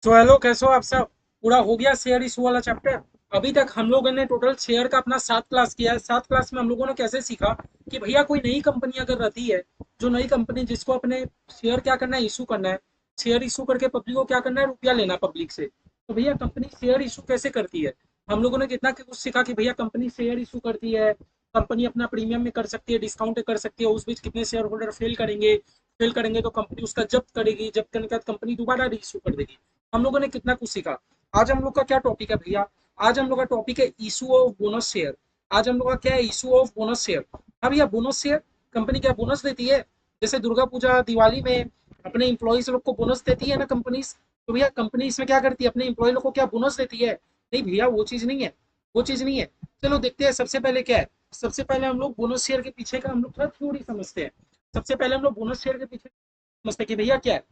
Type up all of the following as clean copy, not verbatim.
तो हेलो, कैसे हो आप सब? पूरा हो गया शेयर इशू वाला चैप्टर? अभी तक हम लोगों ने टोटल शेयर का अपना 7 क्लास किया है। 7 क्लास में हम लोगों ने कैसे सीखा कि भैया कोई नई कंपनी अगर रहती है, जो नई कंपनी जिसको अपने शेयर क्या करना है, इशू करना है। शेयर इशू करके पब्लिक को क्या करना है, रुपया लेना पब्लिक से। तो भैया कंपनी शेयर इशू कैसे करती है? हम लोगों ने कितना कुछ सीखा कि भैया कंपनी शेयर इशू करती है। कंपनी अपना प्रीमियम में कर सकती है, डिस्काउंट कर सकती है, उस बीच कितने शेयर होल्डर फेल करेंगे तो कंपनी उसका जब्त करेगी, जब्त करने के बाद कंपनी दोबारा इशू कर देगी। हम लोगों ने कितना कुछ सीखा। आज हम लोग का क्या टॉपिक है भैया? आज हम लोग का टॉपिक है इशू ऑफ बोनस शेयर। आज हम लोग का क्या है, इशू ऑफ बोनस शेयर। हाँ भैया, बोनस शेयर। कंपनी क्या बोनस देती है? जैसे दुर्गा पूजा दिवाली में अपने इंप्लॉइज लोग को बोनस देती है ना कंपनीज। तो भैया कंपनी इसमें क्या करती है, अपने इंप्लॉय लोग को क्या बोनस देती है? नहीं भैया, वो चीज नहीं है। वो चीज नहीं है। चलो देखते हैं सबसे पहले क्या है। सबसे पहले हम लोग बोनस शेयर के पीछे का हम लोग थोड़ा थ्योरी समझते हैं। सबसे पहले हम लोग बोनस शेयर के पीछे समझते हैं कि भैया क्या है,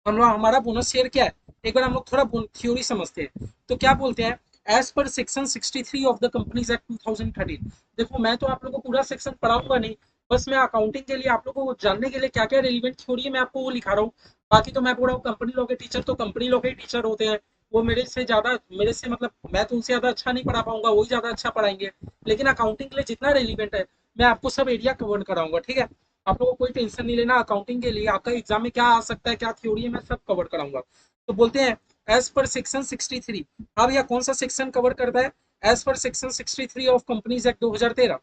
हम लोग हमारा बोनस शेयर क्या है। एक बार हम लोग थोड़ा थ्योरी समझते हैं। तो क्या बोलते हैं, as per section 63 of the companies act 2013। देखो, मैं तो आप लोगों को पूरा सेक्शन पढ़ाऊंगा नहीं। बस मैं अकाउंटिंग के लिए आप लोगों को जानने के लिए क्या क्या रेलिवेंट थ्योरी है मैं आपको वो लिखा रहा हूँ। बाकी तो मैं पूरा कंपनी लॉ के टीचर, तो कंपनी लॉ के टीचर होते हैं। वो मेरे से मतलब मैं तो उनसे ज्यादा अच्छा नहीं पढ़ा पाऊंगा, वही ज्यादा अच्छा पढ़ाएंगे। लेकिन अकाउंटिंग के लिए जितना रेलिवेंट है, मैं आपको सब एरिया कवर कराऊंगा, ठीक है। आप लोगों को कोई टेंशन नहीं लेना। अकाउंटिंग के लिए आपका एग्जाम में क्या आ सकता है, क्या थ्योरी है, मैं सब कवर कराऊंगा। तो बोलते हैं एज पर सेक्शन 63। हाँ भैया, कौन सा सेक्शन कवर करता है? As per section 63 of companies act 2013।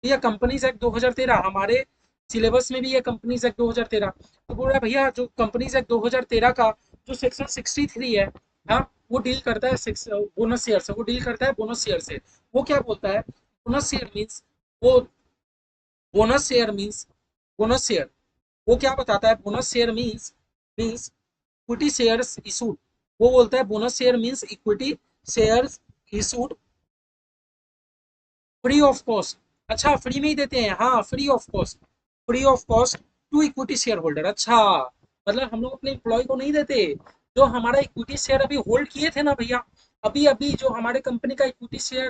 भैया कंपनीज एक्ट 2013 हमारे सिलेबस में भी है। कंपनीज एक्ट 2013 तो बोल रहा है भैया, जो कंपनीज एक्ट 2013 का जो सेक्शन 63 है, हाँ, वो डील करता है बोनस शेयर से। वो डील करता है बोनस शेयर से। वो क्या बोलता है, बोनस शेयर मीन्स, वो bonus share means, bonus share वो क्या बताता है, bonus share means equity shares issued. वो बोलता है bonus share means equity shares issued free of cost. अच्छा, फ्री में ही देते हैं, हाँ, free of cost. Free of cost to equity share holder. अच्छा, मतलब हम लोग अपने एम्प्लॉय को नहीं देते। जो हमारा इक्विटी शेयर अभी होल्ड किए थे ना भैया, अभी अभी जो हमारे कंपनी का इक्विटी शेयर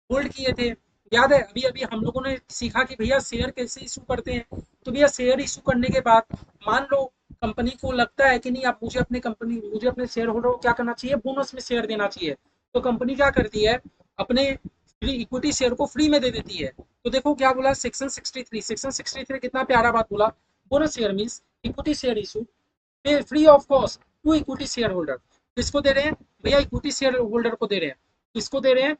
होल्ड किए थे, याद है? अभी अभी हम लोगों ने सीखा कि भैया शेयर कैसे इशू करते हैं। तो भैया शेयर इशू करने के बाद मान लो कंपनी को लगता है कि नहीं, आप मुझे अपने शेयर होल्डर को क्या करना चाहिए, बोनस में शेयर देना चाहिए। तो कंपनी क्या करती है, अपने इक्विटी शेयर को फ्री में दे देती है। तो देखो क्या बोला सेक्शन 63। सेक्शन 63 कितना प्यारा बात बोला। Bonus share means equity share issue free of cost to equity share holder. किसको दे रहे हैं भैया? इक्विटी शेयर होल्डर को दे रहे हैं। किसको दे रहे हैं?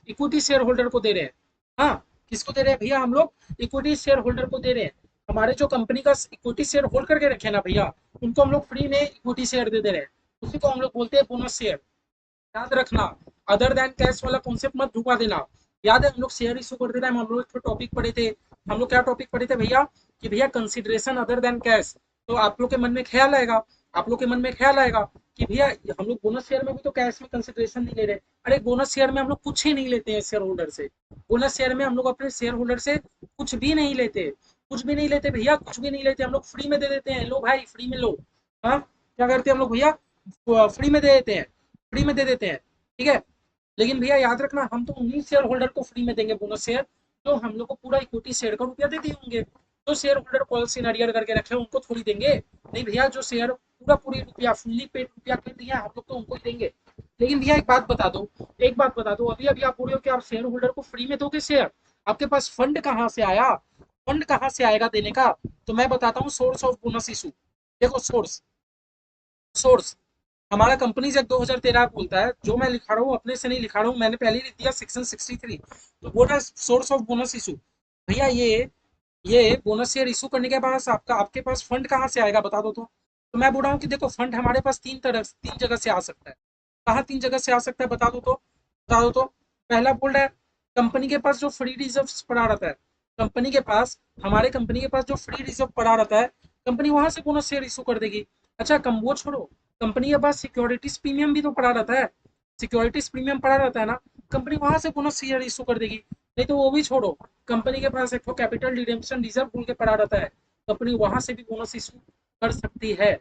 इक्विटी शेयर होल्डर को दे रहे हैं। हाँ, किसको दे रहे हैं भैया? हम लोग इक्विटी शेयर होल्डर को दे रहे हैं। हमारे जो कंपनी का इक्विटी शेयर होल्ड करके रखे ना भैया, उनको हम लोग फ्री में इक्विटी शेयर दे रहे हैं। उसी को हम लोग बोलते हैं बोनस शेयर। याद रखना, अदर देन कैश वाला कॉन्सेप्ट मत ढुका देना। याद है हम लोग शेयर इशू करते टाइम हम लोग टॉपिक पढ़े थे। हम लोग क्या टॉपिक पढ़े थे भैया? कि भैया कंसिडरेशन अदर देन कैश। तो आप लोग के मन में ख्याल आएगा, आप लोग के मन में ख्याल आएगा कि भैया हम लोग बोनस शेयर में भी तो कैश में कंसिडरेशन नहीं ले रहे। अरे बोनस शेयर में हम लोग कुछ ही नहीं लेते हैं शेयर होल्डर से। बोनस शेयर में हम लोग अपने शेयर होल्डर से कुछ भी नहीं लेते। कुछ भी नहीं लेते भैया, कुछ भी नहीं लेते। हम लोग फ्री में दे देते हैं, लो भाई फ्री में लो। हाँ, क्या करते हैं हम लोग भैया? फ्री में दे देते हैं, फ्री में दे देते हैं, ठीक है। लेकिन भैया याद रखना, हम तो उन्हीं शेयर होल्डर को फ्री में देंगे बोनस शेयर, जो हम लोग को पूरा इक्विटी शेयर का रुपया देते होंगे। जो शेयर होल्डर पॉलिसी नरियर करके रखे उनको थोड़ी देंगे। नहीं भैया, जो शेयर पूरा पूरी रुपया फुल्ली पेड रुपया के दिया हम लोग तो उनको ही देंगे। लेकिन भैया एक बात बता दो, एक बात बता दो, अभी अभी आप बोल रहे हो कि आप शेयर होल्डर को फ्री में दोगे शेयर। आपके पास फंड कहाँ से आया? फंड कहाँ से आएगा देने का? तो मैं बताता हूँ सोर्स ऑफ बोनस इशू। देखो सोर्स, सोर्स हमारा कंपनीज एक्ट 2013 बोलता है। जो मैं लिखा रहा हूँ अपने से नहीं लिखा रहा हूँ, मैंने पहले लिख दिया सेक्शन 63। तो बोल रहा है सोर्स ऑफ बोनस इशू। भैया ये बोनस शेयर इशू करने के बाद आपका आपके पास फंड कहाँ से आएगा बता दो तो मैं बोल रहा हूँ कि देखो फंड हमारे पास तीन जगह से आ सकता है। कहाँ तीन जगह से आ सकता है बता दो तो, बता दो तो। पहला बोल रहा है कंपनी के पास जो फ्री रिजर्व पड़ा रहता है, कंपनी के पास, हमारे कंपनी के पास जो फ्री रिजर्व पड़ा रहता है, कंपनी वहां से बोनस शेयर इशू कर देगी। अच्छा, कम वो छोड़ो, कंपनी के पास सिक्योरिटीज प्रीमियम भी तो पड़ा रहता है। सिक्योरिटीज प्रीमियम पड़ा रहता है ना, कंपनी वहां से बोनस शेयर इशू कर देगी। नहीं तो वो भी छोड़ो, कंपनी के पास एक तो कैपिटल रिडेम्पशन रिजर्व बोल के पड़ा रहता है, कंपनी वहां से भी बोनस इशू कर सकती है।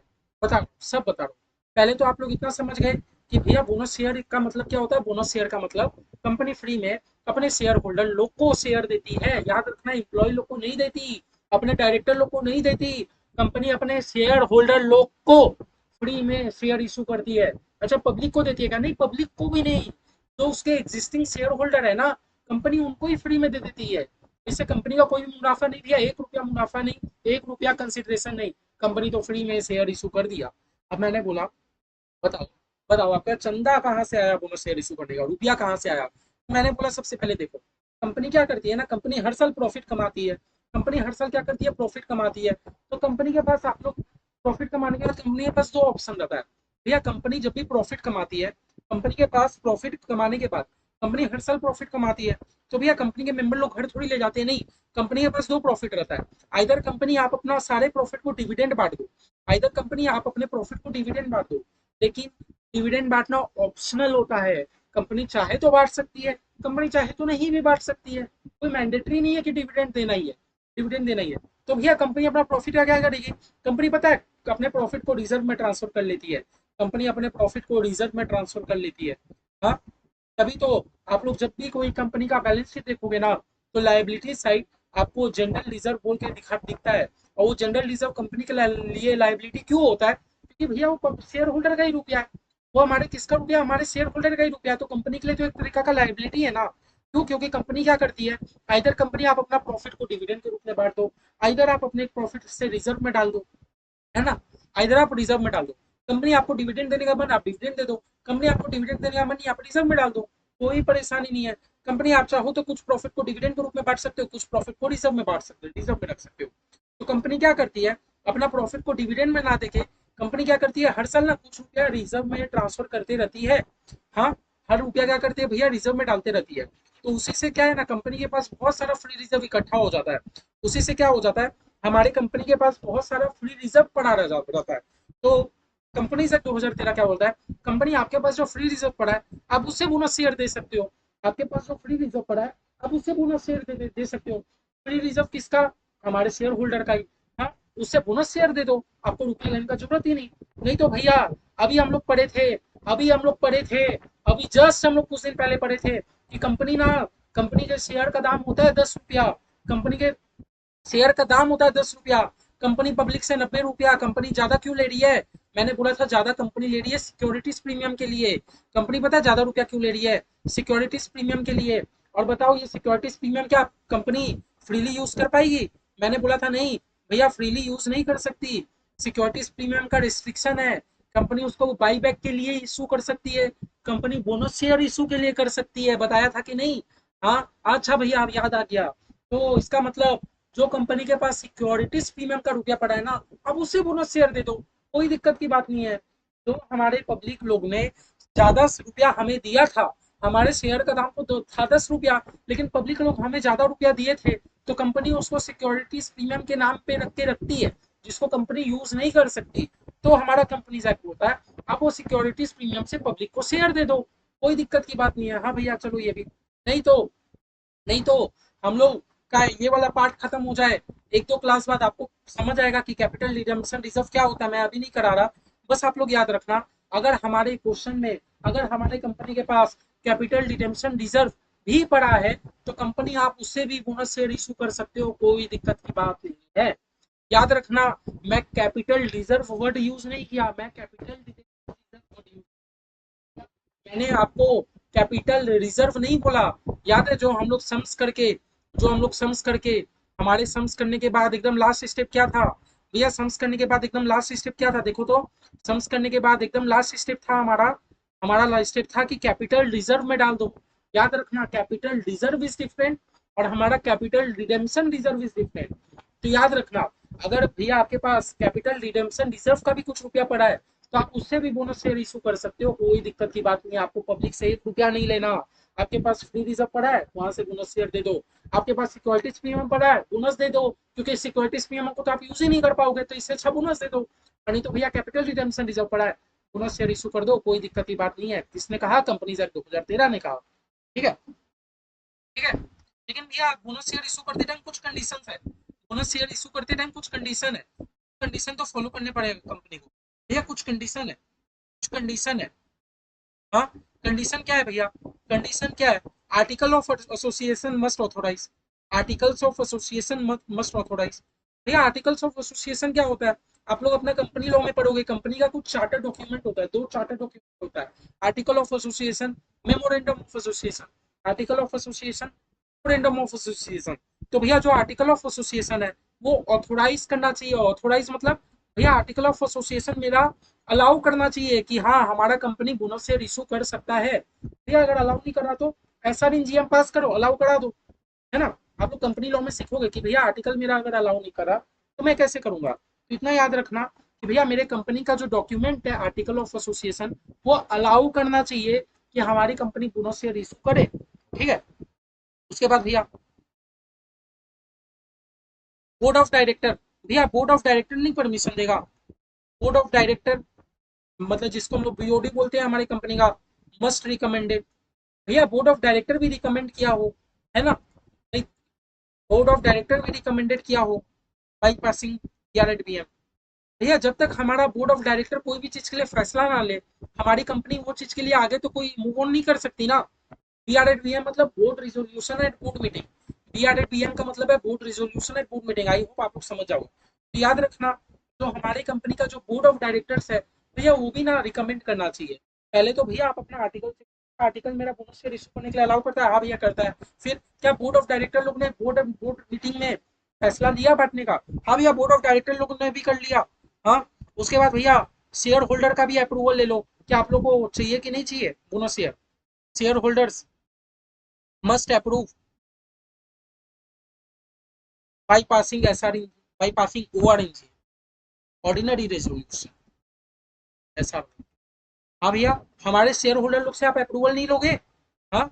बता, सब बता दो। पहले तो आप लोग इतना समझ गए कि भैया बोनस शेयर का मतलब क्या होता है। बोनस शेयर का मतलब कंपनी फ्री में अपने शेयर होल्डर लोग को शेयर देती है। याद रखना, एम्प्लॉय लोग को नहीं देती, अपने डायरेक्टर लोग को नहीं देती। कंपनी अपने शेयर होल्डर लोग को फ्री में शेयर इशू करती है। अच्छा पब्लिक को देती है क्या? नहीं, पब्लिक को भी नहीं, जो उसके एग्जिस्टिंग शेयर होल्डर है ना, कंपनी उनको ही फ्री में दे देती है। इससे कंपनी का कोई भी मुनाफा नहीं दिया, 1 रुपया मुनाफा नहीं, 1 रुपया कंसिडरेशन नहीं, कंपनी तो फ्री में शेयर इशू कर दिया। अब मैंने बोला बताओ, बताओ आपका चंदा कहाँ से आया बोनस शेयर इशू करने का, रुपया कहाँ से आया? मैंने बोला सबसे पहले देखो, कंपनी क्या करती है ना, कंपनी हर साल प्रॉफिट कमाती है। कंपनी हर साल क्या करती है, प्रॉफिट कमाती है। तो कंपनी के पास आप लोग प्रॉफिट कमाने के बाद कंपनी के पास दो ऑप्शन रहता है भैया। कंपनी जब भी प्रॉफिट कमाती है, कंपनी के पास प्रॉफिट कमाने के बाद, कंपनी हर साल प्रॉफिट कमाती है, तो भैया कंपनी के मेंबर लोग घर थोड़ी ले जाते हैं, नहीं। कंपनी के पास दो प्रॉफिट रहता है। आइदर कंपनी आप अपना सारे प्रॉफिट को डिविडेंड बांट दो, आइदर कंपनी आप अपने प्रॉफिट को डिविडेंड बांट दो। लेकिन डिविडेंड बांटना ऑप्शनल होता है। कंपनी चाहे तो बांट सकती है, कंपनी चाहे तो नहीं भी बांट सकती है। कोई मैंडेटरी नहीं है कि डिविडेंड देना ही है, डिविडेंड देना ही है। तो भैया कंपनी अपना प्रॉफिट का क्या करेगी? कंपनी पता है अपने प्रॉफिट को रिजर्व में ट्रांसफर कर लेती है। कंपनी अपने प्रॉफिट को रिजर्व में ट्रांसफर कर लेती है। हाँ, तभी तो आप लोग जब भी कोई कंपनी का बैलेंस शीट देखोगे ना, तो लाइबिलिटी साइड आपको जनरल रिजर्व बोल के दिखता है। और वो जनरल रिजर्व कंपनी के लिए लाइबिलिटी क्यों होता है? क्योंकि भैया वो शेयर होल्डर का ही रुपया है। वो हमारे किसका रुपया? हमारे शेयर होल्डर का ही रुपया है। तो कंपनी के लिए तो एक तरीका का लाइबिलिटी है ना। क्यों? क्योंकि कंपनी क्या करती है, आइदर कंपनी आप अपना प्रॉफिट को डिविडेंड के रूप में बांट दो, आइदर आप अपने प्रॉफिट से रिजर्व में डाल दो, है ना। आइदर आप रिजर्व में डाल दो, कंपनी आपको डिविडेंड देने का मन, आप डिविडेंड दे दो, कंपनी आपको डिविडेंड देने का मन नहीं, आप रिजर्व में डाल दो, कोई परेशानी नहीं है। कंपनी आप चाहो तो कुछ प्रॉफिट को डिविडेंड के रूप में बांट सकते हो, कुछ प्रॉफिट को रिजर्व में बांट सकते हो, रिजर्व में रख सकते हो। तो कंपनी क्या करती है, अपना प्रॉफिट को डिविडेंड में ना देके कंपनी क्या करती है, हर साल ना कुछ रुपया रिजर्व में ट्रांसफर करती रहती है। हाँ, हर रुपया क्या करती है भैया, रिजर्व में डालते रहती है। तो उसी से क्या है ना, कंपनी के पास बहुत सारा फ्री रिजर्व इकट्ठा हो जाता है। उसी से क्या हो जाता है, हमारे कंपनी के पास बहुत सारा फ्री रिजर्व पड़ा रह जाता है। तो कंपनी से 2013 क्या बोलता है, कंपनी आपके पास जो फ्री रिजर्व पड़ा है, आप उससे बोनस शेयर दे सकते हो। आपके पास जो फ्री रिजर्व पड़ा है, आप उससे बोनस शेयर दे सकते हो। फ्री रिजर्व किसका? हमारे शेयर होल्डर का ही। हाँ, उससे बोनस शेयर दे दो, आपको रुपये लेने का जरूरत ही नहीं। नहीं तो भैया, अभी हम लोग पढ़े थे, अभी हम लोग पढ़े थे, अभी जस्ट हम लोग कुछ दिन पहले पढ़े थे कि कंपनी ना, कंपनी के शेयर का दाम होता है 10 रुपया। कंपनी के शेयर का दाम होता है 10 रुपया। कंपनी पब्लिक से 90 रुपया, कंपनी ज्यादा क्यों ले रही है? मैंने बोला था ज्यादा कंपनी ले रही है सिक्योरिटीज प्रीमियम के लिए। कंपनी पता है ज्यादा रुपया क्यों ले रही है? सिक्योरिटीज प्रीमियम के लिए। और बताओ ये सिक्योरिटीज प्रीमियम क्या कंपनी फ्रीली यूज कर पाएगी? मैंने बोला था नहीं भैया, फ्रीली यूज नहीं कर सकती। सिक्योरिटीज प्रीमियम का रिस्ट्रिक्शन है। कंपनी उसको बाई बैक के लिए इशू कर सकती है, कंपनी बोनस शेयर इशू के लिए कर सकती है। बताया था कि नहीं? हाँ, अच्छा भैया आप याद आ गया। तो इसका मतलब जो कंपनी के पास सिक्योरिटीज प्रीमियम का रुपया पड़ा है ना, अब उससे बोनस शेयर दे दो, कोई दिक्कत की बात नहीं है। जो हमारे पब्लिक लोग ने ज्यादा रुपया हमें दिया था, हमारे शेयर का दाम तो था 10 रुपया, लेकिन पब्लिक लोग हमें ज्यादा रुपया दिए थे, तो कंपनी उसको सिक्योरिटीज प्रीमियम के नाम पे रख के रखती है, जिसको कंपनी यूज नहीं कर सकती। तो हमारा कंपनीज एक्ट होता है, आप वो सिक्योरिटीज प्रीमियम से पब्लिक को शेयर दे दो, कोई दिक्कत की बात नहीं है। हाँ भैया चलो ये भी, नहीं तो, नहीं तो हम लोग का ये वाला पार्ट खत्म हो जाए, एक दो क्लास बाद आपको समझ आएगा कि कैपिटल रिडम्पशन रिजर्व क्या होता है। मैं अभी नहीं करा रहा, बस आप लोग याद रखना, अगर हमारे क्वेश्चन में, अगर हमारे कंपनी के पास कैपिटल रिडेम्पशन रिजर्व भी पड़ा है, तो कंपनी आप उससे भी बोनस शेयर इशू कर सकते हो, कोई दिक्कत की बात नहीं है। याद रखना, मैं कैपिटल रिजर्व वर्ड यूज नहीं किया, मैं कैपिटल रिजर्व वर्ड यूज, मैंने आपको कैपिटल रिजर्व नहीं बोला। याद है जो हम लोग सम्स करके, जो हम लोग सम्स करके, हमारे सम्स करने के बाद एकदम लास्ट स्टेप क्या था भैया? सम्स करने के बाद एकदम लास्ट स्टेप क्या था देखो तो, सम्स करने के बाद एकदम लास्ट स्टेप था हमारा, हमारा लास्ट स्टेप था कि कैपिटल रिजर्व में डाल दो। याद रखना, कैपिटल रिजर्व इज डिफरेंट और हमारा capital redemption reserve is different. तो याद रखना, अगर भैया आपके पास कैपिटल रिडेम्पशन रिजर्व का भी कुछ रुपया पड़ा है, तो आप उससे भी बोनस शेयर इशू कर सकते हो, कोई दिक्कत की बात नहीं है। आपको पब्लिक से 1 रुपया नहीं लेना। आपके पास फ्री रिजर्व पड़ा है, वहां से बोनस शेयर दे दो। आपके पास सिक्योरिटीज प्रीमियम पड़ा है, बोनस दे दो, क्योंकि सिक्योरिटीज प्रीमियम को तो आप यूज ही नहीं कर पाओगे, तो इससे अच्छा बोनस दे दो। और नहीं तो भैया कैपिटल रिडेम्पशन रिजर्व पड़ा है, बोनस शेयर इशू कर दो, कोई दिक्कत की बात नहीं है। किसने कहा? कंपनीज एक्ट 2013 ने कहा। ठीक है, ठीक है। लेकिन भैया बोनस शेयर इशू करते टाइम कुछ कंडीशन है, बोनस शेयर इशू करते टाइम कुछ कंडीशन है, कंडीशन तो फॉलो करने पड़ेगा कंपनी को भैया, कुछ कंडीशन है, कुछ कंडीशन है। हाँ, कंडीशन क्या है भैया? कंडीशन क्या है? Article of association must authorise, articles of association must authorise. भैया आर्टिकल्स ऑफ एसोसिएशन क्या होता है? आप लोग अपना कंपनी लॉ में पढ़ोगे, कंपनी का कुछ चार्टर डॉक्यूमेंट होता है, 2 चार्टर डॉक्यूमेंट होता है, article of association, memorandum of association, article of association, memorandum of association. तो भैया जो आर्टिकल ऑफ एसोसिएशन है वो ऑथोराइज करना चाहिए, ऑथोराइज मतलब भैया आर्टिकल ऑफ एसोसिएशन मेरा अलाउ करना चाहिए कि हाँ हमारा कंपनी बोनस शेयर इशू कर सकता है। भैया अगर अलाउ नहीं कर रहा तो SRNGM पास करो, अलाउ करा दो, है ना। आप लोग कंपनी लॉ में सीखोगे कि भैया आर्टिकल मेरा अगर अलाउ नहीं कर रहा तो मैं कैसे करूंगा। तो इतना याद रखना कि भैया मेरे कंपनी का जो डॉक्यूमेंट है आर्टिकल ऑफ एसोसिएशन वो अलाउ करना चाहिए कि हमारी कंपनी बोनस शेयर इशू करे, ठीक है। उसके बाद भैया बोर्ड ऑफ डायरेक्टर, भैया बोर्ड ऑफ डायरेक्टर नहीं परमिशन देगा। बोर्ड ऑफ डायरेक्टर मतलब जिसको हम लोग BOD बोलते हैं हमारी कंपनी का, मस्ट रिकमेंडेड। भैया बोर्ड ऑफ डायरेक्टर भी रिकमेंड किया हो, है ना, बोर्ड ऑफ डायरेक्टर भी रिकमेंडेड किया हो बाई पासिंग DRADBM। भैया जब तक हमारा बोर्ड ऑफ डायरेक्टर कोई भी चीज के लिए फैसला ना ले, हमारी कंपनी वो चीज के लिए आगे तो कोई मूव ऑन नहीं कर सकती ना। DRADBM मतलब board resolution at board meeting, DRADBM का मतलब है board resolution at board meeting. I hope आप लोग समझ जाओगे। तो याद रखना जो हमारे कंपनी का जो बोर्ड ऑफ डायरेक्टर्स है भैया वो भी ना रिकमेंड करना चाहिए। पहले तो भैया आप अपना आर्टिकल मेरा बोनस शेयर इशू करने के लिए अलाउ करता है, हाँ भैया करता है। फिर क्या बोर्ड ऑफ डायरेक्टर लोग ने बोर्ड बोर्ड मीटिंग में फैसला लिया बांटने का, हाँ भैया बोर्ड ऑफ डायरेक्टर लोगों ने भी कर लिया। हाँ उसके बाद भैया शेयर होल्डर का भी अप्रूवल ले लो, क्या आप लोग को चाहिए कि नहीं चाहिए bonus share. Share holders must approve by passing SR, by passing ORNG, ordinary resolution, ऐसा। हाँ भैया हमारे शेयर होल्डर लोग से आप अप्रूवल नहीं लोगे, हाँ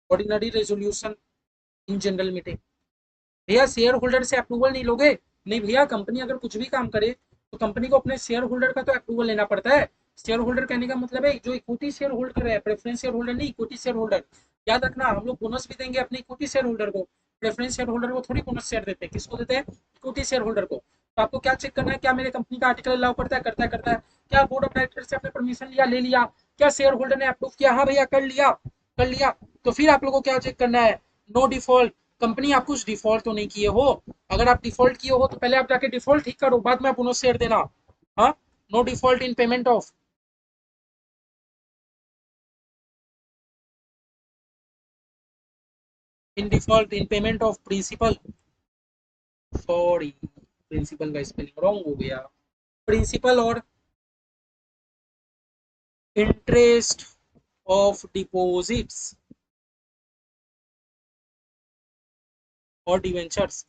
ordinary resolution in general meeting. भैया शेयर होल्डर से अप्रूवल नहीं लोगे, नहीं भैया कंपनी अगर कुछ भी काम करे तो कंपनी को अपने शेयर होल्डर का तो अप्रूवल लेना पड़ता है। शेयर होल्डर कहने का मतलब है जो इक्विटी शेयर होल्डर है, प्रेफरेंस शेयर होल्डर नहीं, इक्विटी शेयर होल्डर। याद रखना हम लोग बोनस भी देंगे अपने इक्विटी शेयर होल्डर को, प्रेफरेंस शेयर होल्डर को थोड़ी बोनस शेयर देते हैं, किसको देते हैं, इक्विटी शेयर होल्डर को। तो आपको क्या चेक करना है, क्या मेरे कंपनी का आर्टिकल अलाउ करता है, करता है, करता है। क्या बोर्ड ऑफ डायरेक्टर से आपने परमिशन लिया, ले लिया। क्या शेयर होल्डर ने अप्रूव किया, हाँ भैया कर लिया, कर लिया। तो फिर आप लोगों को क्या चेक करना है, नो डिफॉल्ट, कंपनी आप कुछ डिफॉल्ट तो नहीं किए हो। अगर आप डिफॉल्ट किए हो तो पहले आप जाके डिफॉल्ट ठीक करो, बाद में आप बोनस शेयर देना। हाँ no default in payment of, in default in payment of principal, sorry principal का स्पेलिंग रॉन्ग हो गया, प्रिंसिपल और इंटरेस्ट ऑफ डिपॉजिट्स और डिवेंचर्स।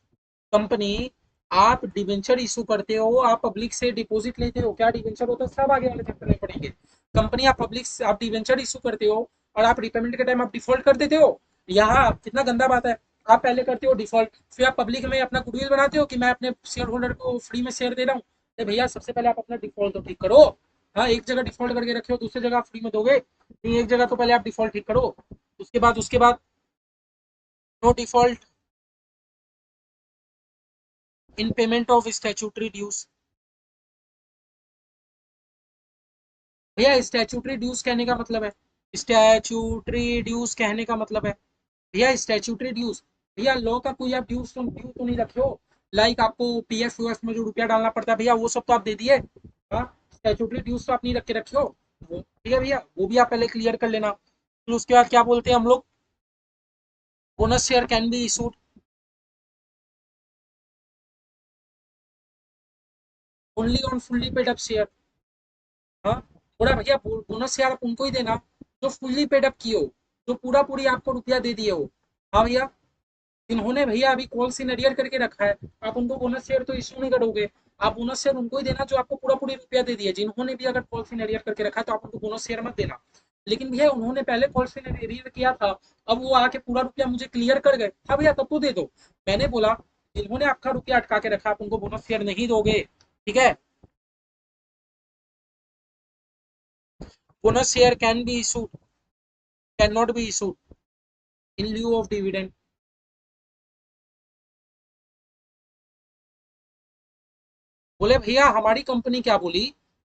कंपनी आप डिवेंचर इशू करते हो, आप पब्लिक से डिपॉजिट लेते हो, क्या डिवेंचर होता है सब आगे वाले चैप्टर में पढ़ेंगे। कंपनी आप पब्लिक से आप डिवेंचर इशू करते हो और आप रिपेमेंट के टाइम आप डिफॉल्ट कर देते हो। यहाँ कितना गंदा बात है, आप पहले करते हो डिफॉल्ट, फिर आप पब्लिक में अपना गुडविल बनाते हो कि मैं अपने शेयर होल्डर को फ्री में शेयर दे रहा हूँ। तो भैया सबसे पहले आप अपना डिफॉल्ट तो ठीक करो। हाँ एक जगह डिफॉल्ट करके रखे हो, दूसरी जगह फ्री में दोगे, नहीं एक जगह तो पहले आप डिफॉल्ट ठीक करो। उसके बाद no default in payment of statutory dues. भैया स्टैट्यूटरी ड्यूज कहने का मतलब है, स्टैट्यूटरी ड्यूज कहने का मतलब है भैया स्टैट्यूटरी ड्यूज, भैया लॉ का कोई आप ड्यू तो नहीं रखे हो। लाइक आपको PF यूएफ में जो रुपया डालना पड़ता है भैया वो सब तो आप दे दिए। हाँ स्टैट्यूटरी ड्यूज तो आप नहीं रखे हो, वो ठीक है भैया वो भी आप पहले क्लियर कर लेना। फिर उसके बाद क्या बोलते हैं हम लोग, bonus share can be issued only on fully paid up share. हाँ बोला भैया बोनस शेयर आप उनको ही देना जो फुल्ली पेड अप किए हो, जो पूरा पूरी आपको रुपया दे दिए हो। हाँ भैया जिन्होंने भैया अभी कॉल सीनियर करके रखा है आप उनको बोनस शेयर तो इशू नहीं करोगे। आप बोनस शेयर उनको ही देना जो आपको पूरा पूरी रुपया दे दिया, जिन्होंने भी अगर कॉल सीनियर करके रखा है तो आप उनको बोनस शेयर मत देना। लेकिन भैया उन्होंने पहले कॉल सीनियर किया था, अब वो आके पूरा रुपया मुझे क्लियर कर गए, हाँ भैया तब तो दे दो। मैंने बोला जिन्होंने आपका रुपया अटका के रखा आप उनको बोनस शेयर नहीं दोगे, ठीक है। Bonus share can be issued, can not be issued in लिeu of dividend. बोले भैया हमारी कंपनी क्या बोली,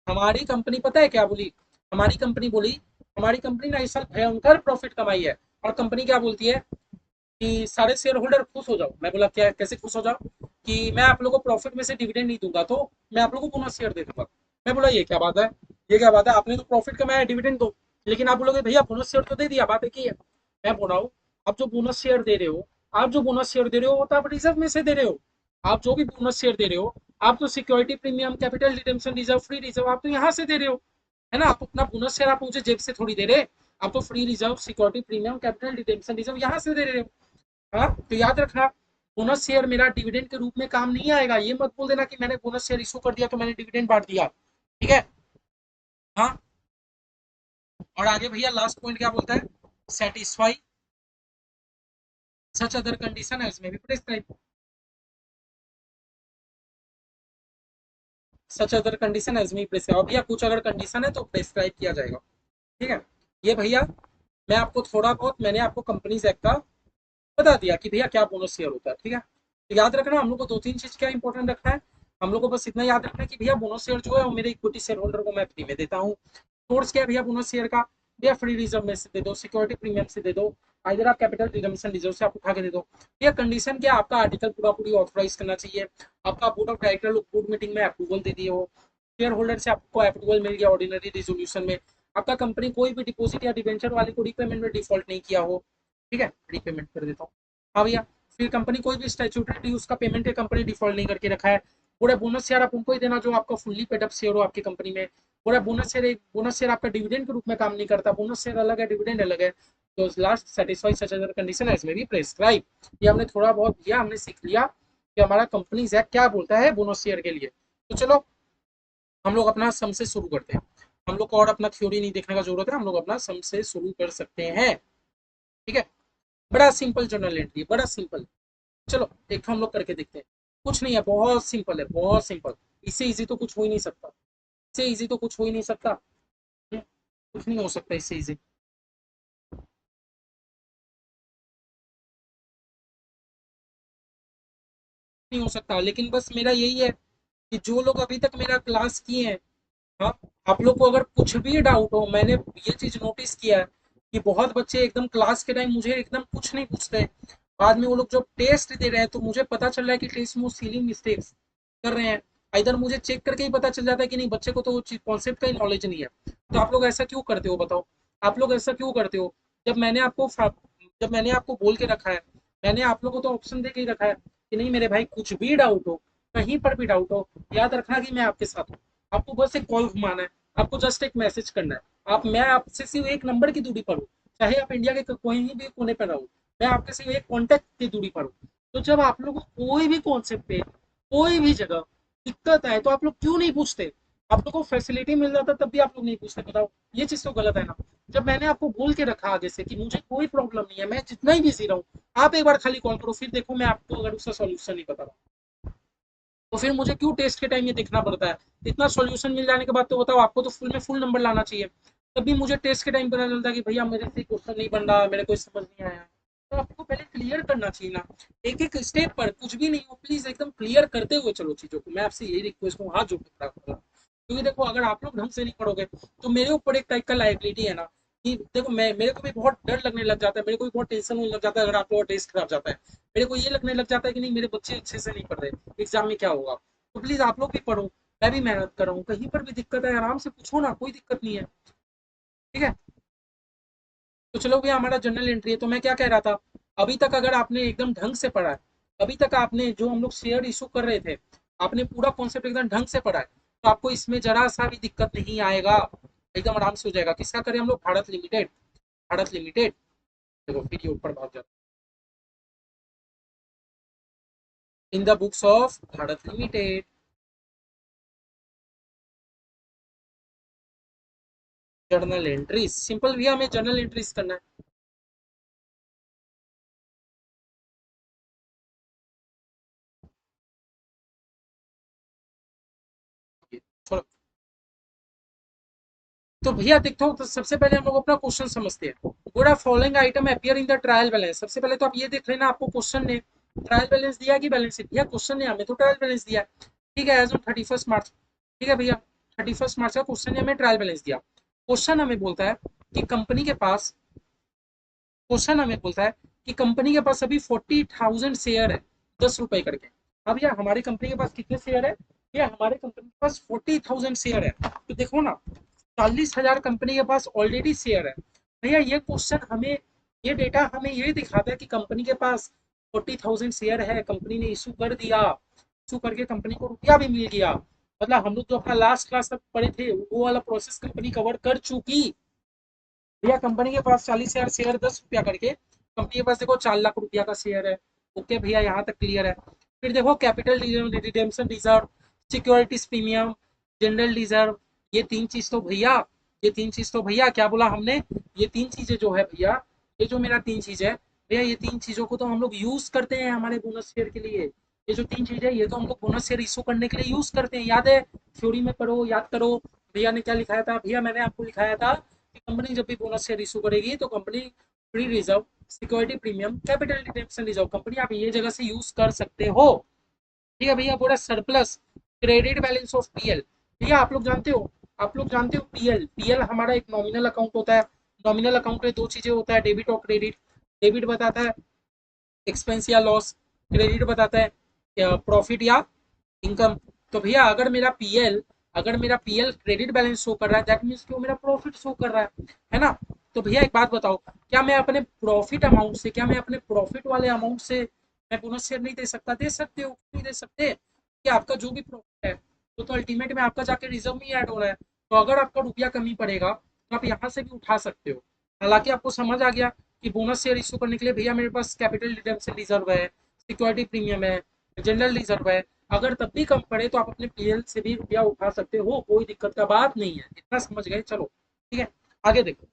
हमारी कंपनी पता है क्या बोली, हमारी कंपनी बोली हमारी कंपनी ना इस साल भयंकर प्रॉफिट कमाई है। और कंपनी क्या बोलती है कि सारे शेयर होल्डर खुश हो जाओ। मैं बोला क्या कैसे खुश हो जाओ, कि मैं आप लोगों को प्रॉफिट में से डिविडेंड नहीं दूंगा, तो मैं आप लोगों को बोनस शेयर दे दूंगा। मैं बोला ये क्या बात है, ये क्या बात है, आपने तो प्रॉफिट कमाया डिविडेंड दो, लेकिन आप बोलोगे भैया बोनस शेयर तो दे दिया, बात है कि मैं बोल रहा हूँ आप जो बोनस शेयर दे रहे हो, आप जो बोनस शेयर दे रहे हो वो तो आप रिजर्व में से दे रहे हो। आप जो भी बोनस शेयर दे रहे हो, आप तो security premium, capital redemption reserve, free reserve, आप तो यहाँ से दे रहे हो, है ना। आप अपना बोनस शेयर आप मुझे जेब से थोड़ी दे रहे, आप तो free reserve, security premium, capital redemption reserve यहाँ से दे रहे हो। हाँ, तो याद रखना, बोनस शेयर मेरा डिविडेंड के रूप में काम नहीं आएगा। ये मत बोल देना कि मैंने बोनस शेयर इशू कर दिया तो मैंने डिविडेंड बांट दिया, ठीक है। हाँ, और आगे भैया लास्ट पॉइंट क्या बोलता है, satisfy such other condition as may be prescribe, such other condition as may prescribe, भैया कुछ अगर कंडीशन है तो प्रेस्क्राइब किया जाएगा, ठीक है। ये भैया मैं आपको थोड़ा बहुत, मैंने आपको कंपनीज एक्ट का बता दिया कि भैया क्या बोनस शेयर होता है, ठीक है। तो याद रखना हम लोग को दो तीन चीज क्या इंपॉर्टेंट रखना है, हम लोग को बस इतना याद रखना है कि भैया बोनस शेयर जो है वो मेरे इक्विटी शेयर होल्डर को मैं फ्री में देता हूँ। सोर्स क्या है भैया बोनस शेयर का, भैया फ्री रिजर्व में से दे दो, सिक्योरिटी प्रीमियम से दे दो, इधर आप कैपिटल रिडम्पशन रिजर्व से आप उठा के दे दो। भैया कंडीशन क्या, आपका आर्टिकल पूरा पूरी ऑथराइज करना चाहिए, आपका बोर्ड ऑफ डायरेक्टर लोग बोर्ड मीटिंग में अप्रूवल दे दिए हो, शेयर होल्डर से आपको अप्रूवल मिल गया ऑर्डिनरी रिजोल्यूशन में, आपका कंपनी कोई भी डिपॉजिट या डिवेंचर वाले को रिपेमेंट में डिफॉल्ट नहीं किया हो, ठीक है, रिपेमेंट कर देता हूँ। हाँ भैया, फिर कंपनी कोई भी स्टैट्यूटरी ड्यूज का पेमेंट है कंपनी डिफॉल्ट नहीं करके रखा है, पूरा बोनस शेयर आप उनको ही देना जो आपका फुल्ली पेड अप शेयर हो आपकी कंपनी में। पूरा बोनस शेयर आपका डिविडेंड के रूप में काम नहीं करता, बोनस शेयर अलग है, डिविडेंड अलग है। तो last satisfy such other condition as may be prescribe, ये हमने थोड़ा बहुत किया, हमने सीख लिया कि हमारा कंपनीज एक्ट क्या बोलता है बोनस शेयर के लिए। तो चलो हम लोग अपना सम से शुरू करते हैं, हम लोग को और अपना थ्योरी नहीं देखने का जरूरत है, हम लोग अपना सम से शुरू कर सकते हैं, ठीक है। बड़ा सिंपल जर्नल एंट्री, बड़ा सिंपल। चलो एक हम लोग करके देखते हैं, कुछ नहीं है, बहुत सिंपल है, बहुत सिंपल। इससे इजी तो कुछ हो ही नहीं सकता, इससे इजी तो कुछ हो ही नहीं सकता। कुछ नहीं हो सकता इससे इजी, नहीं हो सकता, लेकिन बस मेरा यही है कि जो लोग अभी तक मेरा क्लास किए हैं, हाँ, आप लोग को अगर कुछ भी डाउट हो, मैंने ये चीज नोटिस किया है कि बहुत बच्चे एकदम क्लास के टाइम मुझे एकदम कुछ नहीं पूछते हैं, बाद में वो लोग जब टेस्ट दे रहे हैं तो मुझे पता चल रहा है कि टेस्ट में वो सीली मिस्टेक्स कर रहे हैं। इधर मुझे चेक करके ही पता चल जाता है कि नहीं बच्चे को तो वो कॉन्सेप्ट का ही नॉलेज नहीं है। तो आप लोग ऐसा क्यों करते हो बताओ, आप लोग ऐसा क्यों करते हो, जब मैंने आपको जब मैंने आपको बोल के रखा है, मैंने आप लोगों को तो ऑप्शन दे के ही रखा है कि नहीं मेरे भाई कुछ भी डाउट हो, कहीं पर भी डाउट हो, याद रखना कि मैं आपके साथ हूँ। आपको बस एक कॉल घुमाना है, आपको जस्ट एक मैसेज करना है, आप मैं आपसे सिर्फ एक नंबर की दूरी पर हूँ, चाहे आप इंडिया के कोई भी कोने पर रहो, मैं आपके सिर्फ एक कॉन्टेक्ट की दूरी पर हूँ। तो जब आप लोग को कोई भी कॉन्सेप्ट पे, कोई भी जगह दिक्कत है तो आप लोग क्यों नहीं पूछते, आप लोग को फैसिलिटी मिल जाता तब भी आप लोग नहीं पूछते, बताओ ये चीज तो गलत है ना। जब मैंने आपको बोल के रखा आगे से कि मुझे कोई प्रॉब्लम नहीं है, मैं जितना ही बिजी रहूं, आप एक बार खाली कॉल करो, फिर देखो मैं आपको अगर उसका सॉल्यूशन नहीं बता रहा, तो फिर मुझे क्यों टेस्ट के टाइम ये देखना पड़ता है। इतना सॉल्यूशन मिल जाने के बाद तो बताओ, आपको तो फुल में फुल नंबर लाना चाहिए, तब भी मुझे टेस्ट के टाइम पता चलता है कि भैया मेरे से क्वेश्चन नहीं बन रहा, मेरे को समझ नहीं आया। तो आपको पहले क्लियर करना चाहिए ना, एक एक स्टेप पर, कुछ भी नहीं हो प्लीज एकदम क्लियर करते हुए चलो चीजों को, मैं आपसे यही रिक्वेस्ट हूँ, हाथ जोड़ के खड़ा कर रहा हूँ। क्योंकि देखो अगर आप लोग ढंग से नहीं पढ़ोगे तो मेरे ऊपर एक टाइप का लाइबिलिटी है ना, कि देखो मैं, मेरे को भी बहुत डर लगने लग जाता है, मेरे को भी बहुत टेंशन होने लग जाता है अगर आप लोग टेस्ट खराब जाता है, मेरे को ये लगने लग जाता है कि नहीं मेरे बच्चे अच्छे से नहीं पढ़ रहे, एग्जाम में क्या होगा। तो प्लीज आप लोग भी पढ़ो, मैं भी मेहनत कर रहा हूँ, कहीं पर भी दिक्कत है आराम से पूछो ना, कोई दिक्कत नहीं है, ठीक है। तो चलो भैया हमारा जर्नल एंट्री है, तो मैं क्या कह रहा था, अभी तक अगर आपने एकदम ढंग से पढ़ा है, अभी तक आपने जो हम लोग शेयर इशू कर रहे थे, आपने पूरा कॉन्सेप्ट एकदम ढंग से पढ़ा है, तो आपको इसमें जरा सा भी दिक्कत नहीं आएगा, एकदम आराम से हो जाएगा। किसका करें हम लोग, भारत लिमिटेड, भारत लिमिटेड, देखो फिर ये ऊपर भाग जाता है, in the books of Bharat limited, journal entries, simple भैया हमें जर्नल एंट्रीज करना है, छोड़ो। तो भैया देखो, तो सबसे पहले हम लोग अपना क्वेश्चन समझते हैं, पूरा following item appear in the trial balance, सबसे पहले तो आप ये देख लेना आपको क्वेश्चन ने ट्रायल बैलेंस दिया कि बैलेंस शीट, भैया क्वेश्चन ने हमें तो ट्रायल बैलेंस दिया, ठीक है, एज ऑन 31 मार्च, ठीक है भैया, 31 मार्च का क्वेश्चन ने हमें ट्रायल बैलेंस दिया। क्वेश्चन हमें बोलता है कि कंपनी के पास, क्वेश्चन हमें बोलता है कि कंपनी के पास अभी 40,000 शेयर है, 10 रुपए करके, हाँ भैया हमारी कंपनी के पास कितने शेयर है भैया, हमारे कंपनी के पास 40,000 शेयर है। तो देखो ना, 40,000 कंपनी के पास ऑलरेडी शेयर है। भैया ये क्वेश्चन हमें, ये डेटा हमें ये दिखाता है कि कंपनी के पास 40,000 शेयर है, कंपनी ने इशू कर दिया, इशू करके कंपनी को रुपया भी मिल गया। मतलब हम लोग जो अपना लास्ट क्लास तक पढ़े थे वो वाला प्रोसेस कंपनी कवर कर चुकी। भैया कंपनी के पास 40,000 शेयर 10 रुपया करके, कंपनी के पास देखो 4 लाख रुपया का शेयर है। ओके भैया यहाँ तक क्लियर है। फिर देखो capital redemption reserve, securities premium, general reserve, ये तीन चीज तो भैया, ये तीन चीज तो भैया क्या बोला हमने, ये तीन चीजें जो है भैया, ये जो मेरा तीन चीज है भैया, ये तीन चीजों को तो हम लोग यूज करते हैं हमारे बोनस शेयर के लिए। ये जो तीन चीज है ये तो हम लोग बोनस शेयर इशू करने के लिए यूज करते हैं, याद है, थ्योरी में पढ़ो, याद करो। भैया ने क्या लिखाया था भैया, मैंने आपको लिखाया था कि कंपनी जब भी बोनस शेयर इशू करेगी तो company free reserve, security premium, capital redemption reserve, company आप ये जगह से यूज कर सकते हो। ठीक है भैया, पूरा surplus, credit balance of PL. भैया आप लोग जानते हो, आप लोग जानते हो पीएल, पीएल हमारा एक नॉमिनल अकाउंट होता है। नॉमिनल अकाउंट में दो चीजें होता है, डेबिट और क्रेडिट। डेबिट बताता है एक्सपेंस या लॉस, क्रेडिट बताता है प्रॉफिट या इनकम। तो भैया अगर मेरा पीएल क्रेडिट बैलेंस शो कर रहा है, दैट मीन्स कि वो मेरा प्रॉफिट शो कर रहा है ना। तो भैया एक बात बताओ, क्या मैं अपने प्रॉफिट अमाउंट से, क्या मैं अपने प्रॉफिट वाले अमाउंट से मैं बोनस शेयर नहीं दे सकता? दे सकते हो, क्यों नहीं दे सकते? कि आपका जो भी प्रॉफिट है वो तो अल्टीमेट में आपका जाके रिजर्व में ऐड हो रहा है। तो अगर आपका रुपया कमी पड़ेगा तो आप यहाँ से भी उठा सकते हो। हालांकि आपको समझ आ गया कि बोनस शेयर इशू करने के लिए भैया मेरे पास कैपिटल रिडेम्पशन रिजर्व है, सिक्योरिटी प्रीमियम है, जनरल रिजर्व है। अगर तब भी कम पड़े तो आप अपने पीएल से भी रुपया उठा सकते हो, कोई दिक्कत का बात नहीं है। इतना समझ गए, चलो ठीक है। आगे देखो,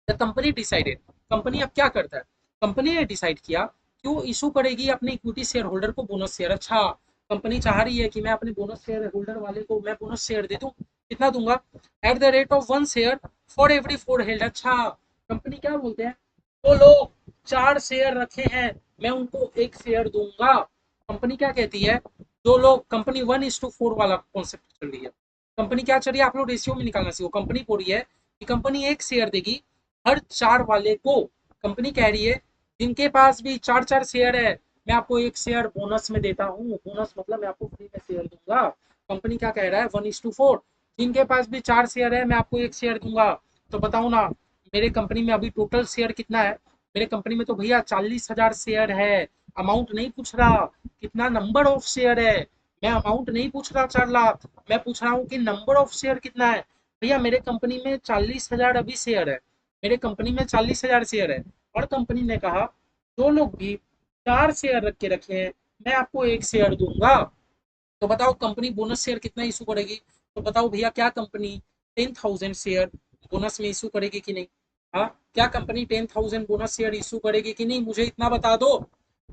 द कंपनी डिसाइडेड, कंपनी अब क्या करता है, कंपनी ने डिसाइड किया कि वो इशू करेगी अपने इक्विटी शेयर होल्डर को बोनस शेयर। अच्छा, कंपनी चाह रही है कि मैं अपने बोनस शेयर होल्डर वाले को मैं बोनस शेयर दे दूं। कितना दूंगा? At the rate of 1 share for every 4 held. अच्छा, कंपनी क्या बोलते हैं, वो लोग 4 शेयर रखे हैं, मैं उनको 1 शेयर दूंगा। कंपनी क्या कहती है, जो लोग, कंपनी 1:4 वाला कॉन्सेप्ट चल रही है। कंपनी क्या चल रही है, आप लोग रेशियो में निकालना सीखो। कंपनी बोल रही है कि कंपनी 1 शेयर देगी हर 4 वाले को। कंपनी कह रही है जिनके पास भी 4 4 शेयर है, मैं आपको 1 शेयर बोनस में देता हूँ। बोनस मतलब मैं आपको फ्री में शेयर दूंगा। कंपनी क्या कह रहा है, 1:4। जिनके पास भी 4 शेयर है मैं आपको 1 शेयर दूंगा। तो बताओ ना, मेरे कंपनी में अभी टोटल शेयर कितना है? मेरे कंपनी में तो भैया 40,000 शेयर है। अमाउंट नहीं पूछ रहा कितना नंबर ऑफ शेयर है, मैं अमाउंट नहीं पूछ रहा 4 लाख, मैं पूछ रहा हूँ कि नंबर ऑफ शेयर कितना है। भैया मेरे कंपनी में 40,000 अभी शेयर है, मेरे कंपनी में 40,000 शेयर है। और कंपनी ने कहा जो लोग भी 4 शेयर रख के रखे हैं मैं आपको 1 शेयर दूंगा। तो बताओ कंपनी बोनस शेयर कितना इशू करेगी? तो बताओ भैया, क्या कंपनी 10,000 शेयर बोनस में इशू करेगी कि नहीं? हाँ, क्या कंपनी 10,000 बोनस शेयर इशू करेगी कि नहीं? मुझे इतना बता दो,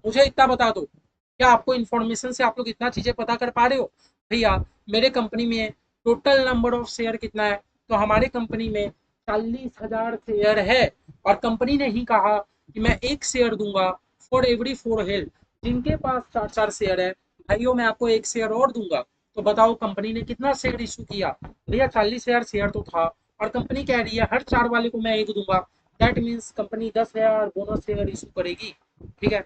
मुझे इतना बता दो। क्या आपको इन्फॉर्मेशन से आप लोग इतना चीजें पता कर पा रहे हो? भैया मेरे कंपनी में टोटल नंबर ऑफ शेयर कितना है? तो हमारे कंपनी में 40,000 शेयर है। और कंपनी ने ही कहा कि मैं 1 शेयर दूंगा फॉर एवरी 4 हेल्थ। जिनके पास 4 4 शेयर है भाइयों मैं आपको 1 शेयर और दूंगा। तो बताओ कंपनी ने कितना शेयर इशू किया? भैया 40,000 शेयर तो था, और कंपनी कह रही है हर 4 वाले को मैं 1 दूंगा। That means company 10,000 bonus share issue करेगी। ठीक है,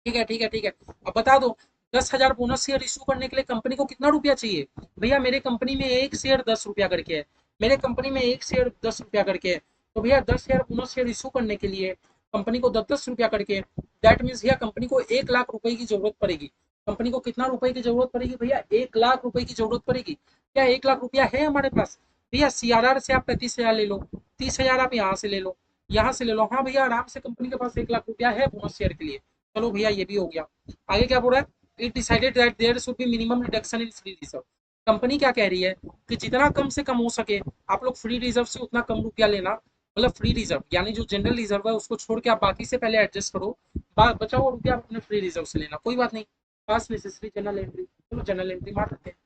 ठीक है, ठीक है, ठीक है। अब बता दो, 10,000 बोनस शेयर इशू करने के लिए कंपनी को कितना रुपया चाहिए? भैया मेरे कंपनी में 1 शेयर 10 रुपया करके है, मेरे कंपनी में 1 शेयर 10 रुपया करके है। तो भैया 10,000 बोनस शेयर इशू करने के लिए कंपनी को 10 10 रुपया करके, दैट मीन्स भैया कंपनी को 1 लाख रुपए की जरूरत पड़ेगी। कंपनी को कितना रुपए की जरूरत पड़ेगी भैया? 1 लाख रुपए की जरूरत पड़ेगी। क्या 1 लाख रुपया है हमारे पास? भैया सीआरआर से आप 35,000 ले लो, 30,000 आप यहाँ से ले लो, यहाँ से ले लो। हाँ भैया आराम से कंपनी के पास 1 लाख रुपया है बोनस शेयर के लिए। चलो भैया ये भी हो गया। आगे क्या बोल रहा है, it decided that there should be minimum reduction in free reserve. Company क्या कह रही है कि जितना कम से कम हो सके आप लोग फ्री रिजर्व से उतना कम रुपया लेना। मतलब फ्री रिजर्व यानी जो जनरल रिजर्व है उसको छोड़ के आप बाकी से पहले एडजस्ट करो, बचा हुआ रुपया आप अपने फ्री रिजर्व से लेना, कोई बात नहीं। पास नेसेसरी जनरल एंट्री, चलो जनरल एंट्री मार देते हैं,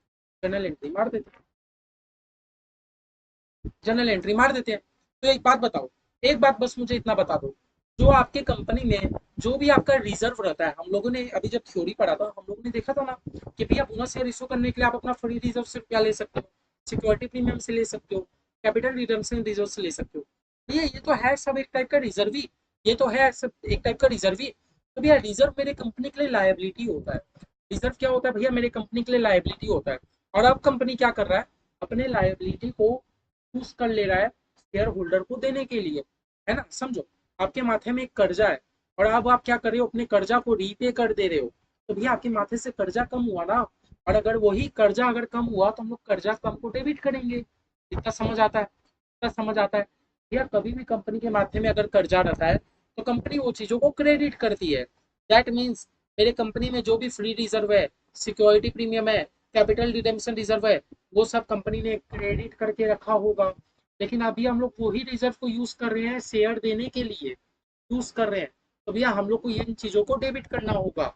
जनरल एंट्री मार देते हैं, जनरल एंट्री मार देते हैं। तो एक बात बताओ, एक बात बस मुझे इतना बता दो, जो आपके कंपनी में जो भी आपका रिजर्व रहता है, हम लोगों ने अभी जब थ्योरी पढ़ा था हम लोगों ने देखा था ना कि भैया बोनस शेयर इशू करने के लिए आप अपना फ्री रिजर्व से क्या ले सकते हो, सिक्योरिटी प्रीमियम से ले सकते हो, कैपिटल रिडम्पशन रिजर्व से ले सकते हो। भैया ये तो है सब एक टाइप का रिजर्व ही, ये तो है सब एक टाइप का रिजर्व ही। तो भैया रिजर्व मेरे कंपनी के लिए लायबिलिटी होता है। रिजर्व क्या होता है भैया, मेरे कंपनी के लिए लायबिलिटी होता है। और अब कंपनी क्या कर रहा है, अपने लायबिलिटी को यूज कर ले रहा है शेयर होल्डर को देने के लिए, है ना। समझो, आपके माथे में एक कर्जा है और अब आप क्या कर रहे हो, अपने कर्जा को रीपे कर दे रहे हो। तो भैया आपके माथे से कर्जा कम हुआ ना, और अगर वही कर्जा अगर कम हुआ तो हम लोग कर्जा कम को डेबिट करेंगे। इतना समझ आता है, इतना समझ आता है भैया। कभी भी कंपनी के माथे में अगर कर्जा रहता है तो कंपनी वो चीजों को क्रेडिट करती है। दैट मीन्स मेरे कंपनी में जो भी फ्री रिजर्व है, सिक्योरिटी प्रीमियम है, कैपिटल रिडेम्पशन रिजर्व है, वो सब कंपनी ने क्रेडिट करके रखा होगा। लेकिन अभी हम लोग वही रिजर्व को यूज कर रहे हैं शेयर देने के लिए, यूज कर रहे हैं। तो भैया हम लोग को इन चीजों को डेबिट करना होगा।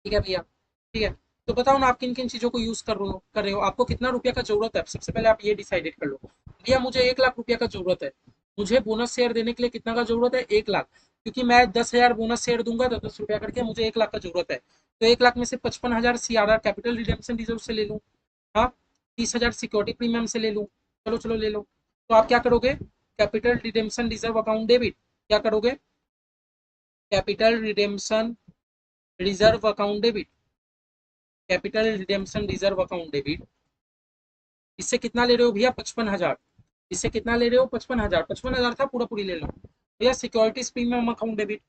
ठीक है भैया, ठीक है। तो बताओ ना, आप किन किन चीजों को यूज कर रहे हो, आपको कितना रुपया का जरूरत है, सबसे पहले आप ये डिसाइडेड कर लो। भैया मुझे 1 लाख रुपया का जरूरत है, मुझे बोनस शेयर देने के लिए कितना का जरूरत है, 1 लाख। क्योंकि मैं 10,000 बोनस शेयर दूंगा तो 10 रुपया करके मुझे 1 लाख का जरूरत है। तो 1 लाख में से 55,000 CRR कैपिटल रिडेम्पशन रिजर्व से ले लूँ। हाँ, 30,000 सिक्योरिटी प्रीमियम से ले लूँ। चलो चलो ले लो। तो आप क्या करोगे, capital redemption reserve account debit, क्या करोगे, capital redemption reserve account debit, capital redemption reserve account debit. इससे कितना ले रहे हो भैया, 55,000। इससे कितना ले रहे हो, 55,000, 55,000 था, पूरा पूरी ले लो भैया। Securities premium account debit,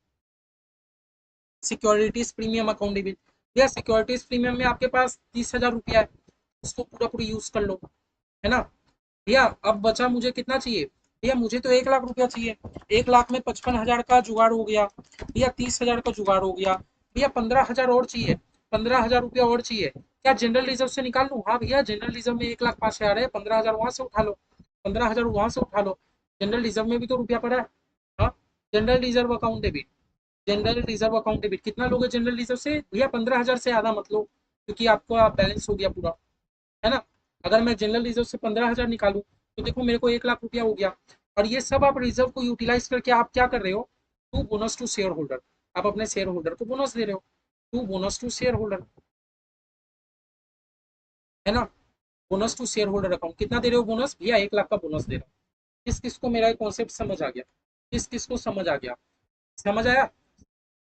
securities premium account debit भैया। सिक्योरिटीज प्रीमियम में आपके पास 30,000 रुपया है, उसको पूरा पूरी यूज कर लो, है ना भैया। अब बचा मुझे कितना चाहिए भैया, मुझे तो 1 लाख रुपया चाहिए। 1 लाख में 55,000 का जुगाड़ हो गया भैया, 30,000 का जुगाड़ हो गया भैया, 15,000 और चाहिए, 15,000 रुपया और चाहिए। क्या जनरल रिजर्व से निकाल लूँ, हाँ भैया, जनरल रिजर्व में 1,05,000 है, 15,000 वहां से उठा लो, 15,000 वहां से उठा लो। जनरल रिजर्व में भी तो रुपया पड़ा है। हाँ, general reserve account debit, general reserve account debit कितना लोगे जनरल रिजर्व से भैया, 15,000 से आधा मत लो, क्योंकि आपका बैलेंस हो गया पूरा, है ना। अगर मैं जनरल रिजर्व से 15,000 निकालूं तो देखो मेरे को 1 लाख रुपया हो गया। और ये सब आप रिजर्व को यूटिलाइज करके आप क्या कर रहे हो, to bonus to share holder, आप अपने शेयर होल्डर को बोनस दे रहे हो, to bonus to share holder, है ना। Bonus to share holder account कितना दे रहे हो बोनस भैया, 1 लाख का बोनस दे रहा हूँ। किस किस को मेरा कॉन्सेप्ट समझ आ गया, किस किस को समझ आ गया, समझ आया।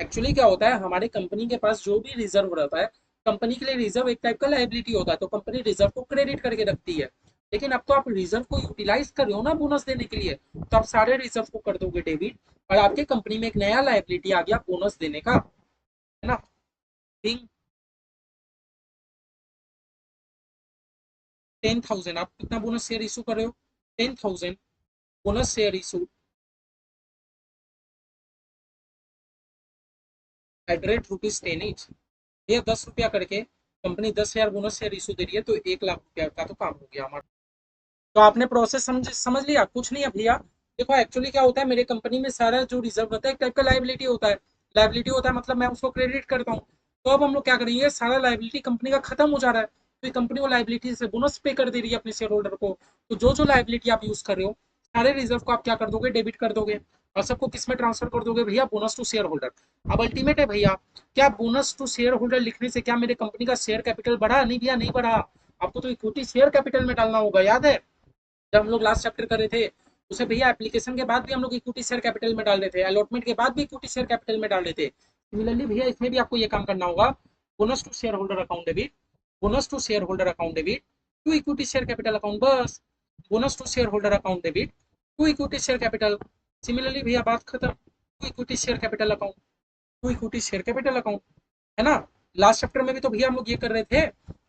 एक्चुअली क्या होता है, हमारे कंपनी के पास जो भी रिजर्व रहता है, कंपनी के लिए रिजर्व एक टाइप का लाइबिलिटी होता है, तो कंपनी रिजर्व को क्रेडिट करके रखती है। लेकिन अब तो आप रिजर्व को यूटिलाइज कर रहे हो ना बोनस देने के लिए, तो आप सारे रिजर्व को कर दोगे डेबिट, और आपके कंपनी में एक नया लाइबिलिटी आ गया बोनस देने का, है ना। थिंक 10,000, आप कितना बोनस शेयर इशू कर रहे हो, 10,000 bonus share issue at rate ₹10 each. ये 10 रुपया करके कंपनी 10,000 बोनस शेयर इशू दे रही है, तो 1 लाख रुपया का तो काम हो गया हमारा। तो आपने प्रोसेस समझ समझ लिया, कुछ नहीं है भैया। देखो एक्चुअली क्या होता है, मेरे कंपनी में सारा जो रिजर्व रहता है एक टाइप का लाइबिलिटी होता है। लाइबिलिटी होता है मतलब मैं उसको क्रेडिट करता हूँ। तो अब हम लोग क्या करेंगे, सारा लाइबिलिटी कंपनी का खत्म हो जा रहा है, तो कंपनी वो लाइबिलिटी से बोनस पे कर दे रही है अपने शेयर होल्डर को। तो जो जो लाइबिलिटी आप यूज कर रहे हो, सारे रिजर्व को आप क्या कर दोगे, डेबिट कर दोगे, और सबको किस में ट्रांसफर कर दोगे भैया, बोनस टू शेयर होल्डर। अब अल्टीमेट है भैया, क्या बोनस टू शेयर होल्डर लिखने से क्या मेरे कंपनी का शेयर कैपिटल बढ़ा, नहीं भैया नहीं बढ़ा। आपको तो इक्विटी शेयर कैपिटल में डालना होगा, याद है जब हम लोग लास्ट चैप्टर कर रहे थे, उसे भैया एप्लीकेशन के बाद भी हम लोग इक्विटी शेयर कैपिटल में डाल रहे थे, अलॉटमेंट के बाद भी इक्विटी शेयर कैपिटल में डाल रहे थे। सिमिलरली भैया इसमें भी आपको ये काम करना होगा, bonus to share holder account debit, bonus to share holder account debit to equity share capital account, बस। Bonus to share holder account debit to equity share capital. Similarly भैया बात खत्म, to equity share capital account, to equity share capital account, है ना। Last chapter में भी तो भैया हम लोग ये कर रहे थे,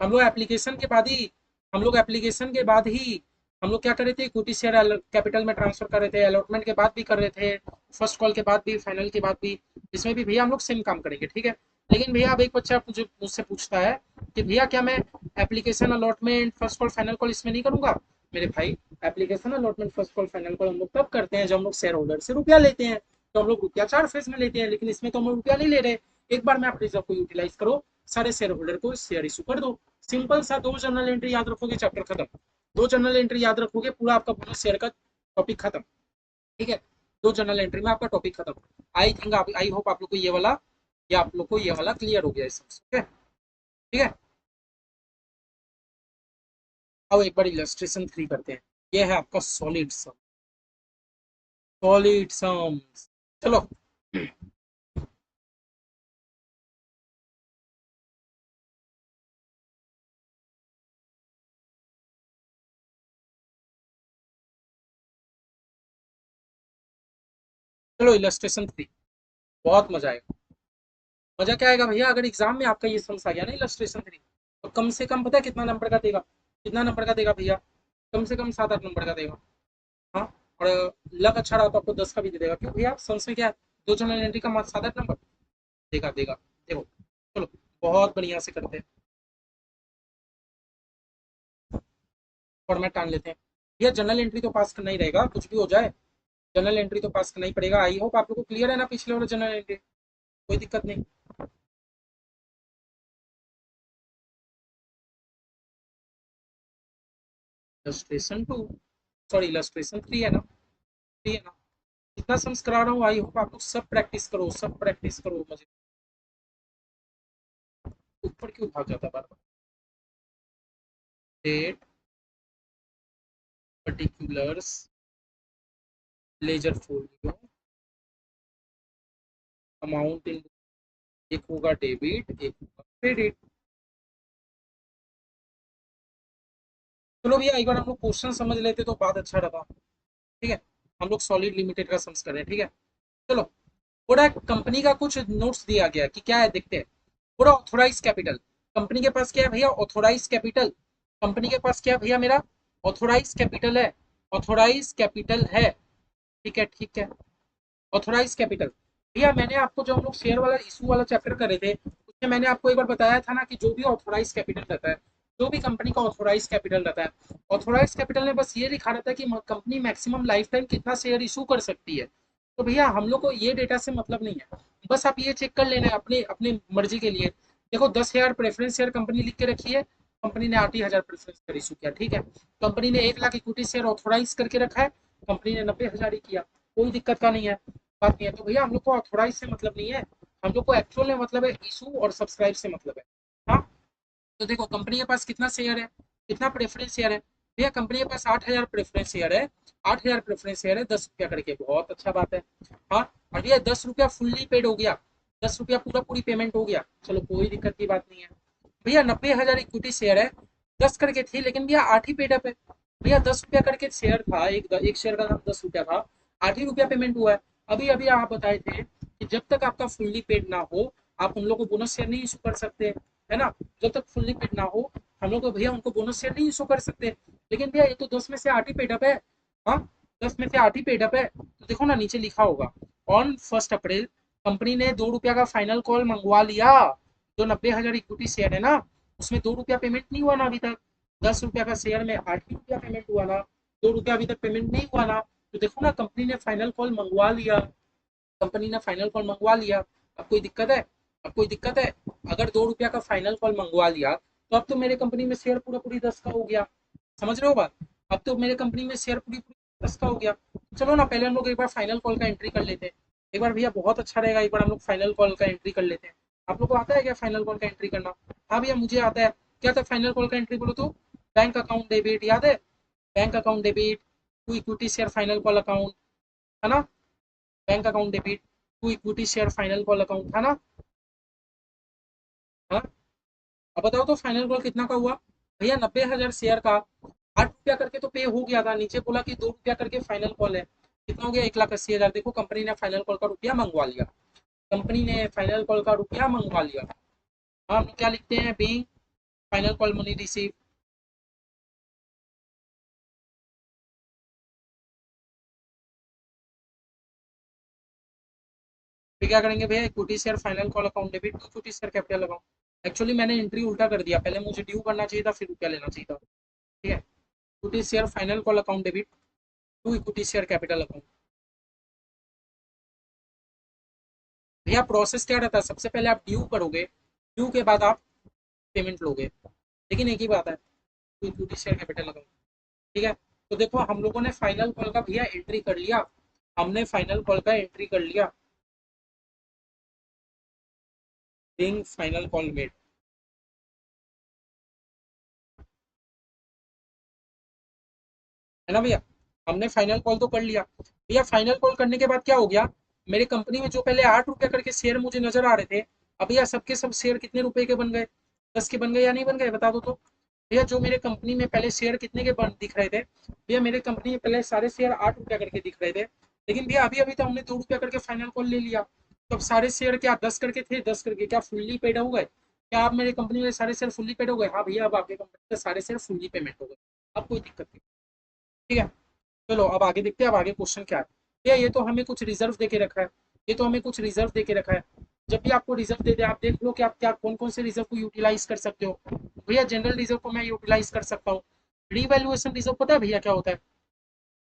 हम लोग एप्लीकेशन के बाद ही हम लोग एप्लीकेशन के बाद ही हम लोग क्या कर रहे थे, इक्विटी शेयर कैपिटल में ट्रांसफर कर रहे थे, अलॉटमेंट के बाद भी कर रहे थे, फर्स्ट कॉल के बाद भी, फाइनल के बाद भी। इसमें भी भैया हम लोग सेम काम करेंगे, ठीक है। लेकिन भैया अब एक बच्चा मुझे मुझसे पूछता है कि भैया क्या मैं application allotment first call final call इसमें नहीं करूंगा। मेरे भाई, application allotment first call final call हम लोग तब करते हैं जब हम लोग शेयर होल्डर से रुपया लेते हैं। तो हम लोग रुपया 4 फेज में लेते हैं, लेकिन इसमें तो हम लोग रुपया नहीं ले रहे। एक बार में आप रिजर्व को यूटिलाइज करो, सारे शेयर होल्डर को शेयर इशू कर दो। सिंपल सा, 2 जर्नल एंट्री याद रखोगे, चैप्टर खत्म। 2 जर्नल एंट्री याद रखोगे, पूरा आपका बोनस शेयर का टॉपिक खत्म, ठीक है। 2 जर्नल एंट्री में आपका टॉपिक खत्म। आई थिंक आप, आई होप आप लोग को ये वाला, या आप लोग को ये वाला क्लियर हो गया इस ठीक है, ठीक है। अब एक बार इलस्ट्रेशन 3 करते हैं। ये है आपका सॉलिड सम, सॉलिड सम्स। चलो चलो इलस्ट्रेशन 3, बहुत मजा आएगा। मजा क्या आएगा भैया, अगर एग्जाम में आपका ये समझ आ गया ना इलस्ट्रेशन 3, तो कम से कम पता है कितना नंबर का देगा, कितना नंबर का देगा भैया, कम से कम 7-8 नंबर का देगा। हाँ, और लक अच्छा रहा तो आपको 10 का भी दे देगा, क्यों भैया साइंस में क्या है, दो जनरल एंट्री का मार्क्स 7-8 नंबर देगा देगा। देखो, चलो बहुत बढ़िया से करते हैं, फॉर्मेट टान लेते हैं। भैया जनरल एंट्री तो पास करना ही रहेगा, कुछ भी हो जाए, जनरल एंट्री तो पास करना ही पड़ेगा। आई होप आप लोग को क्लियर है ना पिछले वाला जनरल एंट्री, कोई दिक्कत नहीं। इलस्ट्रेशन 2, सॉरी इलस्ट्रेशन 3 है ना, 3 है ना। जितना सम्स करा रहा हूँ आई होप आप लोग सब प्रैक्टिस करो, सब प्रैक्टिस करो। मुझे ऊपर क्यों भाग जाता है बार बार। Date, particulars, ledger folio, amount in, एक होगा डेबिट, एक होगा क्रेडिट। चलो भैया एक बार हम लोग क्वेश्चन समझ लेते तो बात अच्छा रहता। ठीक है, हम लोग सॉलिड लिमिटेड का सम्स करें, ठीक है। चलो, पूरा कंपनी का कुछ नोट्स दिया गया कि क्या है देखते हैं। पूरा ऑथोराइज कैपिटल, कंपनी के पास क्या है भैया, ऑथोराइज कैपिटल। कंपनी के पास क्या है भैया मेरा, ऑथोराइज कैपिटल है, ऑथोराइज कैपिटल है। ठीक है ठीक है, ऑथोराइज कैपिटल। भैया मैंने आपको जो हम लोग शेयर वाला इशू वाला चैप्टर करे थे, उसमें मैंने आपको एक बार बताया था ना कि जो भी ऑथोराइज कैपिटल रहता है, जो भी कंपनी का ऑथोराइज कैपिटल रहता है, ऑथोराइज कैपिटल में बस ये लिखा रहता है कि कंपनी मैक्सिमम लाइफ टाइम कितना शेयर इशू कर सकती है। तो भैया हम लोग को ये डेटा से मतलब नहीं है, बस आप ये चेक कर लेना है अपने अपने मर्जी के लिए। देखो 10,000 प्रेफरेंस शेयर कंपनी लिख के रखी है, कंपनी ने 8,000 प्रेफरेंस शेयर इशू किया, ठीक है। कंपनी ने 1 लाख इक्विटी शेयर ऑथोराइज करके रखा है, कंपनी ने 90,000 ही किया, कोई दिक्कत का नहीं है, बात नहीं है। तो भैया हम लोग को ऑथोराइज से मतलब नहीं है, हम लोग को एक्चुअल में मतलब है इशू और सब्सक्राइब से मतलब है। हाँ, तो देखो कंपनी के पास कितना शेयर है, कितना प्रेफरेंस शेयर है। भैया कंपनी के पास 8,000 प्रेफरेंस शेयर है, 8,000 प्रेफरेंस शेयर है 10 रुपया करके, बहुत अच्छा बात है। हाँ, और भैया 10 रुपया फुल्ली पेड हो गया, 10 रुपया पूरा पूरी पेमेंट हो गया, चलो कोई दिक्कत की बात नहीं है। भैया 90,000 इक्विटी शेयर है, 10 करके थी लेकिन भैया 8 ही पेड अप है। भैया 10 रुपया करके शेयर था, एक शेयर का दाम 10 रुपया था, 8 ही रुपया पेमेंट हुआ है। अभी अभी आप बताए थे कि जब तक आपका फुल्ली पेड ना हो, आप उन लोगों को बोनस शेयर नहीं इशू कर सकते, है ना। जब तक फुल्ली पेड ना हो, हम लोग तो भैया उनको बोनस शेयर नहीं इशू कर सकते। लेकिन भैया ये तो 10 में से 8 ही पेड अप है। हाँ, 10 में से 8 ही पेड अप है, तो देखो ना नीचे लिखा होगा, ऑन 1 अप्रैल कंपनी ने 2 रुपया का फाइनल कॉल मंगवा लिया। जो 90,000 इक्विटी शेयर है ना, उसमें 2 रुपया पेमेंट नहीं हुआ ना अभी तक, 10 रुपया का शेयर में 8 ही रुपया पेमेंट हुआ ना, 2 रुपया अभी तक पेमेंट नहीं हुआ ना। तो देखो ना कंपनी ने फाइनल कॉल मंगवा लिया, कंपनी ने फाइनल कॉल मंगवा लिया। अब कोई दिक्कत है, अब कोई दिक्कत है, अगर 2 रुपया का फाइनल कॉल मंगवा लिया तो अब तो मेरे कंपनी में शेयर पूरा पूरी 10 का हो गया, समझ रहे हो बात। अब तो मेरे कंपनी में शेयर पूरी पूरी 10 का हो गया। चलो ना पहले हम लोग एक बार फाइनल कॉल का एंट्री कर लेते हैं, एक बार भैया बहुत अच्छा रहेगा, एक बार हम लोग फाइनल कॉल का एंट्री कर लेते हैं। आप लोग को आता है क्या फाइनल कॉल का एंट्री करना। हाँ भैया मुझे आता है। क्या था फाइनल कॉल का एंट्री, बोलो तो। बैंक अकाउंट डेबिट, याद है, bank account debit to equity share final call account, है ना। Bank account debit to equity share final call account, है ना। हाँ, अब बताओ तो फाइनल कॉल कितना का हुआ। भैया 90,000 शेयर का 8 रुपया करके तो पे हो गया था, नीचे बोला कि 2 रुपया करके फाइनल कॉल है, कितना हो गया 1,80,000। देखो कंपनी ने फाइनल कॉल का रुपया मंगवा लिया, कंपनी ने फाइनल कॉल का रुपया मंगवा लिया। हाँ, हम क्या लिखते हैं, being final call money receive. फिर क्या करेंगे भैया, equity share final call account debit to equity share capital account. Actually मैंने एंट्री उल्टा कर दिया, पहले मुझे ड्यू करना चाहिए था फिर रुपया लेना चाहिए था, ठीक है। Equity share final call account debit to equity share capital account. भैया प्रोसेस क्या रहता है, सबसे पहले आप ड्यू करोगे, ड्यू के बाद आप पेमेंट लोगे, लेकिन एक ही बात है, to equity share capital account, ठीक है। तो देखो हम लोगों ने फाइनल कॉल का भैया एंट्री कर लिया, हमने फाइनल कॉल का एंट्री कर लिया, बीइंग फाइनल कॉल मेड, है ना भैया। हमने फाइनल कॉल तो कर लिया भैया, फाइनल कॉल करने के बाद क्या हो गया, मेरे कंपनी में जो पहले 8 रुपया करके शेयर मुझे नजर आ रहे थे, अब भैया सबके सब शेयर कितने रुपए के बन गए, 10 के बन गए या नहीं बन गए, बता दो तो। भैया जो मेरे कंपनी में पहले शेयर कितने के बन दिख रहे थे, भैया मेरे कंपनी में पहले सारे शेयर 8 रुपया करके दिख रहे थे, लेकिन भैया अभी अभी तो हमने 2 रुपया करके फाइनल कॉल ले लिया, तो अब सारे शेयर क्या 10 करके थे, 10 करके क्या फुल्ली पेड हो गए? क्या आप मेरे कंपनी में सारे शेयर फुल्ली पेड हो गए? हाँ भैया, अब आपके कंपनी के सारे शेयर फुल्ली पेमेंट हो गए, अब कोई दिक्कत नहीं। ठीक है, चलो अब आगे देखते हैं, अब आगे क्वेश्चन क्या है। भैया ये तो हमें कुछ रिजर्व दे के रखा है, ये तो हमें कुछ रिजर्व दे के रखा है। जब भी आपको रिजर्व दे दे, आप देख लो कि आप क्या कौन कौन से रिजर्व को यूटिलाइज कर सकते हो। भैया जनरल रिजर्व को मैं यूटिलाइज कर सकता हूँ। रीवैल्यूएशन रिजर्व पता है भैया क्या होता है?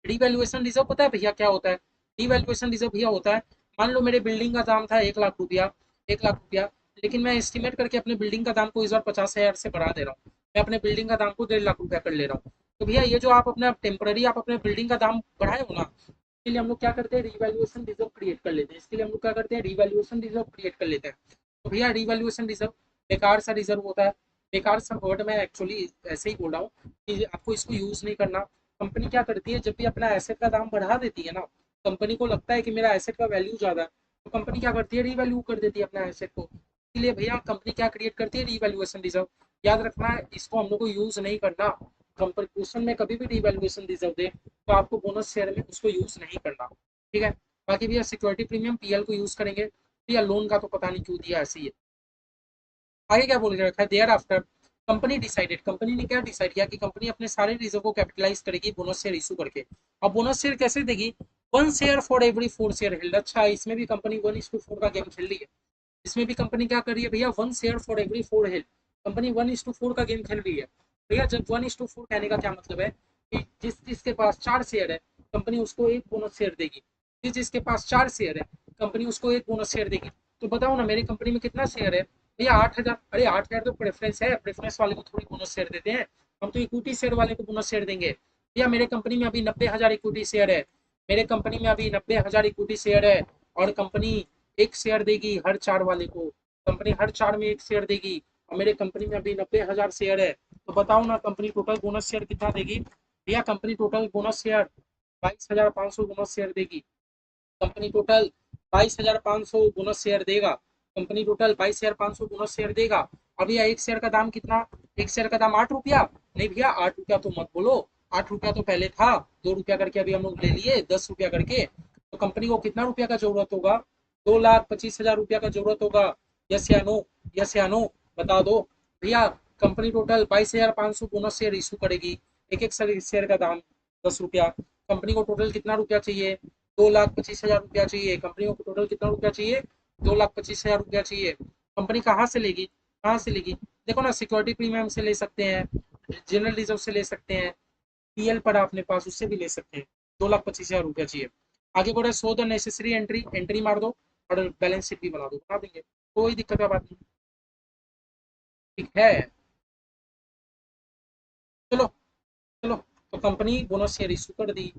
रीवैल्यूएशन रिजर्व पता है भैया क्या होता है? रीवैल्यूएशन रिजर्व भैया होता है, मान लो मेरे बिल्डिंग का दाम था 1 लाख रुपया, 1 लाख रुपया, लेकिन मैं एस्टिमेट करके अपने बिल्डिंग का दाम को इस बार 50,000 से बढ़ा दे रहा हूँ, मैं अपने बिल्डिंग का दाम को 1.5 लाख रुपया कर ले रहा हूँ। तो भैया ये जो आप अपना टेम्पररी आप अपने बिल्डिंग का दाम बढ़ाए हो ना, इसके लिए हम लोग क्या करते हैं, रिवैल्यूएशन रिजर्व क्रिएट कर लेते हैं। इसके लिए हम लोग क्या करते हैं, रिवैल्यूएशन रिजर्व क्रिएट कर लेते हैं। तो भैया रिवैल्यूएशन रिजर्व बेकार सा रिजर्व होता है, बेकार सा वर्ड मैं एक्चुअली ऐसे ही बोल रहा हूँ कि आपको इसको यूज नहीं करना। कंपनी क्या करती है, जब भी अपना एसेट का दाम बढ़ा देती है ना, कंपनी को लगता है कि मेरा एसेट का वैल्यू ज्यादा है, तो कंपनी क्या करती है, रीवैल्यू कर देती है अपना एसेट को। इसलिए भैया कंपनी क्या क्रिएट करती है, रीवैल्यूएशन रिजर्व। याद रखना है, इसको हम लोग को यूज नहीं करना। कंपनी क्वेश्चन में कभी भी रीवैल्यूएशन रिजर्व दे तो आपको बोनस शेयर में उसको यूज नहीं करना। ठीक है, बाकी भैया सिक्योरिटी प्रीमियम पीएल को यूज करेंगे भैया, लोन का तो पता नहीं क्यों दिया, ऐसे ही है। आगे क्या बोल के रखा है, thereafter company decided, company ने क्या डिसाइड किया कि कंपनी अपने सारे रिजर्व को कैपिटलाइज करेगी बोनस शेयर इशू करके। अब बोनस शेयर कैसे देगी, 1 share for every 4 share held. अच्छा, इसमें भी कंपनी 1:4 का गेम खेल रही है। इसमें भी कंपनी क्या कर रही है भैया, 1 share for every 4 held. Company 1:4 का गेम खेल रही है। भैया जब 1:4 कहने का क्या मतलब है कि जिस जिसके पास 4 शेयर है, कंपनी उसको एक बोनस शेयर देगी। जिस जिसके पास 4 शेयर है, कंपनी उसको एक बोनस शेयर देगी। तो बताओ ना, मेरी कंपनी में कितना शेयर है भैया, 8,000। अरे 8,000 तो प्रेफरेंस है, प्रेफरेंस वाले को थोड़ी बोनस शेयर देते हैं, हम तो इक्विटी शेयर वाले को बोनस शेयर देंगे। भैया मेरे कंपनी में अभी 90,000 इक्विटी शेयर है, मेरे कंपनी में अभी 90,000 इक्विटी शेयर है, और कंपनी एक शेयर देगी हर 4 वाले को, कंपनी हर 4 में एक शेयर देगी, और मेरे कंपनी में अभी 90,000 शेयर है। तो बताओ ना कंपनी टोटल बोनस शेयर कितना देगी भैया, company total bonus share 22,500 bonus share देगी। कंपनी टोटल 22,500 बोनस शेयर देगा, कंपनी टोटल 22,500 बोनस शेयर देगा। अब भैया एक शेयर का दाम कितना, एक शेयर का दाम 8 रुपया। नहीं भैया 8 रुपया तो मत बोलो, 8 रुपया तो पहले था, 2 रुपया करके अभी हम लोग ले लिए 10 रुपया करके। तो कंपनी को कितना रुपया का जरूरत होगा, 2,25,000 रुपया का जरूरत होगा। यस या नो, यस या नो, बता दो भैया। Company total 22,500 bonus share issue करेगी, एक एक शेयर का दाम 10 रुपया। कंपनी को टोटल कितना रुपया चाहिए, 2,25,000 रुपया चाहिए। कंपनी को टोटल कितना रुपया चाहिए, 2,25,000 रुपया चाहिए। कंपनी कहाँ से लेगी, कहाँ से लेगी? देखो ना, सिक्योरिटी प्रीमियम से ले सकते हैं, जनरल रिजर्व से ले सकते हैं, पीएल पर अपने पास उससे भी ले सकते हैं। 2,25,000 रुपया चाहिए। आगे बोल रहे so the necessary entry, entry मार दो और बैलेंस शीट भी बना दो, बना देंगे, कोई दिक्कत का बात नहीं। ठीक है, चलो, चलो, तो कंपनी बोनस शेयर इशू कर दी।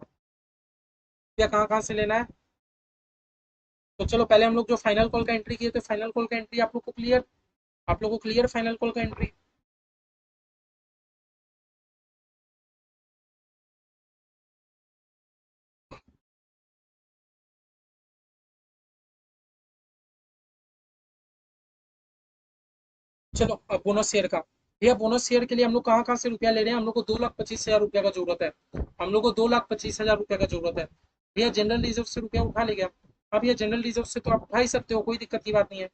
या कहाँ कहाँ से लेना है, तो चलो पहले हम लोग जो फाइनल कॉल का एंट्री किए थे, फाइनल कॉल का एंट्री आप लोग को क्लियर, आप लोगों को क्लियर फाइनल कॉल का एंट्री। चलो अब बोनस शेयर का, भैया बोनस शेयर के लिए हम लोग कहाँ कहाँ से रुपया ले रहे हैं, हम लोग को 2,25,000 रुपया का जरूरत है। हम लोग को 2,25,000 रुपया का जरूरत है। भैया जनरल रिजर्व से रुपया उठा ले गया। अब भैया जनरल रिजर्व से तो आप उठा ही सकते हो, कोई दिक्कत की बात नहीं है।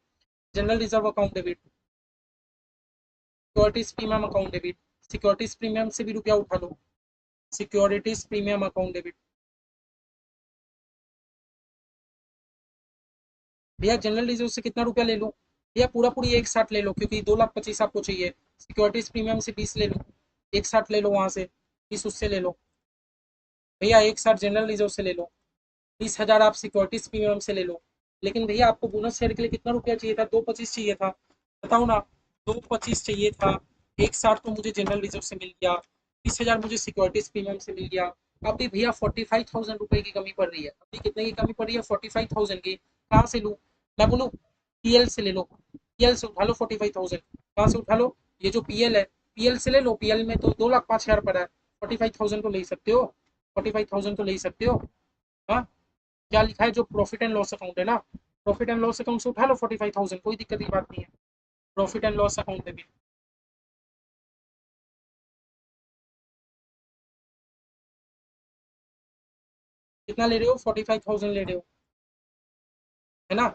General reserve account debit, securities premium account debit, securities premium से भी रुपया उठा लो, सिक्योरिटीज प्रीमियम अकाउंट डेबिट। भैया जनरल रिजर्व से कितना रुपया ले लो, भैया पूरा पूरी एक साथ ले लो, क्योंकि 2,25,000 आपको चाहिए। सिक्योरिटीज प्रीमियम से 20 ले लो, एक साथ ले लो वहां से, 20 उससे ले लो। भैया एक साथ जनरल रिजर्व से ले लो, 20,000 आप सिक्योरिटीज प्रीमियम से ले लो। लेकिन भैया आपको बोनस शेयर के लिए कितना रुपया चाहिए था, 2,25 चाहिए था, बताओ ना, 2,25 चाहिए था। एक साथ तो मुझे जनरल रिजर्व से मिल गया, 20,000 मुझे सिक्योरिटीज प्रीमियम से मिल गया। अभी भैया 45,000 रुपए की कमी पड़ रही है, अभी कितने की कमी पड़ रही है, 45,000 की। कहाँ से लूँ, मैं बोलूँ पीएल से ले लो, पीएल से उठा लो 45,000, कहाँ से उठा लो, ये जो पीएल है, पीएल से ले लो। पीएल में तो 2,05,000 पड़ा है, 45,000 तो ले सकते हो, 45,000 तो ले सकते हो। हाँ, क्या लिखा है, जो प्रॉफिट एंड लॉस अकाउंट है ना, प्रॉफिट एंड लॉस अकाउंट से उठा लो 45,000, कोई दिक्कत की बात नहीं है। प्रॉफिट एंड लॉस अकाउंट है भी। कितना ले रहे हो, 45,000 ले रहे हो, है ना।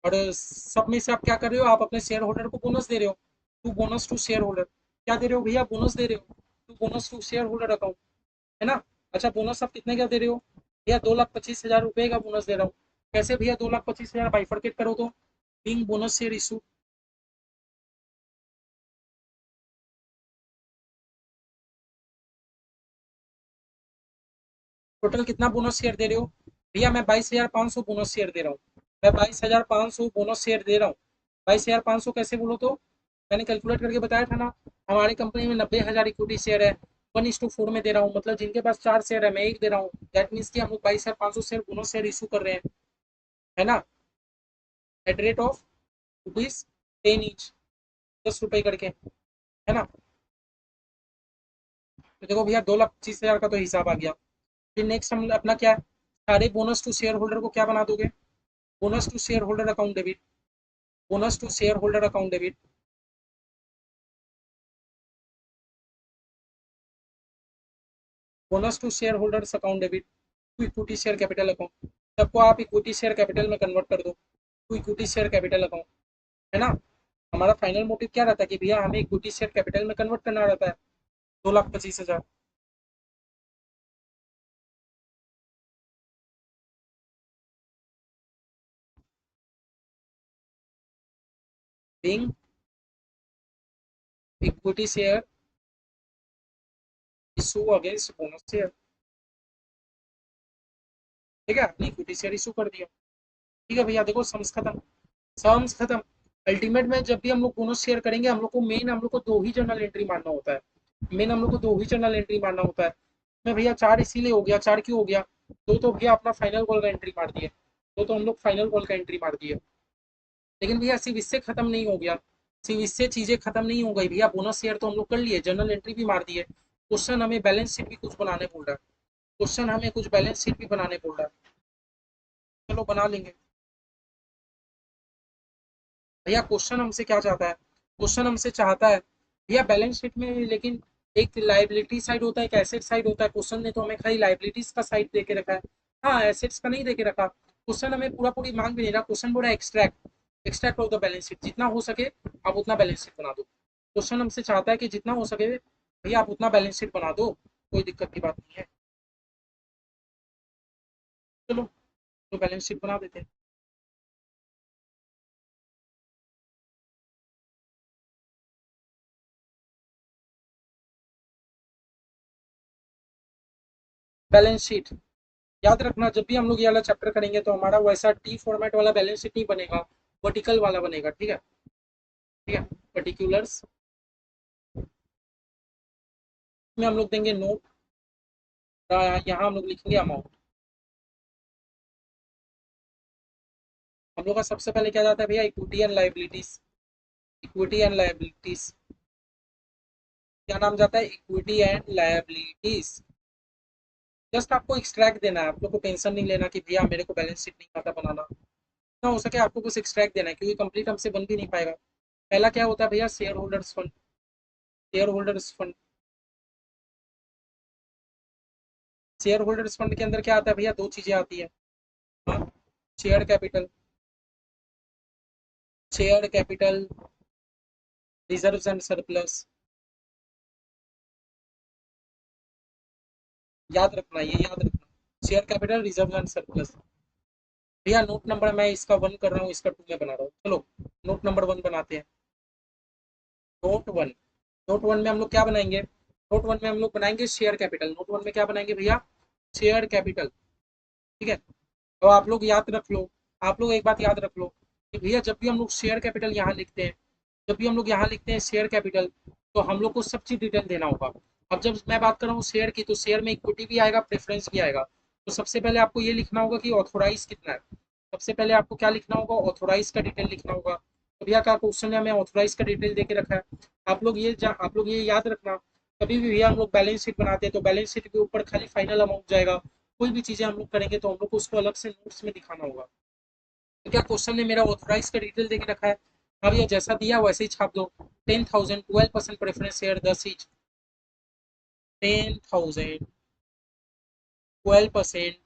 और सब में से आप क्या कर रहे हो, आप अपने शेयर होल्डर को बोनस दे रहे हो, to bonus to share holder. क्या दे रहे हो भैया, बोनस दे रहे हो, to bonus to share holder account, है ना। अच्छा, बोनस आप कितने का दे रहे हो भैया, 2,25,000 रुपए का बोनस दे रहा हूँ। कैसे भैया, 2,25,000 बाइफरकेट करो तो, being bonus share issue, total कितना बोनस शेयर दे रहे हो भैया, मैं 22,500 बोनस शेयर दे रहा हूँ, मैं 22,500 बोनस शेयर दे रहा हूँ। 22,500 कैसे बोलो तो, मैंने कैलकुलेट करके बताया था ना, हमारी कंपनी में 90,000 इक्विटी शेयर है, 1:4 में दे रहा हूँ, मतलब जिनके पास 4 शेयर है मैं एक दे रहा हूँ, दैट मीन्स कि हम लोग 22,500 शेयर बोनस शेयर इशू कर रहे हैं, है ना, at rate of rupees 10 each, 10 रुपए करके, है ना। तो देखो भैया, 2,25,000 का तो हिसाब आ गया। फिर नेक्स्ट हम अपना क्या है, सारे बोनस टू शेयर होल्डर को क्या बना दोगे, bonus to share holder account debit, bonus to share holder account debit, bonus to share holders account debit, to equity share capital account, सबको आप इक्विटी शेयर कैपिटल में कन्वर्ट कर दो, to equity share capital account, है ना। हमारा final motive क्या रहता है कि भैया हमें इक्विटी शेयर कैपिटल में कन्वर्ट करना रहता है, 2,25,000। Being equity share issue against bonus share, ठीक है, आपने इक्विटी शेयर इशू कर दिया। ठीक है भैया, देखो सम्स खत्म, सम्स खत्म। अल्टीमेट में जब भी हम लोग बोनस शेयर करेंगे, हम लोग को मेन, हम लोग को दो ही जर्नल एंट्री मारना होता है, मेन हम लोग को दो ही जर्नल एंट्री मारना होता है। मैं भैया चार इसीलिए हो गया, चार क्यों हो गया, दो तो भैया अपना फाइनल कॉल का एंट्री मार दिए, दो तो हम लोग फाइनल कॉल का एंट्री मार दिए। लेकिन भैया सिर्फ इससे खत्म नहीं हो गया, सिर्फ इससे चीजें खत्म नहीं हो गई भैया, बोनस शेयर तो हम लोग कर लिए, जर्नल एंट्री भी मार दिए, क्वेश्चन हमें बैलेंस शीट भी कुछ बनाने बोल रहा है, क्वेश्चन हमें कुछ बैलेंस शीट भी बनाने बोल रहा है। चलो बना लेंगे। भैया क्वेश्चन हमसे क्या चाहता है, क्वेश्चन हमसे चाहता है भैया बैलेंस शीट में, लेकिन एक लाइबिलिटी साइड होता है, एक एसेट साइड होता है, क्वेश्चन ने तो हमें खाली लाइबिलिटीज का साइड दे के रखा है, हाँ एसेट्स का नहीं दे के रखा। क्वेश्चन हमें पूरा पूरी मांग भी नहीं रहा, क्वेश्चन बोला extract, extract of the balance sheet, जितना हो सके आप उतना बैलेंस शीट बना दो। क्वेश्चन हमसे चाहता है कि जितना हो सके भैया आप उतना बैलेंस शीट बना दो, कोई दिक्कत की बात नहीं है। चलो तो बैलेंस शीट बना देते हैं। बैलेंस शीट याद रखना, जब भी हम लोग ये वाला चैप्टर करेंगे तो हमारा वैसा टी फॉर्मेट वाला बैलेंस शीट नहीं बनेगा, वर्टिकल वाला बनेगा, ठीक है, ठीक है। पर्टिकुलर्स में हम लोग देंगे नोट, यहाँ हम लोग लिखेंगे अमाउंट। हम लोग का सबसे पहले क्या जाता है भैया, equity and liabilities, equity and liabilities, क्या नाम जाता है, इक्विटी एंड लाइबिलिटीज। जस्ट आपको एक्सट्रैक्ट देना है, आप लोग को टेंशन नहीं लेना कि भैया मेरे को बैलेंस शीट नहीं आता बनाना, ना हो सके आपको कुछ एक्सट्रैक्ट देना है, क्योंकि कंप्लीट हमसे बन भी नहीं पाएगा। पहला क्या होता है भैया, share holders fund, share holders fund, share holders fund के अंदर क्या आता है भैया, दो चीजें आती है, हाँ, share capital, share capital, reserves and surplus, याद रखना, ये याद रखना, share capital, reserve and surplus. भैया नोट नंबर मैं इसका 1 कर रहा हूँ, इसका 2 में बना रहा हूँ, चलो नोट नंबर 1 बनाते हैं। नोट 1, नोट 1 में हम लोग क्या बनाएंगे, नोट 1 में हम लोग बनाएंगे शेयर कैपिटल, नोट 1 में क्या बनाएंगे भैया, शेयर कैपिटल, ठीक है। तो आप लोग याद रख लो, आप लोग एक बात याद रख लो कि भैया जब भी हम लोग शेयर कैपिटल यहाँ लिखते हैं, जब भी हम लोग यहाँ लिखते हैं शेयर कैपिटल, तो हम लोग को सब चीज डिटेल देना होगा। अब जब मैं बात कर रहा हूँ शेयर की, तो शेयर में इक्विटी भी आएगा, प्रेफरेंस भी आएगा। तो सबसे पहले आपको ये लिखना होगा कि ऑथोराइज कितना है, सबसे पहले आपको क्या लिखना होगा, ऑथोराइज का डिटेल लिखना होगा। तो भैया का क्वेश्चन ने हमें ऑथोराइज का डिटेल दे के रखा है। आप लोग ये याद रखना, कभी भी भैया हम लोग बैलेंस शीट बनाते हैं तो बैलेंस शीट के ऊपर खाली फाइनल अमाउंट जाएगा, कोई भी चीजें हम लोग करेंगे तो हम लोग को उसको अलग से नोट्स में दिखाना होगा। तो क्या क्वेश्चन ने मेरा ऑथोराइज का डिटेल देके रखा है, अब ये जैसा दिया वैसे ही छाप दो। 10,000 12% preference share 10 each, 10,000 12%,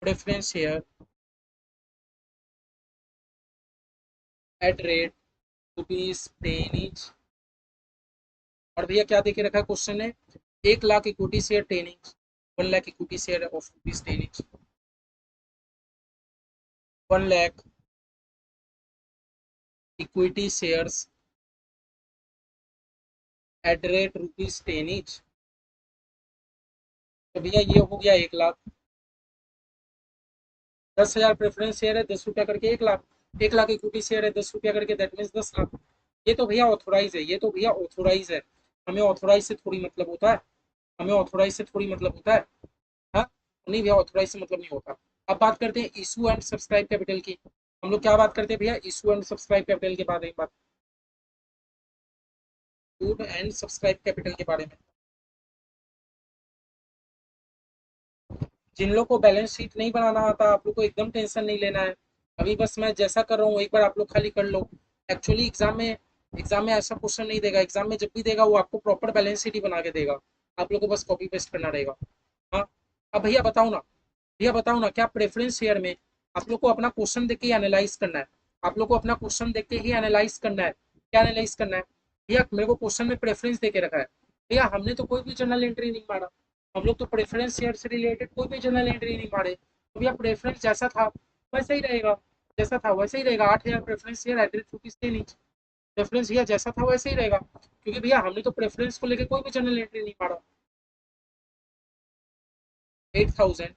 preference share at rate ₹10 each. और भैया क्या देके रखा है क्वेश्चन है, 1 lakh equity share 10 inch, 1 lakh equity share of ₹10 inch, 1 lakh equity shares at rate ₹10 inch. तो भैया ये हो गया 1 लाख। 10,000 प्रेफरेंस शेयर है, 10 रुपया करके 1 लाख। 1 लाख इक्विटी शेयर है, 10 रुपया करके, दैट मीन 10 लाख। ये तो भैया ऑथोराइज है, ये तो भैया ऑथोराइज है। हमें ऑथोराइज से थोड़ी मतलब होता है, हमें ऑथोराइज से थोड़ी मतलब होता है। हाँ, नहीं भैया ऑथोराइज से मतलब नहीं होता। अब बात करते हैं इशू एंड सब्सक्राइब कैपिटल की। हम लोग क्या बात करते हैं भैया, इशू एंड सब्सक्राइब कैपिटल के बारे में बात, इशू एंड सब्सक्राइब कैपिटल के बारे में। जिन लोग को बैलेंस शीट नहीं बनाना आता, आप लोग को एकदम टेंशन नहीं लेना है। अभी बस मैं जैसा कर रहा हूँ एक बार आप लोग खाली कर लो। एक्चुअली एग्जाम में ऐसा क्वेश्चन नहीं देगा, एग्जाम में जब भी देगा वो आपको प्रॉपर बैलेंस शीट ही बना के देगा। आप लोग को बस कॉपी पेस्ट करना रहेगा। हाँ। अब भैया बताओ ना, भैया बताओ ना, क्या प्रेफरेंस शेयर में आप लोग को अपना क्वेश्चन देख के एनालाइज करना है? आप लोग को अपना क्वेश्चन देख के ही एनालाइज करना है। क्या एनालाइज करना है भैया? मेरे को क्वेश्चन में प्रेफरेंस दे के रखा है, भैया हमने तो कोई भी जर्नल एंट्री नहीं मारा। हम लोग तो प्रेफरेंस शेयर से रिलेटेड कोई भी जर्नल एंट्री नहीं मारे, तो भैया प्रेफरेंस जैसा था वैसा ही रहेगा। जैसा था वैसा ही रहेगा, 8,000 प्रेफरेंस शेयर एट ₹10 प्रेफरेंस भैया जैसा था वैसे ही रहेगा, क्योंकि भैया हमने तो प्रेफरेंस को लेकर कोई भी जर्नल एंट्री नहीं मारा। 8,000,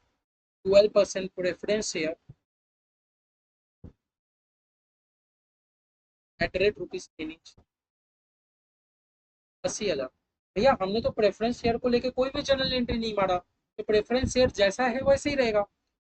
12% प्रेफरेंस शेयर एट रेट ₹10, 80,000। भैया हमने तो प्रेफरेंस शेयर को लेके कोई भी जर्नल एंट्री नहीं मारा, तो प्रेफरेंस शेयर जैसा है वैसे ही रहेगा।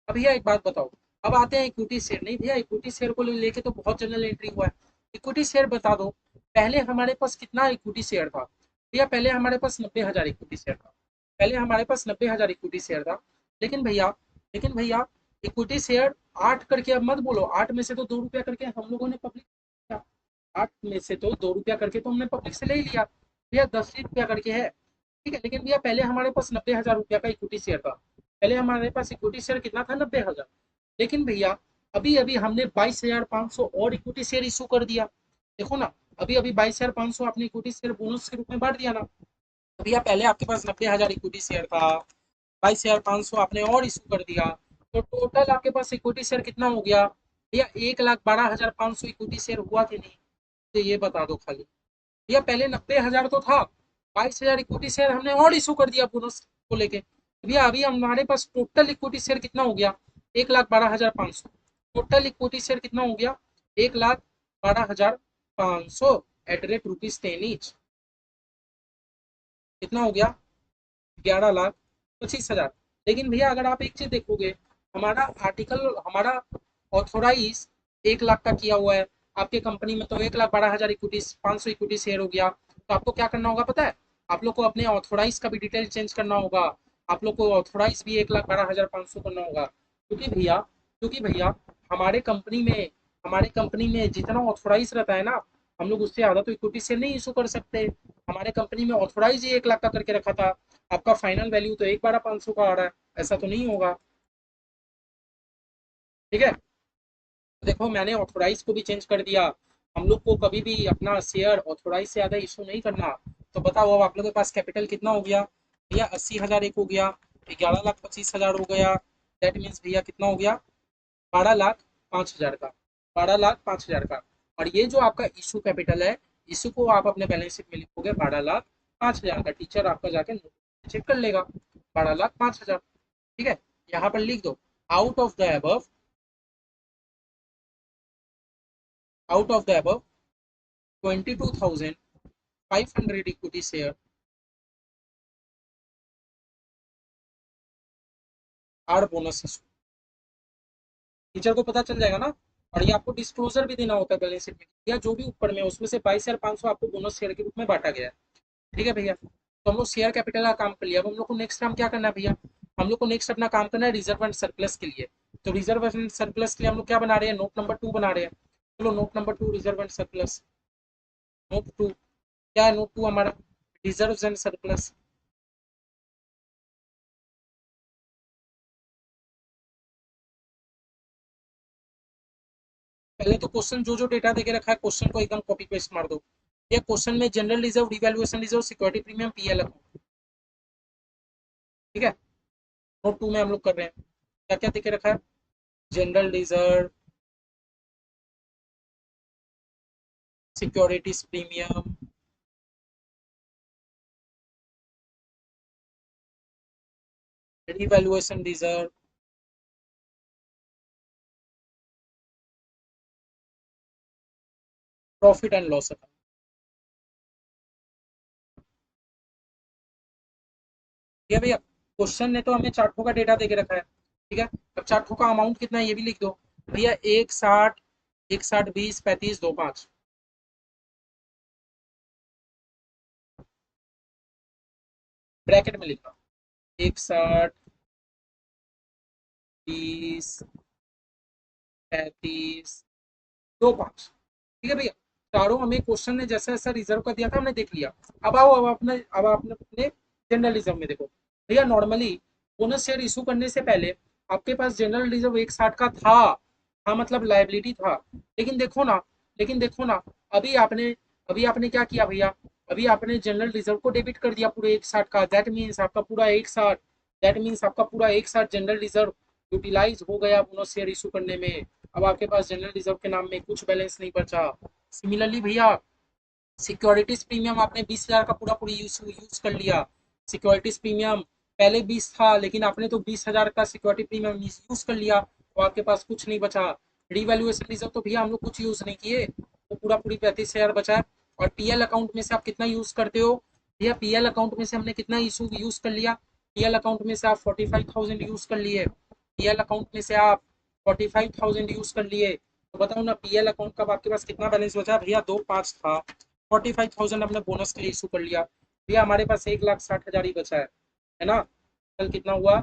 अब भैया एक बात बताओ, अब आते हैं इक्विटी शेयर। नहीं भैया, इक्विटी शेयर को लेके तो बहुत जर्नल एंट्री हुआ है। इक्विटी शेयर बता दो, पहले हमारे पास कितना इक्विटी शेयर था भैया? पहले हमारे पास 90,000 इक्विटी शेयर था। पहले हमारे पास 90,000 इक्विटी शेयर था। लेकिन भैया, लेकिन भैया इक्विटी शेयर 8 करके, अब मत बोलो, 8 में से तो 2 रुपया करके हम लोगों ने पब्लिक, 8 में से तो 2 रुपया करके तो हमने पब्लिक से ले ही लिया भैया, 10 ही रुपया करके है। ठीक है, लेकिन भैया पहले हमारे पास 90,000 रुपया का इक्विटी शेयर था। पहले हमारे पास इक्विटी शेयर कितना था? 90,000। लेकिन भैया अभी अभी हमने 22,500 और इक्विटी शेयर इशू कर दिया। देखो ना, अभी अभी 22,500 आपने इक्विटी शेयर बोनस के रूप में बांट दिया ना। तो भैया पहले आपके पास 90,000 इक्विटी शेयर था, 22,500 आपने और इशू कर दिया, तो टोटल आपके पास इक्विटी शेयर कितना हो गया भैया? 1,12,500 इक्विटी शेयर हुआ कि नहीं? तो ये बता दो खाली। भैया पहले 90,000 तो था, 22,000 इक्विटी शेयर हमने और इशू कर दिया बोनस को लेके। भैया अभी हमारे पास टोटल इक्विटी शेयर कितना हो गया? 1,12,500। टोटल इक्विटी शेयर कितना हो गया? 1,12,500 एट रेट ₹10 ईच। कितना हो गया? 11,25,000। लेकिन भैया अगर आप एक चीज देखोगे, हमारा आर्टिकल, हमारा ऑथोराइज 1 लाख का किया हुआ है। आपके कंपनी में तो 1,12,000 इक्विटी, 500 इक्विटी शेयर हो गया। तो आपको क्या करना होगा पता है? आप लोग को अपने ऑथोराइज का भी डिटेल चेंज करना होगा। आप लोग को ऑथोराइज भी 1,12,500 करना होगा, क्योंकि भैया हमारे कंपनी में हमारे कंपनी में जितना ऑथोराइज रहता है ना, हम लोग उससे ज्यादा तो इक्विटी शेयर नहीं इशू कर सकते। हमारे कंपनी में ऑथोराइज ही 1 लाख का करके रखा था। आपका फाइनल वैल्यू तो 1,12,500 का आ रहा है, ऐसा तो नहीं होगा। ठीक है, तो देखो मैंने ऑथोराइज को भी चेंज कर दिया। हम लोग को कभी भी अपना शेयर ऑथोराइज से ज्यादा इशू नहीं करना। तो बताओ अब आप लोग के पास कैपिटल कितना हो गया भैया? 80,000 एक हो गया, 11,25,000 हो गया, दैट मीन्स भैया कितना हो गया? 12,05,000 का, 12,05,000 का। और ये जो आपका इशू कैपिटल है, इशू को आप अपने बैलेंस शीट में लिखोगे 12,05,000 का। टीचर आपका जाके चेक कर लेगा, 12,05,000। ठीक है, यहाँ पर लिख दो, out of the above, out of the above 22,500 equity share are bonus issue. Teacher को पता चल जाएगा ना। और ये आपको डिस्क्लोजर भी देना होता है बैलेंस शीट में, या जो भी ऊपर में उसमें से 22,500 आपको बोनस शेयर के रूप में बांटा गया है। ठीक है भैया, तो हम लोग शेयर कैपिटल का काम कर लिया। अब हम लोग को नेक्स्ट काम क्या करना है भैया? हम लोग को नेक्स्ट अपना काम करना है रिजर्व एंड सरप्लस के लिए। तो रिजर्व एंड सरप्लस के लिए हम लोग क्या बना रहे हैं? नोट नंबर 2 बना रहे हैं। चलो note number 2, reserve and surplus. Note 2 क्या है? नोट 2 हमारा रिजर्व एंड सरप्लस। पहले तो क्वेश्चन जो डेटा देके रखा है क्वेश्चन को एकदम कॉपी पेस्ट मार दो। ये क्वेश्चन में general reserve, revaluation reserve, security premium, PL account, ठीक है। नोट 2 में हम लोग कर रहे हैं, क्या क्या देके रखा है, general reserve, securities premium, revaluation reserve, profit and loss account. ठीक है भैया, क्वेश्चन ने तो हमें चार्टों का डेटा देके रखा है, ठीक है। अब चार्टों का अमाउंट कितना है ये भी लिख दो भैया, 160, 160, 20, 35, 25, ब्रैकेट में लिखा, 160, 20, 35, 25, ठीक है भैया। चारों हमें क्वेश्चन ने जैसा जैसा रिजर्व का दिया था हमने देख लिया। अब आपने अपने जनरल रिजर्व में देखो भैया, नॉर्मली बोनस शेयर इशू करने से पहले आपके पास जनरल रिजर्व 160 का था, हाँ मतलब लाइबिलिटी था। लेकिन देखो ना, लेकिन देखो ना, अभी आपने अभी आपने क्या किया भैया, अभी आपने जनरल रिजर्व को डेबिट कर दिया पूरे 160 का, दैट मीन्स आपका पूरा 160, दैट मीन्स आपका पूरा 160 जनरल रिजर्व यूटिलाइज हो गया बोनस शेयर इशू करने में। अब आपके पास जनरल रिजर्व के नाम में कुछ बैलेंस नहीं बचा। सिमिलरली भैया, सिक्योरिटीज प्रीमियम आपने 20,000 का पूरा पूरी यूज कर लिया। सिक्योरिटीज प्रीमियम पहले 20 था, लेकिन आपने तो 20,000 का सिक्योरिटी प्रीमियम यूज कर लिया, तो आपके पास कुछ नहीं बचा। रिवैल्यूएशन रिजर्व तो भैया हम लोग कुछ यूज नहीं किए, तो पूरा पूरी 35,000 बचा है। और पीएल अकाउंट में से आप कितना यूज करते हो भैया, पीएल अकाउंट में से हमने कितना इशू यूज कर लिया, पीएल अकाउंट में से आप 45,000 यूज कर लिए, पीएल अकाउंट में से आप 45,000 यूज कर लिए। तो बताओ ना, पीएल अकाउंट का आपके पास कितना बैलेंस बचा भैया, 2,500 था, 45,000 हमने बोनस के लिए इशू कर लिया भैया, हमारे पास 1,60,000 ही बचा है ना। कल कितना हुआ,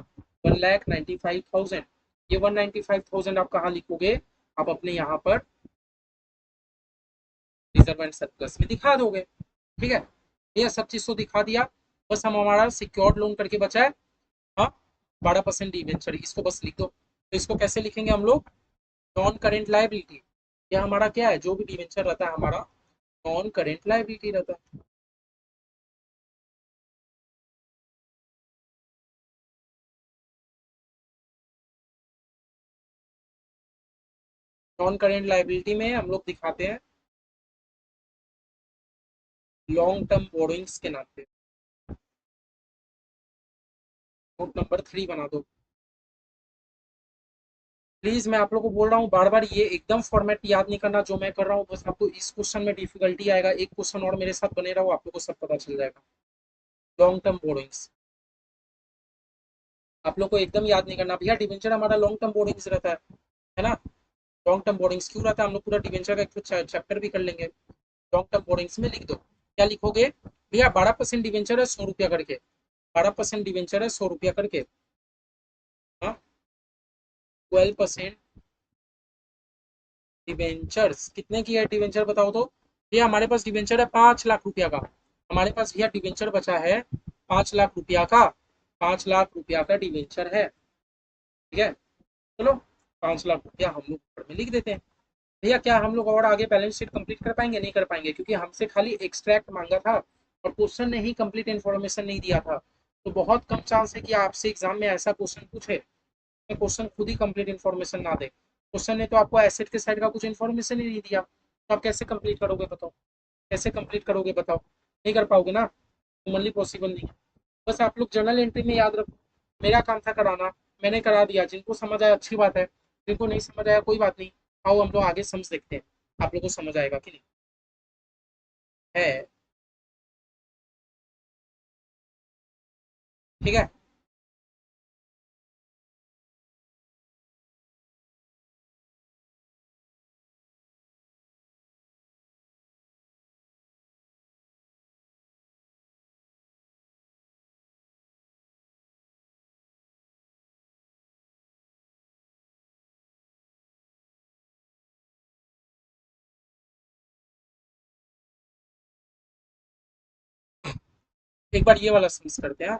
1,95,000। ये 195,000 आप कहाँ लिखोगे, आप अपने यहाँ पर रिजर्व एंड सरप्लस में दिखा दोगे, ठीक है। ये सब चीज तो दिखा दिया, बस हम हमारा सिक्योर्ड लोन करके बचा है, हाँ, 12% डिवेंचर, इसको बस लिख दो। तो इसको कैसे लिखेंगे हम लोग, नॉन करेंट लाइबिलिटी। यह हमारा क्या है, जो भी डिवेंचर रहता है हमारा नॉन करेंट लाइबिलिटी रहता है। नॉन करेंट लाइबिलिटी में हम लोग दिखाते हैं लॉन्ग टर्म बोरोइंग्स के नाम पे। नोट नंबर 3 बना दो प्लीज। मैं आप लोगों को बोल रहा हूँ बार बार, ये एकदम फॉर्मेट याद नहीं करना जो मैं कर रहा हूँ, बस आपको इस क्वेश्चन में डिफिकल्टी आएगा, एक क्वेश्चन और मेरे साथ बने रहो, आप लोगों को सब पता चल जाएगा। लॉन्ग टर्म बोरोइंग्स आप लोग को एकदम याद नहीं करना भैया, डिवेंचर हमारा लॉन्ग टर्म बोरोइंग्स रहता है ना। लॉन्ग टर्म बोर्डिंग्स क्यों रहता है, हम लोग पूरा डिवेंचर का एक चैप्टर भी कर लेंगे। लॉन्ग टर्म बोर्डिंग्स में लिख दो, क्या लिखोगे भैया, 12% डिवेंचर है 100 रुपया करके, 12% डिवेंचर है 100 रुपया करके, हाँ, 12% डिवेंचर्स कितने की है डिवेंचर बताओ तो भैया, हमारे पास डिवेंचर है 5 लाख रुपया का, हमारे पास भैया डिवेंचर बचा है 5 लाख रुपया का, 5 लाख रुपया का डिवेंचर है, ठीक है। चलो 5 लाख रुपया हम लोग ऊपर में लिख देते हैं। भैया क्या हम लोग और आगे बैलेंस शीट कंप्लीट कर पाएंगे, नहीं कर पाएंगे, क्योंकि हमसे खाली एक्सट्रैक्ट मांगा था और क्वेश्चन ने ही कंप्लीट इन्फॉर्मेशन नहीं दिया था। तो बहुत कम चांस है कि आपसे एग्जाम में ऐसा क्वेश्चन पूछे, क्वेश्चन खुद ही कंप्लीट इन्फॉर्मेशन ना दे। क्वेश्चन ने तो आपको एसेट के साइड का कुछ इन्फॉर्मेशन ही नहीं दिया, तो आप कैसे कंप्लीट करोगे बताओ, कैसे कंप्लीट करोगे बताओ, नहीं कर पाओगे ना, ह्यूमनली पॉसिबल नहीं है। बस आप लोग जर्नल एंट्री में याद रखो, मेरा काम था कराना, मैंने करा दिया, जिनको समझ आया अच्छी बात है, जिनको नहीं समझ आया कोई बात नहीं। आओ हम लोग आगे समझ देखते हैं, आप लोग को समझ आएगा कि नहीं, है, ठीक है। एक बार ये वाला समझ करते हैं।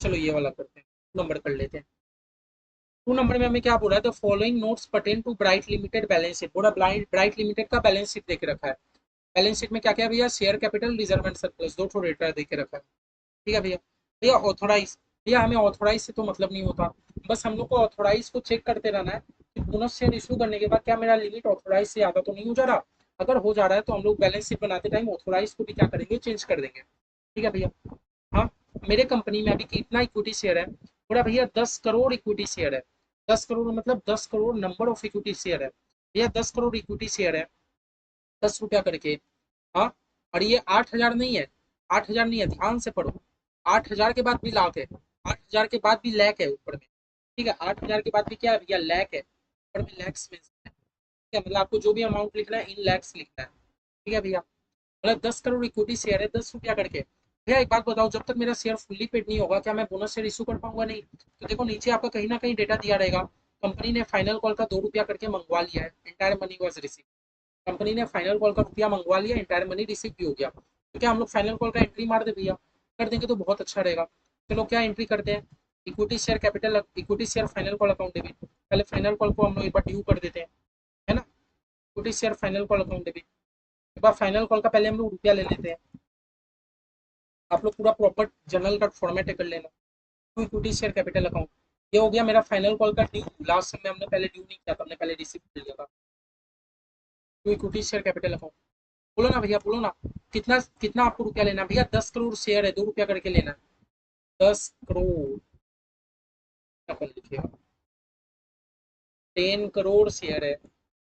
चलो ये वाला करते हैं, 2 नंबर कर लेते हैं। 2 नंबर में हमें क्या बोला है, the following notes pertain to Bright Limited balance sheet. पूरा ब्राइट लिमिटेड का बैलेंस शीट देके रखा है। बैलेंस शीट में क्या क्या है भैया, share capital, reserve and surplus, दो ठो डेटा देके रखा है। ठीक है भैया। भैया ऑथोराइज, भैया हमें ऑथोराइज से तो मतलब नहीं होता, बस हम लोग को ऑथोराइज को चेक करते रहना है कि बोनस शेयर इशू करने के बाद क्या मेरा लिमिट ऑथोराइज से ज्यादा तो नहीं हो जा रहा। अगर हो जा रहा है तो हम लोग बैलेंस शीट बनाते टाइम ऑथोराइज को भी क्या करेंगे, चेंज कर देंगे। ठीक है भैया। हाँ, मेरे कंपनी में अभी कितना इक्विटी शेयर है, पूरा भैया 10 करोड़ इक्विटी शेयर है। 10 करोड़ मतलब 10 crore number of equity share है भैया। 10 करोड़ इक्विटी शेयर है, 10 रुपया करके। हाँ, और ये 8 हजार नहीं है, 8 हजार नहीं है, ध्यान से पढ़ो। 8 हजार के बाद भी लाख है, 8 हजार के बाद भी लैख है ऊपर में। ठीक है, 8 हजार के बाद भी क्या है भैया, लैख है ऊपर में, लैक्स में है। ठीक है, मतलब आपको जो भी अमाउंट लिखना है इन लैक्स लिखना है। ठीक है भैया। मतलब 10 करोड़ इक्विटी शेयर है, 10 रुपया करके। भैया एक बात बताओ, जब तक मेरा शेयर फुल्ली पेड नहीं होगा क्या मैं बोनस शेयर इशू कर पाऊंगा? नहीं। तो देखो नीचे आपका कहीं ना कहीं डेटा दिया रहेगा, कंपनी ने फाइनल कॉल का 2 रुपया करके मंगवा लिया है, entire money was receive. Company ने फाइनल कॉल का रुपया मंगवा लिया, इंटायर मनी रिसीव भी हो गया, तो क्या हम लोग फाइनल कॉल का एंट्री मार दे भैया? कर देंगे तो बहुत अच्छा रहेगा। चलो क्या एंट्री करते हैं, equity share capital, equity share final call account debit. पहले फाइनल कॉल को हम लोग एक बार ड्यू कर देते हैं, है ना। Equity share final call account debit, एक बार फाइनल कॉल का पहले हम लोग रुपया ले लेते हैं। आप लोग पूरा प्रॉपर जर्नल का फॉर्मेट कर लेना। To equity share capital account, ये हो गया मेरा फाइनल कॉल का ड्यू। लास्ट समय हमने पहले ड्यू नहीं किया था, हमने पहले रिसीव कर लिया था। To equity share capital account, बोलो ना भैया, बोलो ना। कितना कितना आपको रुपया लेना है भैया? 10 करोड़ शेयर है, 2 रुपया करके लेना है। 10 करोड़, अपन लिखिएगा, 10 करोड़ शेयर है,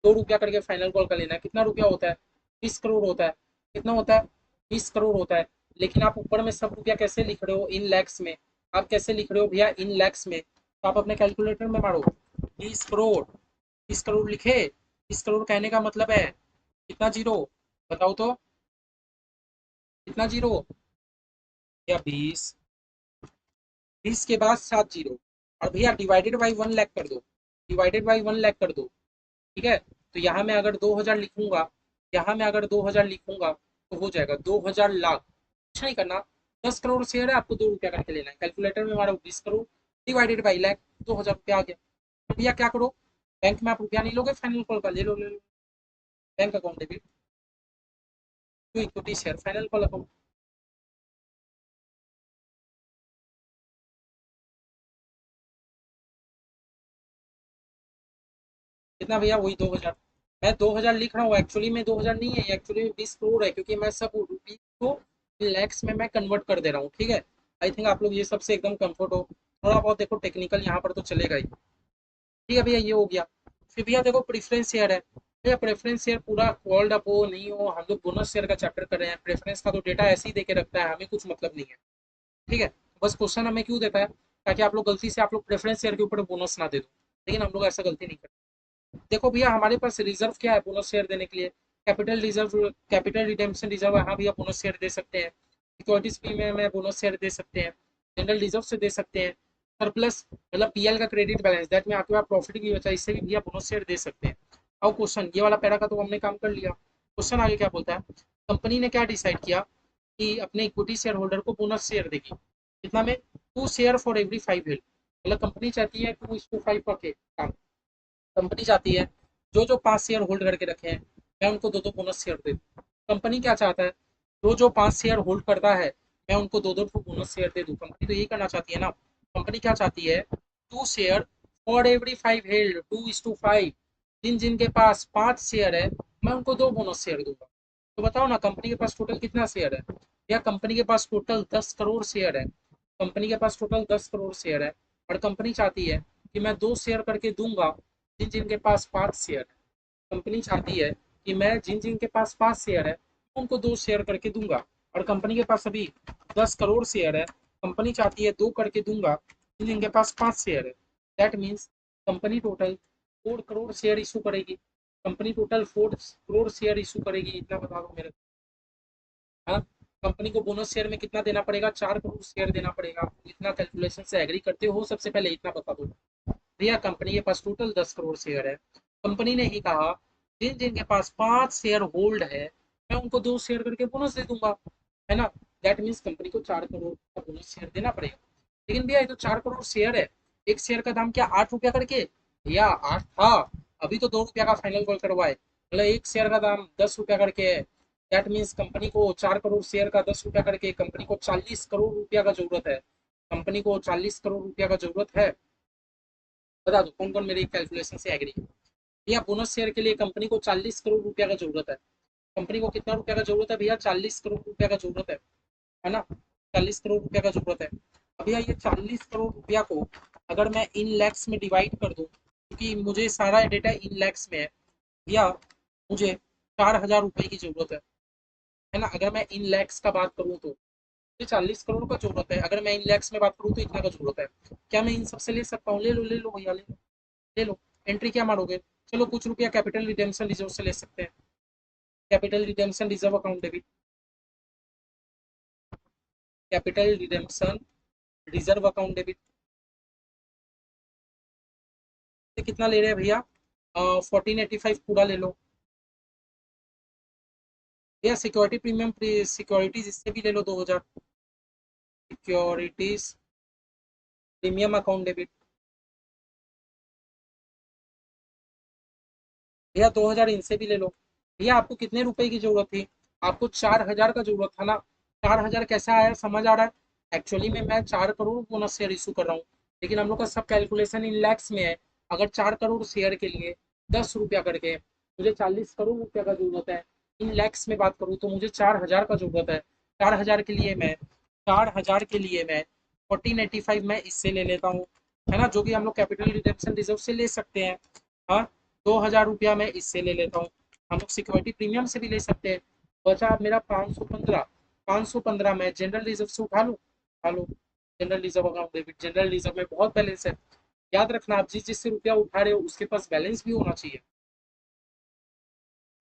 2 रुपया करके फाइनल कॉल का लेना है। कितना रुपया होता है? 20 करोड़ होता है। कितना होता है? 20 करोड़ होता है। लेकिन आप ऊपर में सब रुपया कैसे लिख रहे हो, इन लैक्स में। आप कैसे लिख रहे हो भैया, इन लैक्स में? तो आप अपने कैलकुलेटर में मारो 20 करोड़। 20 करोड़ लिखे, 20 करोड़ कहने का मतलब है कितना जीरो, बताओ तो, कितना जीरो? या 20, 20 के बाद 7 जीरो, और भैया डिवाइडेड बाई 1 लाख कर दो, डिवाइडेड बाई 1 लाख कर दो। ठीक है, तो यहाँ मैं अगर 2 हजार लिखूंगा, यहाँ मैं अगर 2 हजार लिखूंगा तो हो जाएगा 2 हजार लाख। कुछ नहीं करना, 10 करोड़ शेयर है, आपको 2 रुपया करके लेना है। कैलकुलेटर में हमारा 20 करोड़ डिवाइडेड बाई लाख, 2 हजार रुपया आ गया। तो भैया क्या करो, बैंक में आप रुपया नहीं लोगे, फाइनल कॉल का ले लो, ले लो। Bank account debit to equity share final call account. कितना भैया? वही 2 हजार। मैं 2 हजार लिख रहा हूँ, एक्चुअली में 2 हजार नहीं है, एक्चुअली में 20 करोड़ है, क्योंकि मैं सब रुपीज को लैक्स में मैं कन्वर्ट कर दे रहा हूँ। ठीक है, आई थिंक आप लोग ये सबसे एकदम कंफर्ट हो। थोड़ा बहुत देखो टेक्निकल यहाँ पर तो चलेगा ही। ठीक है भैया, ये हो गया। फिर भैया देखो प्रेफरेंस शेयर है भैया। प्रेफरेंस शेयर पूरा कॉल्ड अप हो नहीं हो, हम लोग बोनस शेयर का चैप्टर कर रहे हैं। प्रेफरेंस का तो डेटा ऐसे ही देके रखता है, हमें कुछ मतलब नहीं है। ठीक है, बस क्वेश्चन हमें क्यों देता है, ताकि आप लोग गलती से आप लोग प्रेफरेंस शेयर के ऊपर बोनस ना दे दो, लेकिन हम लोग ऐसा गलती नहीं करते। देखो भैया हमारे पास रिजर्व क्या है बोनस शेयर देने के लिए, capital reserve, capital redemption reserve, हाँ भैया बोनस शेयर दे सकते हैं। सिक्योरिटीज प्रीमियम में बोनस शेयर दे सकते हैं, जनरल रिजर्व से दे सकते हैं। सरप्लस मतलब पीएल का क्रेडिट बैलेंस, दैट में आपके पास प्रॉफिट भी बचा, इससे भी भैया बोनस शेयर दे सकते हैं। और क्वेश्चन ये वाला पैरा का तो हमने काम कर लिया। क्वेश्चन आगे क्या बोलता है, कंपनी ने क्या डिसाइड किया कि अपने इक्विटी शेयर होल्डर को बोनस शेयर देगी। कितना में? 2 शेयर फॉर एवरी 5 हेल्ड। मतलब कंपनी चाहती है 2:5 का काम। कंपनी चाहती है जो जो 5 शेयर होल्ड करके रखे हैं मैं उनको दो दो बोनस शेयर दे दूँ। कंपनी क्या चाहता है, जो जो 5 शेयर होल्ड करता है मैं उनको दो दो बोनस शेयर दे दूँ। कंपनी तो यही करना चाहती है ना। कंपनी क्या चाहती है, 2 शेयर फॉर एवरी 5 हेल्ड, 2:5। जिन जिन के पास 5 शेयर है मैं उनको 2 बोनस शेयर दूंगा। तो बताओ ना कंपनी के पास टोटल कितना शेयर है? या कंपनी के पास टोटल 10 करोड़ शेयर है। कंपनी के पास टोटल 10 करोड़ शेयर है, और कंपनी चाहती है कि मैं 2 शेयर करके दूंगा जिन जिन के पास 5 शेयर है। कंपनी चाहती है कि मैं जिन जिन के पास 5 शेयर है उनको 2 शेयर करके दूंगा, और कंपनी के पास अभी 10 करोड़ शेयर है। कंपनी चाहती है 2 करके दूंगा जिन जिनके पास 5 शेयर है। That means company total 4 crore share issue करेगी। Company total 4 crore share issue करेगी, इतना बता दो मेरे को। हाँ, कंपनी को बोनस शेयर में कितना देना पड़ेगा, 4 करोड़ शेयर देना पड़ेगा। इतना कैलकुलेशन से एग्री करते हो? सबसे पहले इतना बता दो भैया। कंपनी के पास टोटल 10 करोड़ शेयर है। कंपनी ने ही कहा जिन जिन के पास 5 शेयर होल्ड है मैं उनको 2 शेयर करके बोनस दे दूंगा, है ना। दैट मीन्स कंपनी को 4 करोड़ का बोनस शेयर देना पड़ेगा। लेकिन भैया ये तो 4 करोड़ शेयर है, एक शेयर का दाम क्या 8 रुपया करके? भैया 8 था, अभी तो 2 रुपया का फाइनल कॉल करवाए, मतलब एक शेयर का दाम 10 रुपया करके है। दैट मीन्स कंपनी को 4 करोड़ शेयर का 10 रुपया करके, कंपनी को 40 करोड़ रुपया का जरूरत है। कंपनी को 40 करोड़ रुपया का जरूरत है। बता दो कौन कौन मेरी कैलकुलेशन से एग्री है। भैया बोनस शेयर के लिए कंपनी को 40 करोड़ रुपया का जरूरत है। कंपनी को कितना रुपया का जरूरत है भैया? 40 करोड़ रुपया का जरूरत है ना? 40 करोड़ रुपया का जरूरत है। अब भैया ये 40 करोड़ रुपया को अगर मैं इन लैक्स में डिवाइड कर दूं, क्योंकि मुझे सारा डेटा इन लैक्स में है भैया, मुझे 4,000 रुपए की जरूरत है ना? अगर मैं इन लैक्स का बात करूँ तो मुझे 40 करोड़ का जरूरत है, अगर मैं इन लैक्स में बात करूँ तो इतना का जरूरत है। क्या मैं इन सबसे ले सकता हूँ? ले लो भैया, ले लो। एंट्री क्या मारोगे? चलो कुछ रुपया कैपिटल रिडेम्पशन रिजर्व से ले सकते हैं। Capital redemption reserve account debit, capital redemption reserve account debit से कितना ले रहे हैं भैया? 1485 पूरा ले लो भैया। सिक्योरिटी प्रीमियम, सिक्योरिटीज इससे भी ले लो 2000। सिक्योरिटीज प्रीमियम अकाउंट डेबिट भैया 2000 इनसे भी ले लो। भैया आपको कितने रुपए की जरूरत थी? आपको 4000 का जरूरत था ना? 4000 कैसा आया समझ आ रहा है? एक्चुअली में मैं 4 करोड़ बोनस शेयर इशू कर रहा हूँ, लेकिन हम लोग का सब कैलकुलेशन इन लैक्स में है। अगर 4 करोड़ शेयर के लिए 10 रुपया करके मुझे 40 करोड़ रुपया का जरूरत है। इन लैक्स में बात करूँ तो मुझे 4000 का जरूरत है। 4000 के लिए मैं 1485 मैं इससे ले लेता हूँ, है ना? जो कि हम लोग कैपिटल रिडेम्पशन रिजर्व से ले सकते हैं। हाँ, 2000 रुपया मैं इससे ले लेता हूँ। हम लोग सिक्योरिटी प्रीमियम से भी ले सकते हैं। बचा अब मेरा 515। 515 मैं जनरल रिजर्व से उठा लूँ, उठा लो। General reserve account debit, general reserve में बहुत बैलेंस है। याद रखना, आप जिस जिससे रुपया उठा रहे हो उसके पास बैलेंस भी होना चाहिए।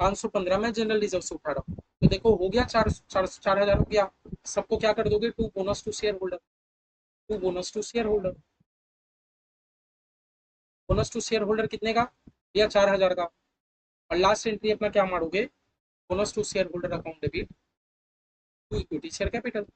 515 मैं जनरल रिजर्व से उठा रहा हूँ, तो देखो हो गया 4,000 रुपया। सबको क्या कर दोगे? To bonus to share holder, to bonus to share holder. Bonus to share holder कितने का? या 4,000 का। और लास्ट एंट्री अपना क्या मारोगे? Bonus to share holder account debit to equity share capital.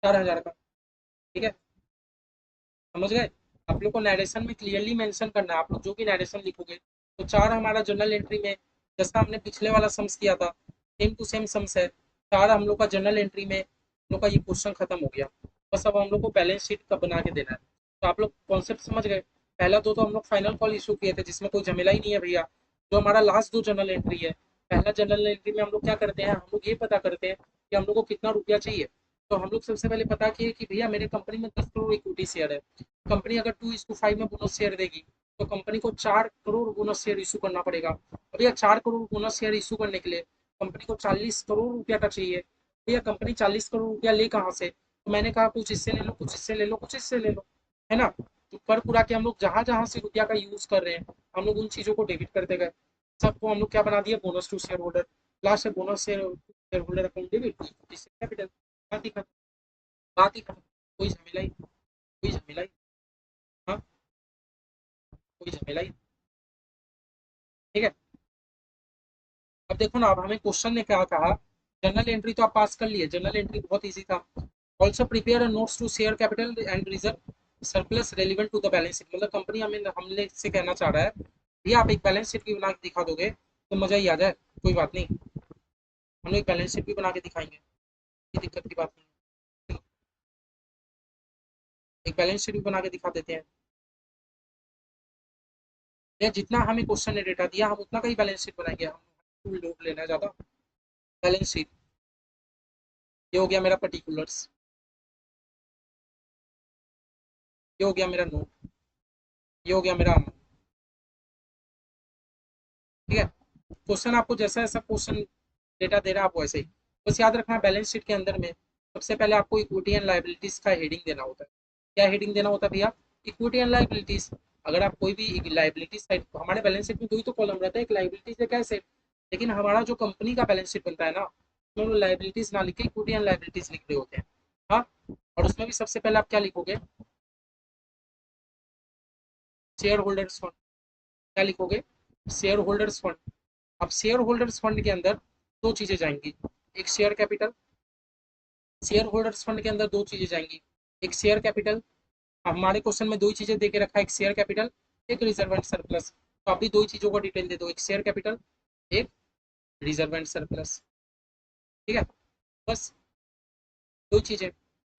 4,000 का। ठीक है, समझ गए? आप लोग को नरेशन में क्लियरली मेंशन करना है, आप लोग जो भी नरेशन लिखोगे। तो 4 हमारा जनरल एंट्री में, जैसा हमने पिछले वाला सम्स किया था, सेम टू सेम सम्स है। 4 हम लोग का जनरल एंट्री में, हम लोग का ये क्वेश्चन खत्म हो गया। बस अब हम लोग को बैलेंस शीट का बना के देना है। तो आप लोग कॉन्सेप्ट समझ गए? पहला तो हम लोग फाइनल कॉल इशू किए थे, जिसमें कोई झमेला ही नहीं है भैया। जो हमारा लास्ट 2 जनरल एंट्री है, पहला जनरल एंट्री में हम लोग क्या करते हैं? हम लोग ये पता करते हैं कि हम लोग को कितना रुपया चाहिए। तो हम लोग सबसे पहले पता किए कि भैया मेरे कंपनी में 10 करोड़ इक्विटी शेयर है। कंपनी अगर 2:5 में बोनस शेयर देगी, तो कंपनी को 4 करोड़ बोनस शेयर इशू करना पड़ेगा। अब भैया 4 करोड़ बोनस शेयर इशू करने के लिए कंपनी को 40 करोड़ रुपया का चाहिए। भैया कंपनी 40 करोड़ रुपया ले कहाँ से? तो मैंने कहा कुछ इससे ले लो, कुछ इससे ले लो, कुछ इससे ले लो, है ना? तो कर पूरा के हम लोग जहां जहां से रुपया का यूज कर रहे हैं, हम लोग उन चीजों को डेबिट करते गए। सबको हम लोग क्या बना दिया? Bonus to share holder. Last में bonus share holder account debit, capital. बात ही खत्म, बात ही खत्म। कोई झमेला ही, कोई झमेला ही। हाँ, कोई झमेला ही। ठीक है, अब देखो ना, अब हमें क्वेश्चन ने क्या कहा? जनरल एंट्री तो आप पास कर लिए, जनरल एंट्री बहुत इजी था। Also prepare notes to share capital and reserve surplus relevant to the balance sheet. मतलब कंपनी हमें हमने से कहना चाह रहा है, भैया आप एक बैलेंस शीट भी बना के दिखा दोगे तो मजा ही आ जाए। कोई बात नहीं, हम लोग एक बैलेंस शीट भी बना के दिखाएंगे, कोई दिक्कत की बात नहीं। एक बैलेंस शीट भी बना के दिखा देते हैं। या जितना हमें क्वेश्चन ने डेटा दिया, हम उतना का ही बैलेंस शीट बनाएंगे। हम लोड लेना है ज्यादा। बैलेंस शीट, ये हो गया मेरा पर्टिकुलर्स, ये हो गया मेरा नोट, ये हो गया मेरा amount। ठीक है, क्वेश्चन आपको जैसा जैसा क्वेश्चन डेटा दे रहा है आप वैसे ही बस याद रखना। बैलेंस शीट के अंदर में सबसे पहले आपको इक्विटी एंड लाइबिलिटीज का हेडिंग देना होता है। क्या हेडिंग देना होता है भैया? Equity and liabilities. अगर आप कोई भी लाइबिलिटी साइड, हमारे बैलेंस शीट में दो ही तो कॉलम रहता है, एक लाइबिलिटीज एक एसेट। लेकिन हमारा जो कंपनी का बैलेंस शीट बनता है ना, उसमें लाइबिलिटीज ना लिख के इक्विटी एंड लाइबिलिटीज लिख रहे होते हैं। हाँ, और उसमें भी सबसे पहले आप क्या लिखोगे? शेयर होल्डर्स फंड, क्या लिखोगे, शेयर होल्डर्स फंड। अब शेयर होल्डर्स फंड के अंदर दो चीजें जाएंगी, एक share capital, share holders fund के अंदर दो चीजें जाएंगी, एक शेयर कैपिटल, हमारे क्वेश्चन में दो ही चीजें देके रखा है, एक शेयर कैपिटल, एक रिजर्व एंड सरप्लस। तो आप भी दो ही चीजों का डिटेल दे दो, एक शेयर कैपिटल, एक रिजर्व एंड सरप्लस। ठीक है, बस दो चीजें।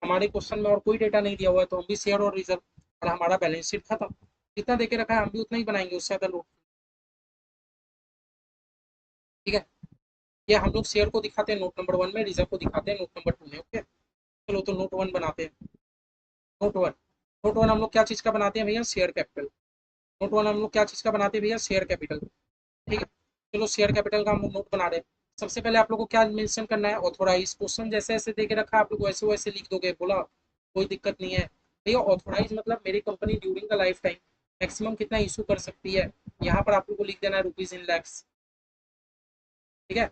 हमारे क्वेश्चन में और कोई डेटा नहीं दिया हुआ है, तो हम भी शेयर और रिजर्व, और हमारा बैलेंस शीट खत्म। जितना देके रखा है हम भी उतना ही बनाएंगे, उससे ज्यादा लोड। ठीक है, ये हम लोग शेयर को दिखाते हैं नोट नंबर 1 में, रिजर्व को दिखाते हैं नोट नंबर 2 में। ओके, चलो तो नोट 1 बनाते हैं। नोट 1, नोट 1 हम लोग क्या चीज का बनाते हैं भैया, शेयर कैपिटल। नोट 1 हम लोग क्या चीज का बनाते हैं भैया, शेयर कैपिटल। ठीक है, चलो शेयर कैपिटल का हम लोग नोट बना रहे हैं। सबसे पहले आप लोग को क्या मेंशन करना है, ऑथोराइज। क्वेश्चन जैसे ऐसे देके रखा है, आप लोग वैसे वैसे लिख दोगे, बोला कोई दिक्कत नहीं है भैया। ऑथोराइज मतलब मेरी company during the life time maximum कितना इशू कर सकती है, यहाँ पर आप लोग को लिख देना है रुपीज इन लैक्स। ठीक है,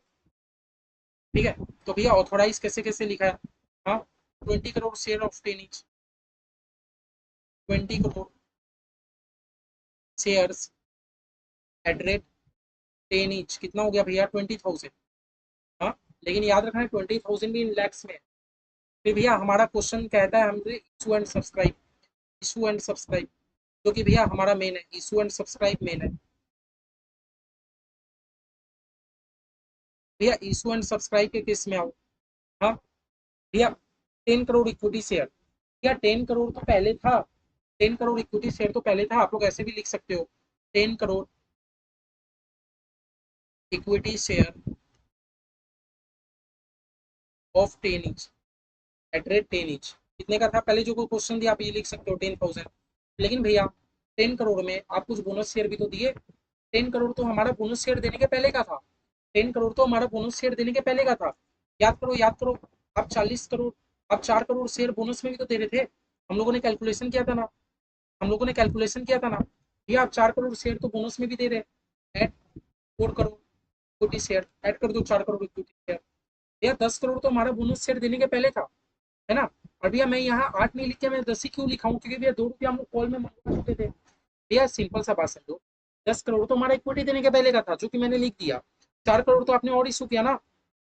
ठीक है। तो भैया ऑथोराइज कैसे कैसे लिखा है, हाँ, 20 crore share of 10 inch, 20 crore shares at rate 10 inch, कितना हो गया भैया, 20,000। हाँ, लेकिन याद रखना है 20,000 भी इन लैक्स में है। फिर भैया हमारा क्वेश्चन कहता है हमसे issue and subscribe, issue and subscribe, जो कि भैया हमारा मेन है, इशू एंड सब्सक्राइब मेन है। भैया इशू एंड सब्सक्राइब के केस में आओ, हाँ भैया, 10 करोड़ इक्विटी शेयर, भैया 10 करोड़ तो पहले था, 10 करोड़ इक्विटी शेयर तो पहले था, आप लोग ऐसे भी लिख सकते हो, 10 crore equity share of 10 inch at rate 10 inch, कितने का था पहले जो कोई क्वेश्चन दिया, आप ये लिख सकते हो 10,000। लेकिन भैया 10 करोड़ में आप कुछ बोनस शेयर भी तो दिए, 10 करोड़ तो हमारा बोनस शेयर देने के पहले का था, 10 करोड़ तो हमारा बोनस शेयर देने के पहले का था। याद करो, याद करो, आप 40 करोड़, आप 4 करोड़ शेयर बोनस में भी तो दे रहे थे, हम लोगों ने कैलकुलेशन किया था ना, हम लोगों ने कैलकुलेशन किया था ना, भैया आप 4 करोड़ शेयर तो बोनस में भी दे रहे हैं, at 4 crore equity share, add कर दो 4 करोड़ इक्विटी शेयर। भैया 10 करोड़ तो हमारा बोनस शेयर देने के पहले था, है ना। और भैया मैं यहाँ 8 नहीं लिख के मैं 10 ही क्यों लिखा हूँ, क्योंकि भैया 2 रुपया हम लोग कॉल में मंगवा चुके थे। भैया सिंपल सा बात समझो, 10 करोड़ तो हमारा इक्विटी देने के पहले का था, जो कि मैंने लिख दिया। 4 करोड़ तो आपने और इशू किया ना,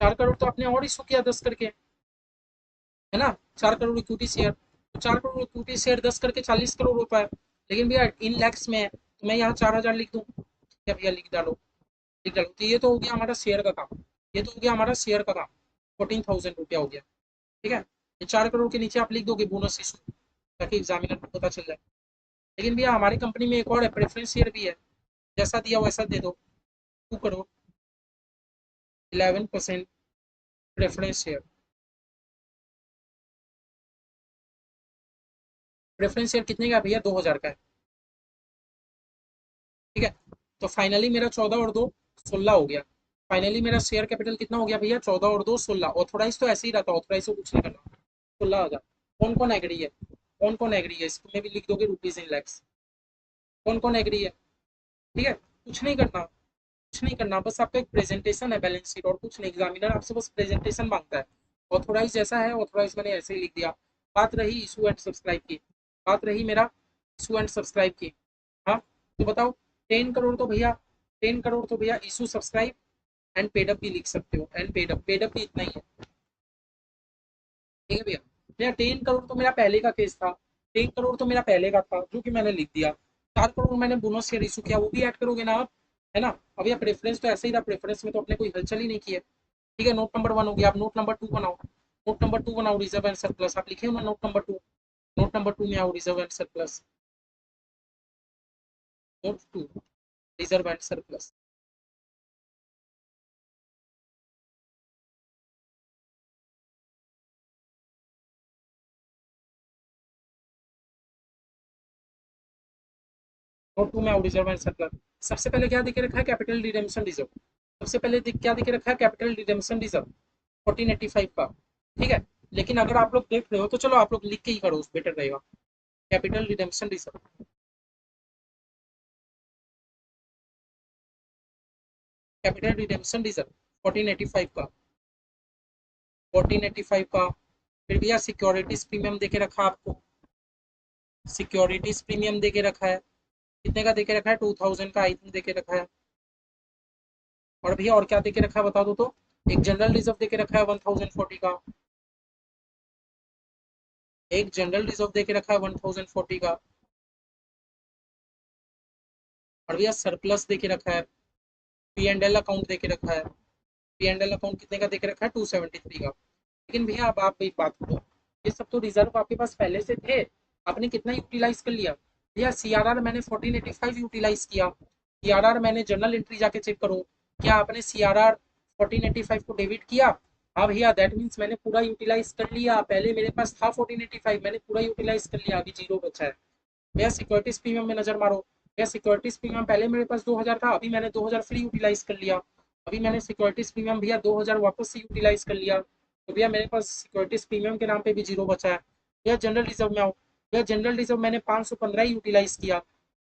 4 करोड़ तो आपने और इशू किया 10 करके, है ना। 4 करोड़ इक्विटी शेयर, तो 4 करोड़ इक्विटी शेयर 10 करके 40 करोड़ रुपए है। लेकिन भैया इन लैक्स में है, तो मैं यहाँ 4,000 लिख दूँ, क्या भैया लिख डालो, लिख डालो। तो ये तो हो गया हमारा शेयर का काम, ये तो हो गया हमारा शेयर का काम, 14,000 रुपया हो गया। ठीक है, ये 4 करोड़ के नीचे आप लिख दोगे बोनस इशू, ताकि एग्जामिनर को पता चल जाए। लेकिन भैया हमारी कंपनी में एक और है, प्रेफरेंस शेयर भी है, जैसा दिया वैसा दे दो, 2 crore 11% preference share. Preference share कितने का भैया, 2,000 का है। ठीक है, तो फाइनली मेरा 14 और 2 16 हो गया। फाइनली मेरा शेयर कैपिटल कितना हो गया भैया, 14 और 2 16। ऑथोराइज तो ऐसे ही रहता, ऑथोराइज को कुछ नहीं करना, 16,000। कौन कौन एग्री है, कौन कौन एग्री है, इसमें भी लिख दोगे रुपीज इन लैक्स, कौन कौन एग्री है। ठीक है, कुछ नहीं करना, कुछ नहीं करना, बस आपका एक प्रेजेंटेशन है बैलेंस शीट, और कुछ नहीं। एग्जामिनर आपसे बस प्रेजेंटेशन मांगता है। ऑथोराइज जैसा है, ऑथोराइज मैंने ऐसे ही लिख दिया। बात रही इशू एंड सब्सक्राइब की, बात रही मेरा इशू एंड सब्सक्राइब की। हाँ, तो बताओ, 10 करोड़ तो भैया, 10 करोड़ तो भैया issue subscribe and paid up भी लिख सकते हो, एंड पेड अप भी इतना ही है। ठीक है भैया, भैया 10 करोड़ तो मेरा पहले का केस था, 10 करोड़ तो मेरा पहले का था, जो कि मैंने लिख दिया। 4 करोड़ मैंने बोनस शेयर इशू किया, वो भी ऐड करोगे ना आप, है ना। अब यह प्रेफरेंस तो ऐसे ही था, प्रेफरेंस में तो अपने कोई हलचल ही नहीं की है। ठीक है, नोट नंबर 1 हो गया, आप नोट नंबर 2 बनाओ, नोट नंबर 2 बनाओ, रिजर्व एंड सरप्लस आप लिखे हो ना, नोट नंबर 2, नोट नंबर 2 में आओ, reserve and surplus, note 2, reserve and surplus. Note 2 में आओ, रिजर्व एंड सरप्लस। सबसे पहले क्या दिखे रखा है, कैपिटल रिडेम्पशन रिजर्व। सबसे पहले क्या दिखे रखा है, कैपिटल रिडेम्पशन रिजर्व 1485 का। ठीक है, लेकिन अगर आप लोग देख रहे हो तो चलो आप लोग लिख के ही करो, बेटर रहेगा। Capital redemption reserve, capital redemption reserve 1485 का, 1485 का। फिर भैया सिक्योरिटीज प्रीमियम देके रखा आपको, सिक्योरिटीज प्रीमियम देके रखा है, कितने का देके रखा है? 2000 का आई थिंक देके रखा है। और भैया और क्या देके रखा है बता दो तो। एक जनरल रिजर्व देके रखा है 1040 का। एक जनरल रिजर्व देके रखा है 1040 का। और भैया सरप्लस देके रखा है। पी एंड एल अकाउंट देके रखा है। पी एंड एल अकाउंट कितने का देके रखा है? 273 का। लेकिन भैया अब आप एक बात करो, ये सब तो रिजर्व आपके पास पहले से थे, आपने कितना यूटिलाइज कर लिया? भैया सीआरआर मैंने 1485 यूटिलाइज किया। सीआरआर मैंने जर्नल एंट्री जाके चेक करो, क्या आपने सीआरआर 1485 को डेबिट किया? हाँ भैया, दैट मीन्स मैंने पूरा यूटिलाइज कर लिया। पहले मेरे पास था 1485, मैंने पूरा यूटिलाइज कर लिया, अभी जीरो बचा है। भैया सिक्योरिटीज प्रीमियम में नजर मारो। भैया सिक्योरिटीज प्रीमियम पहले मेरे पास 2000 था, अभी मैंने 2000 फ्री यूटिलाइज कर लिया। अभी मैंने सिक्योरिटीज प्रीमियम भैया 2000 वापस से यूटिलाइज कर लिया, तो भैया मेरे पास सिक्योरिटीज प्रीमियम के नाम पे भी जीरो बचा है। भैया जनरल रिजर्व में आओ। भैया जनरल रिजर्व मैंने 515 ही यूटिलाइज किया।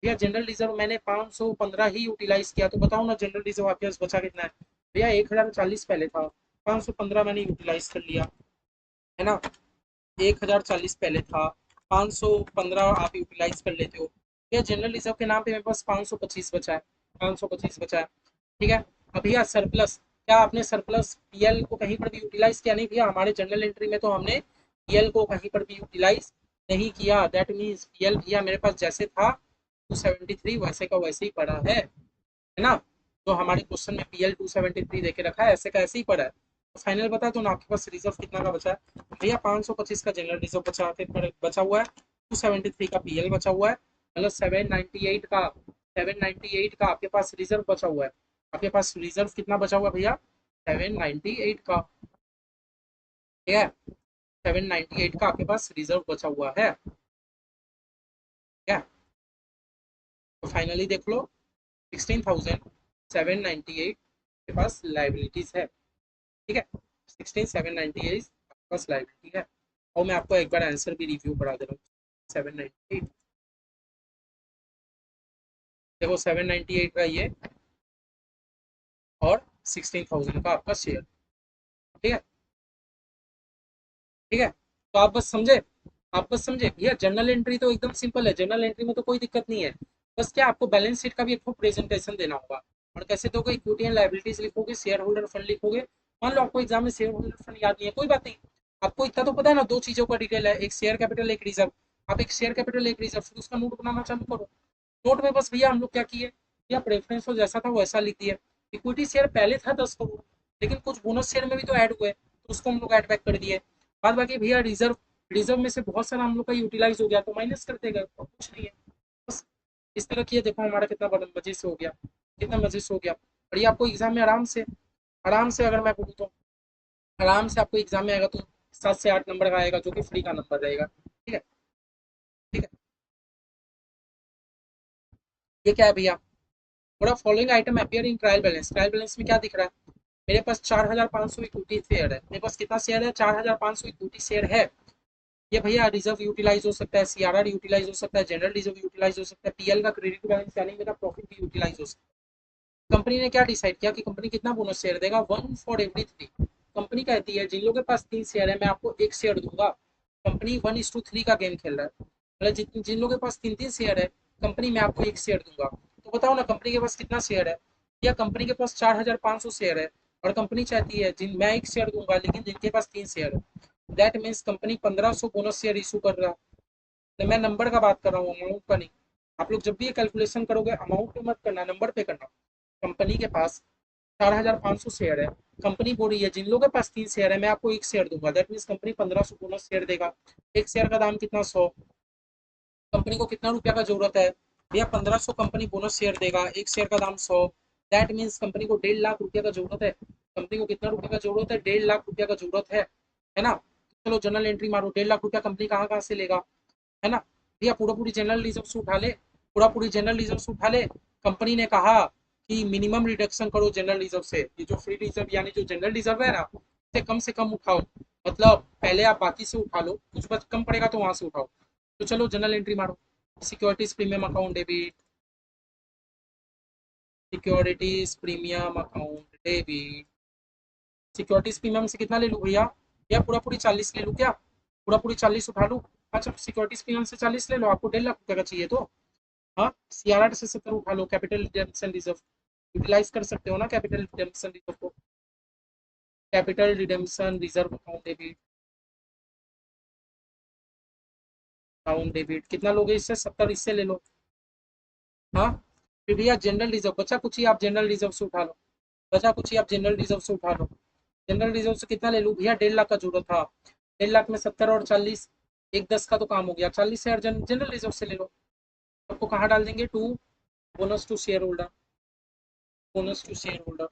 भैया जनरल रिजर्व मैंने 515 ही यूटिलाइज किया, तो बताओ ना जनरल रिजर्व आपके पास बचा कितना है? भैया 1040 पहले था, 515 मैंने यूटिलाइज कर लिया, है ना। 1040 पहले था, 515 आप यूटिलाइज कर लेते हो। या जनरल रिजर्व के नाम पे मेरे पास 525 बचा है। 525 बचा है, ठीक है। अब भैया सरप्लस, क्या आपने सरप्लस पीएल को कहीं पर भी यूटिलाइज किया? नहीं भैया, हमारे जनरल एंट्री में तो हमने पीएल को कहीं पर भी यूटिलाइज नहीं किया। दैट मीन्स पीएल भैया मेरे पास जैसे था 273 वैसे का वैसे ही पड़ा है ना। तो हमारे क्वेश्चन में पीएल 273 देके रखा है, ऐसे का ऐसे ही पड़ा है। तो फाइनल बता दो ना, आपके पास रिजर्व कितना का बचा है? भैया 525 का जनरल रिजर्व बचा हुआ है, 273 का पीएल बचा हुआ है, मतलब 798 का, 798 का आपके पास रिजर्व बचा हुआ है। आपके पास रिजर्व कितना बचा हुआ है भैया? 798 का, ठीक है। 798 का आपके पास रिजर्व बचा हुआ है, ठीक है। तो फाइनली देख लो, 16,798 के पास लाइबिलिटीज है, ठीक है। 16,798 आपके पास लाइबिलिटी है। और मैं आपको एक बार आंसर भी रिव्यू करा दे रहा हूँ। 798, देखो 798 का ये, और 16,000 का आपका शेयर, ठीक है। ठीक है, तो आप बस समझे, आप बस समझे भैया। जनरल एंट्री तो एकदम सिंपल है, जनरल एंट्री में तो कोई दिक्कत नहीं है। बस क्या आपको बैलेंस शीट का भी एक प्रेजेंटेशन देना होगा। और कैसे दोगे? इक्विटी एंड लाइबिलिटीज लिखोगे, शेयर होल्डर फंड लिखोगे। मान लो आपको एग्जाम में शेयर होल्डर फंड याद नहीं है, कोई बात नहीं। आपको इतना तो पता है ना, दो चीजों का डिटेल है, एक शेयर कैपिटल एक रिजर्व। आप एक शेयर कैपिटल एक रिजर्व, फिर उसका नोट बनाना चालू करो। नोट में बस भैया हम लोग क्या किए, भैया प्रेफरेंस तो जैसा था वैसा लिख दिया। इक्विटी शेयर पहले था 10 करोड़, लेकिन कुछ बोनस शेयर में भी तो ऐड हुए, तो उसको हम लोग ऐड बैक कर दिए। बाद बाकी भैया रिजर्व, रिजर्व में से बहुत सारा हम लोग का यूटिलाइज हो गया, तो माइनस कर देगा, और कुछ नहीं है। बस इस तरह किया, देखो हमारा कितना बड़ा मजे से हो गया, कितना मजे से हो गया। और ये आपको एग्जाम में आराम से, आराम से अगर मैं बोलूँ तो आराम से आपको एग्जाम में आएगा तो 7 से 8 नंबर का आएगा, जो कि फ्री का नंबर रहेगा, ठीक है। ठीक है, ये क्या है भैया? पूरा following item appear in trial balance. Trial balance में क्या दिख रहा है? मेरे पास 4,500 इक्विटी शेयर है। मेरे पास कितना शेयर है? 4,500 इक्विटी शेयर है। ये भैया रिजर्व यूटिलाइज हो सकता है, सीआरआर यूटिलाइज हो सकता है, जनरल रिजर्व यूटिलाइज हो सकता है, पीएल का क्रेडिट बैलेंस यानी मेरा प्रॉफिट भी यूटिलाइज हो सकता है। कंपनी ने क्या डिसाइड किया कि कंपनी कितना बोनस शेयर देगा? 1 फॉर एवरी 3। कंपनी कहती है जिन लोगों के पास 3 शेयर है मैं आपको एक शेयर दूंगा। कंपनी 1:3 का गेम खेल रहा है, मतलब जिन जिन लोगों के पास 3 3 शेयर है, कंपनी में आपको एक शेयर दूंगा। तो बताओ ना कंपनी के पास कितना शेयर है? या कंपनी के पास 4,500 शेयर है, और कंपनी चाहती है जिन मैं एक शेयर दूंगा लेकिन जिनके पास 3 शेयर है। That means company 1,500 bonus share issue कर रहा है। तो मैं नंबर का बात कर रहा हूँ, अमाउंट का नहीं। आप लोग जब भी ये कैलकुलेशन करोगे अमाउंट पे मत करना, नंबर पे करना। कंपनी के पास 4,500 शेयर है, कंपनी बोल रही है जिन लोगों के पास 3 शेयर है मैं आपको एक शेयर दूंगा। That means company 1,500 bonus share देगा। एक शेयर का दाम कितना? 100। कंपनी को कितना रुपया का जरूरत है भैया? 1,500 कंपनी बोनस शेयर देगा, एक शेयर का दाम 100। दैट मीन्स कंपनी को 1,50,000 रुपया का जरूरत है। कंपनी को कितना रुपये का जरूरत है? 1,50,000 रुपया का जरूरत है ना। चलो जनरल एंट्री मारो, 1,50,000 रुपया कंपनी कहाँ कहाँ से लेगा, है ना। भैया पूरा पूरी जनरल रिजर्व से उठा ले, पूरा पूरी जनरल रिजर्व से उठा ले। कंपनी ने कहा कि मिनिमम रिडक्शन करो जनरल रिजर्व से, ये जो फ्री रिजर्व यानी जो जनरल रिजर्व है ना, से कम उठाओ। मतलब पहले आप बाकी से उठा लो, कुछ बच कम पड़ेगा तो वहां से उठाओ। तो चलो जनरल एंट्री मारो। Securities premium account debit, securities premium account debit. Securities premium से कितना ले लूँ भैया? या पूरा पूरी 40 ले लूँ क्या? पूरा पूरी 40 उठा लूँ? अच्छा सिक्योरिटीज प्रीमियम से 40 ले लो, आपको 1,50,000 रुपये का चाहिए तो हाँ, CRR से 70 उठा लो, कैपिटल रिडेम्पशन रिजर्व यूटिलाइज कर सकते हो ना, कैपिटल रिडेम्पशन रिजर्व को, capital redemption reserve account debit, account debit कितना लोगे इससे, 70 इससे ले लो। हाँ, फिर भैया जनरल रिजर्व बचा कुछ ही, आप जनरल रिजर्व से उठा लो, बचा कुछ ही आप जनरल रिजर्व से उठा लो। जनरल रिजर्व से कितना ले लूँ भैया, 1.5 लाख का जरूरत था, 1.5 लाख में 70 और 40, एक 10 का तो काम हो गया, 40 हजार जनरल रिजर्व से ले लो। आपको कहाँ डाल देंगे, to bonus to share holder, bonus to share holder.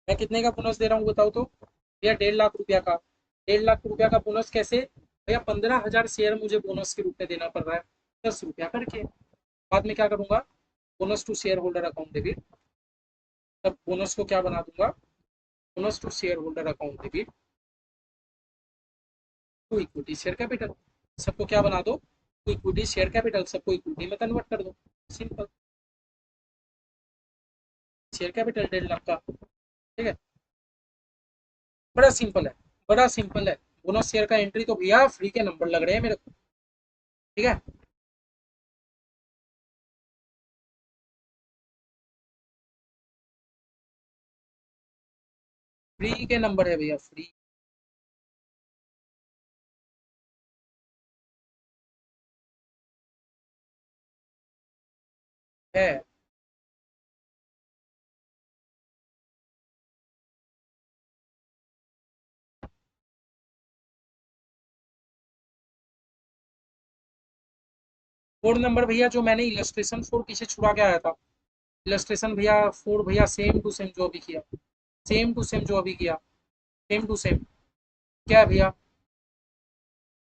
मैं कितने का बोनस दे रहा हूँ बताओ तो भैया, 1.5 लाख रुपया का, 1.5 लाख रुपया का बोनस कैसे भैया, 15,000 शेयर मुझे बोनस के रूप में देना पड़ रहा है, 10 रुपया करके। बाद में क्या करूंगा, bonus to share holder account debit, तब बोनस को क्या बना दूंगा, bonus to share holder account debit to equity share capital, सबको क्या बना दो, टू इक्विटी शेयर कैपिटल, सबको इक्विटी में कन्वर्ट कर दो, सिंपल। शेयर कैपिटल 1.5 लाख का, ठीक है, बड़ा सिंपल है, बड़ा सिंपल है। बोनस शेयर का एंट्री तो भैया फ्री के नंबर लग रहे हैं मेरे को, ठीक है। फ्री के नंबर है भैया, फ्री है। कोड नंबर भैया जो मैंने इलस्ट्रेशन फोर पीछे छुड़ा के आया था, इलस्ट्रेशन भैया फोर भैया, सेम टू सेम जो अभी किया, सेम टू सेम जो अभी किया, सेम टू सेम। क्या है भैया,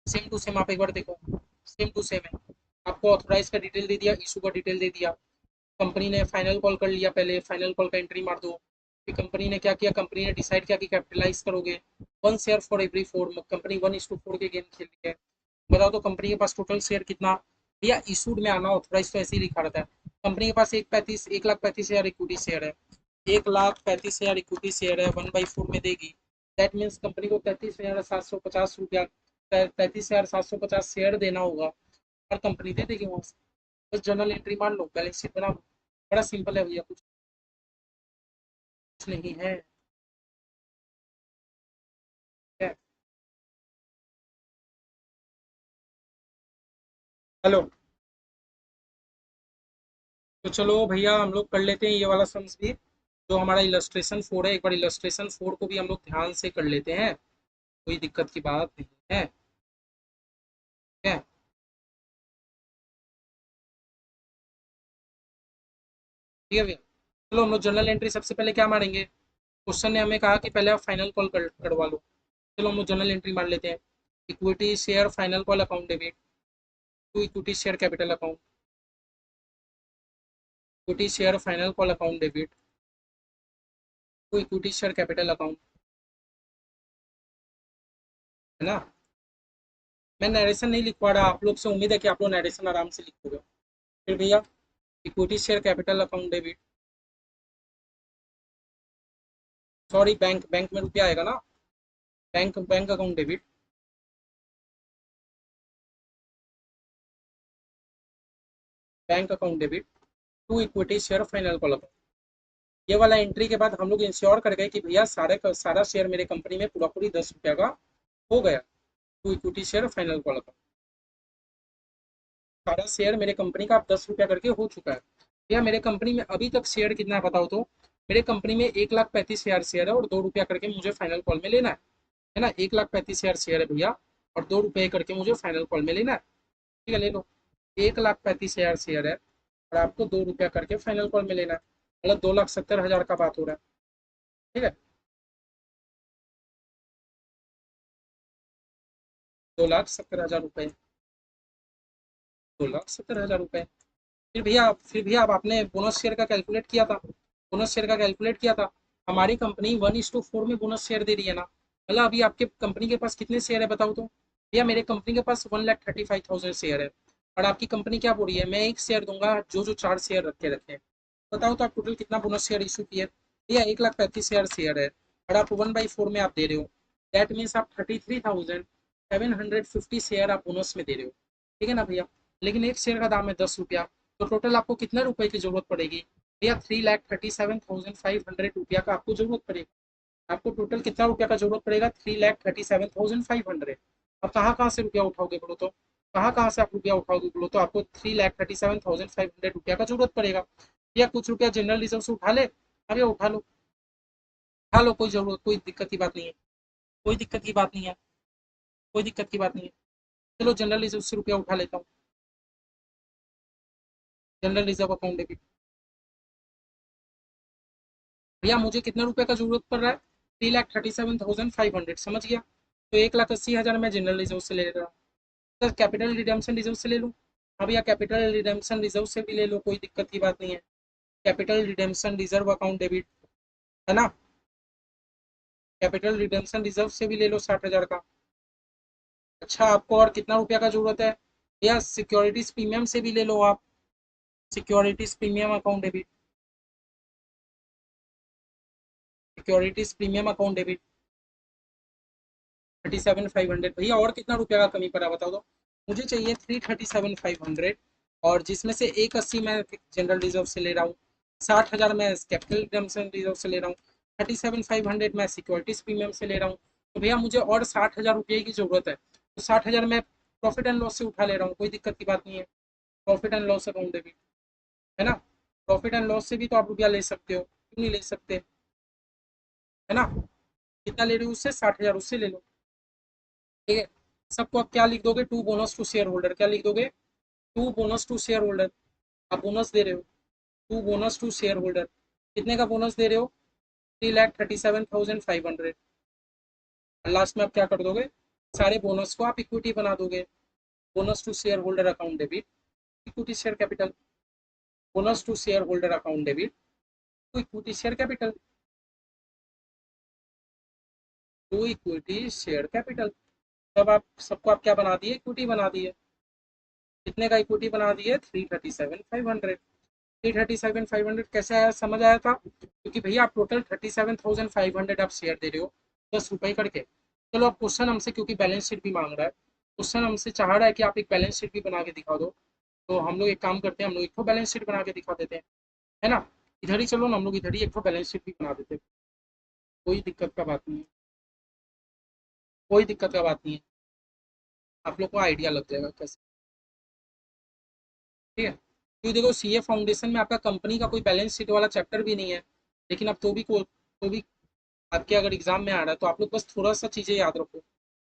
सेम टू सेम, आप एक बार देखो, सेम टू सेम है। आपको ऑथराइज का डिटेल दे दिया, इशू का डिटेल दे दिया, कंपनी ने फाइनल कॉल कर लिया, पहले फाइनल कॉल का एंट्री मार दो। फिर कंपनी ने क्या किया, कंपनी ने डिसाइड किया कि कैपिटलाइज करोगे, 1 शेयर फॉर एवरी 4, कंपनी 1:4 के गेम खेल रही है। बताओ तो कंपनी के पास टोटल शेयर कितना भैया, इशूड में आना ऑथराइज तो ऐसे ही लिखा रहता है। कंपनी के पास 1,35,00,000 इक्विटी शेयर है, 1,35,00,000 इक्विटी शेयर है, 1/4 में देगी। दैट मीन्स कंपनी को 33,750 रुपया, 33,750 शेयर देना होगा, और कंपनी दे देगी वहां से। बस जर्नल एंट्री मान लो, बैलेंस शीट बना लो, बड़ा सिंपल है भैया, कुछ नहीं है, है। हेलो, तो चलो भैया हम लोग कर लेते हैं ये वाला सम्स भी, जो हमारा इलस्ट्रेशन फोर है, एक बार इलस्ट्रेशन फोर को भी हम लोग ध्यान से कर लेते हैं, कोई दिक्कत की बात नहीं है, ठीक है। ठीक है भैया, चलो हम लोग जनरल एंट्री सबसे पहले क्या मारेंगे, क्वेश्चन ने हमें कहा कि पहले आप फाइनल कॉल करवा लो, चलो हम लोग जनरल एंट्री मार लेते हैं। Equity share final call account debit to equity share capital account, equity share final call account debit to equity share capital account, है ना। मैं नरेशन नहीं लिख पा रहा, आप लोग से उम्मीद है कि आप लोग नरेशन आराम से लिखोगे। फिर भैया equity share capital account debit, sorry bank, bank में रुपया आएगा ना, bank bank account debit, bank account debit to equity share final call account. ये वाला एंट्री के बाद हम लोग इंश्योर कर गए कि भैया सारे का सारा शेयर मेरे कंपनी में पूरा पूरी 10 रुपया का हो गया, to equity share final call account, सारा शेयर मेरे कंपनी का अब 10 रुपया करके हो चुका है। भैया मेरे कंपनी में अभी तक शेयर कितना है बताओ तो, मेरे कंपनी में 1,35,000 शेयर है, और 2 रुपया करके मुझे फाइनल कॉल में लेना है ना, 1,35,000 शेयर है भैया, और 2 रुपये करके मुझे फाइनल कॉल में लेना है, ठीक है ले लो। 1,35,000 शेयर है, और आपको 2 रुपया करके फाइनल कॉल में लेना है, मतलब 2,70,000 का बात हो रहा है, ठीक है, 2,70,000 रुपये, 2,70,000 रुपये। फिर भैया अब आपने बोनस शेयर का कैलकुलेट किया था, बोनस शेयर का कैलकुलेट किया था, हमारी कंपनी 1:4 में बोनस शेयर दे रही है ना, मतलब अभी आपके कंपनी के पास कितने शेयर है बताओ तो भैया, मेरे कंपनी के पास 1,35,000 शेयर है, और आपकी कंपनी क्या बोल रही है, मैं एक शेयर दूंगा जो जो 4 शेयर रखे रखे, बताओ तो आप टोटल कितना बोनस शेयर इशू किए भैया, 1,35,000 शेयर है, और आप 1/4 में आप दे रहे हो, दैट मीन्स आप 33,750 शेयर आप बोनस में दे रहे हो, ठीक है ना भैया। लेकिन एक शेयर का दाम है 10 रुपया, तो टोटल आपको कितने रुपए की जरूरत पड़ेगी भैया? 3,37,500 रुपया का आपको जरूरत पड़ेगा। आपको टोटल कितना रुपया का जरूरत पड़ेगा? 3,37,500। अब कहाँ कहाँ से रुपया उठाओगे बोलो तो? कहाँ कहाँ से आप रुपया उठाओगे बोलो तो? आपको 3,37,500 रुपया का जरूरत पड़ेगा। या कुछ रुपया जनरल रिजर्व से उठा ले, अरे उठा लो, उठा लो, कोई जरूरत, कोई दिक्कत की बात नहीं है, कोई दिक्कत की बात नहीं है, कोई दिक्कत की बात नहीं है। चलो जनरल रिजर्व से रुपया उठा लेता हूँ, जनरल रिजर्व अकाउंट डेबिट। भैया मुझे कितने रुपए का जरूरत पड़ रहा है? 3,37,500, समझ गया? तो 1,80,000 मैं जनरल रिजर्व से ले रहा हूँ। सर कैपिटल रिडेम्पशन रिजर्व से ले लूँ? हाँ भैया कैपिटल रिडेम्पशन रिजर्व से भी ले लो, कोई दिक्कत की बात नहीं है। Capital redemption reserve account debit, है ना? कैपिटल रिडेम्पशन रिजर्व से भी ले लो 60,000 का। अच्छा आपको और कितना रुपया का जरूरत है? भैया सिक्योरिटीज प्रीमियम से भी ले लो आप, securities premium account debit, securities premium account debit 37,500। भैया और कितना रुपया का कमी पड़ा बताओ तो? मुझे चाहिए 337,500, और जिसमें से 1,80 मैं जनरल रिजर्व से ले रहा हूँ, 60,000 मैं कैपिटल रिडेम्पशन रिजर्व से ले रहा हूँ, 37,500 मैं सिक्योरिटीज प्रीमियम से ले रहा हूँ। तो भैया मुझे और 60,000 रुपये की जरूरत है, तो 60,000 मैं प्रॉफिट एंड लॉस से उठा ले रहा हूँ, कोई दिक्कत की बात नहीं है। Profit and loss account debit, है ना? प्रॉफिट एंड लॉस से भी तो आप रुपया ले सकते हो, क्यों नहीं ले सकते? है ना? कितना ले रहे हो उससे? 60,000 उससे ले लो, ठीक है। सबको आप क्या लिख दोगे? To bonus to share holder, क्या लिख दोगे? To bonus to share holder. आप बोनस दे रहे हो, to bonus to share holder. कितने का बोनस दे रहे हो? 3,37,500। लास्ट में आप क्या कर दोगे? सारे बोनस को आप इक्विटी बना दोगे। Bonus to share holder account debit, equity share capital. Bonus to share holder account debit to equity share capital, to equity share capital. तब आप सबको आप क्या बना दिए? इक्विटी बना दिए। कितने का इक्विटी बना दिए? 337,500। 337,500 कैसे आया, समझ आया था? क्योंकि भैया आप टोटल 37,500 आप शेयर दे रहे हो 10 रुपए करके। चलो अब क्वेश्चन हमसे, क्योंकि बैलेंस शीट भी मांग रहा है, क्वेश्चन हमसे चाह रहा है कि आप एक बैलेंस शीट भी बना के दिखा दो। तो हम लोग एक काम करते हैं, हम लोग एक तो बैलेंस शीट बना के दिखा देते हैं, है ना? इधर ही चलो ना, हम लोग इधर ही एक तो बैलेंस शीट भी बना देते हैं, कोई दिक्कत का बात नहीं है, कोई दिक्कत का बात नहीं है। आप लोग को आइडिया लग जाएगा कैसे, ठीक है? क्योंकि देखो सीए फाउंडेशन में आपका कंपनी का कोई बैलेंस शीट वाला चैप्टर भी नहीं है, लेकिन अब तो भी आपके अगर एग्जाम में आ रहा है तो आप लोग बस थोड़ा सा चीज़ें याद रखो,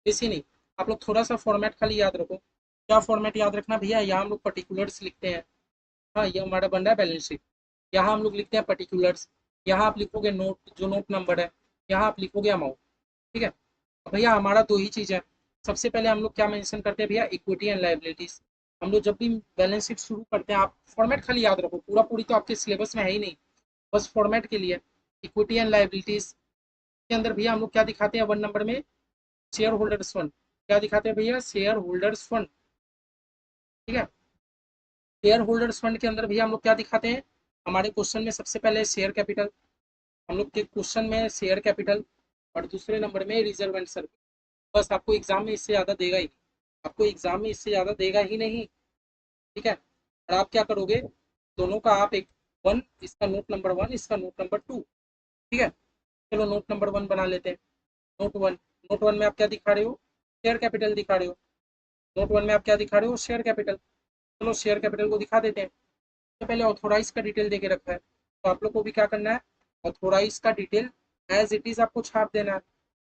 ऐसे नहीं। आप लोग थोड़ा सा फॉर्मेट खाली याद रखो। क्या फॉर्मेट याद रखना भैया? यहाँ हम लोग पर्टिकुलर्स लिखते हैं, हाँ ये हमारा बन रहा है बैलेंस शीट। यहाँ हम लोग लिखते हैं पर्टिकुलर्स, यहाँ आप लिखोगे नोट, जो नोट नंबर है, यहाँ आप लिखोगे अमाउंट, ठीक है? अब भैया हमारा दो ही चीज़ है। सबसे पहले हम लोग क्या मेंशन करते हैं भैया? Equity and liabilities. हम लोग जब भी बैलेंस शीट शुरू करते हैं, आप फॉर्मेट खाली याद रखो, पूरा पूरी तो आपके सिलेबस में है ही नहीं, बस फॉर्मेट के लिए। इक्विटी एंड लाइबिलिटीज के अंदर भैया हम लोग क्या दिखाते हैं? 1 नंबर में शेयर होल्डर्स फंड। क्या दिखाते हैं भैया? शेयर होल्डर्स फंड, ठीक है? शेयर होल्डर्स फंड के अंदर भैया हम लोग क्या दिखाते हैं? हमारे क्वेश्चन में सबसे पहले शेयर कैपिटल, हम लोग के क्वेश्चन में शेयर कैपिटल, और दूसरे नंबर में रिजर्व एंड सर्विस। बस आपको एग्जाम में इससे ज़्यादा देगा ही नहीं, आपको एग्जाम में इससे ज़्यादा देगा ही नहीं, ठीक है? और आप क्या करोगे? दोनों का आप एक वन, इसका नोट नंबर 1, इसका नोट नंबर 2, ठीक है? चलो नोट नंबर 1 बना लेते हैं। नोट 1, नोट 1 में आप क्या दिखा रहे हो? शेयर कैपिटल दिखा रहे हो। नोट 1 में आप क्या दिखा रहे हो? Share capital. चलो शेयर कैपिटल को दिखा देते हैं। तो पहले ऑथोराइज का डिटेल देके रखा है, तो आप लोग को भी क्या करना है? ऑथोराइज का डिटेल एज इट इज आपको छाप देना है,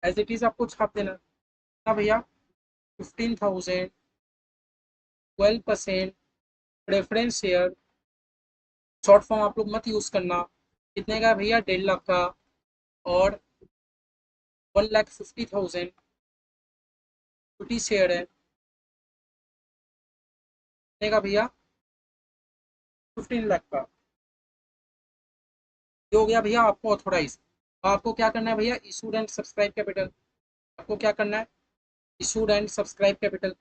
एज इट इज आपको छाप देना है। हाँ भैया 15,000, 12% प्रेफरेंस शेयर। शॉर्ट फॉर्म आप लोग मत यूज करना। कितने का भैया? 1.5 लाख का, और 1,50,000 छोटी शेयर है। कितने का भैया? 15 लाख का। ये हो गया भैया आपको ऑथोराइज। आपको क्या करना है भैया? Issued and subscribe capital. आपको क्या करना है? Issued and subscribe capital.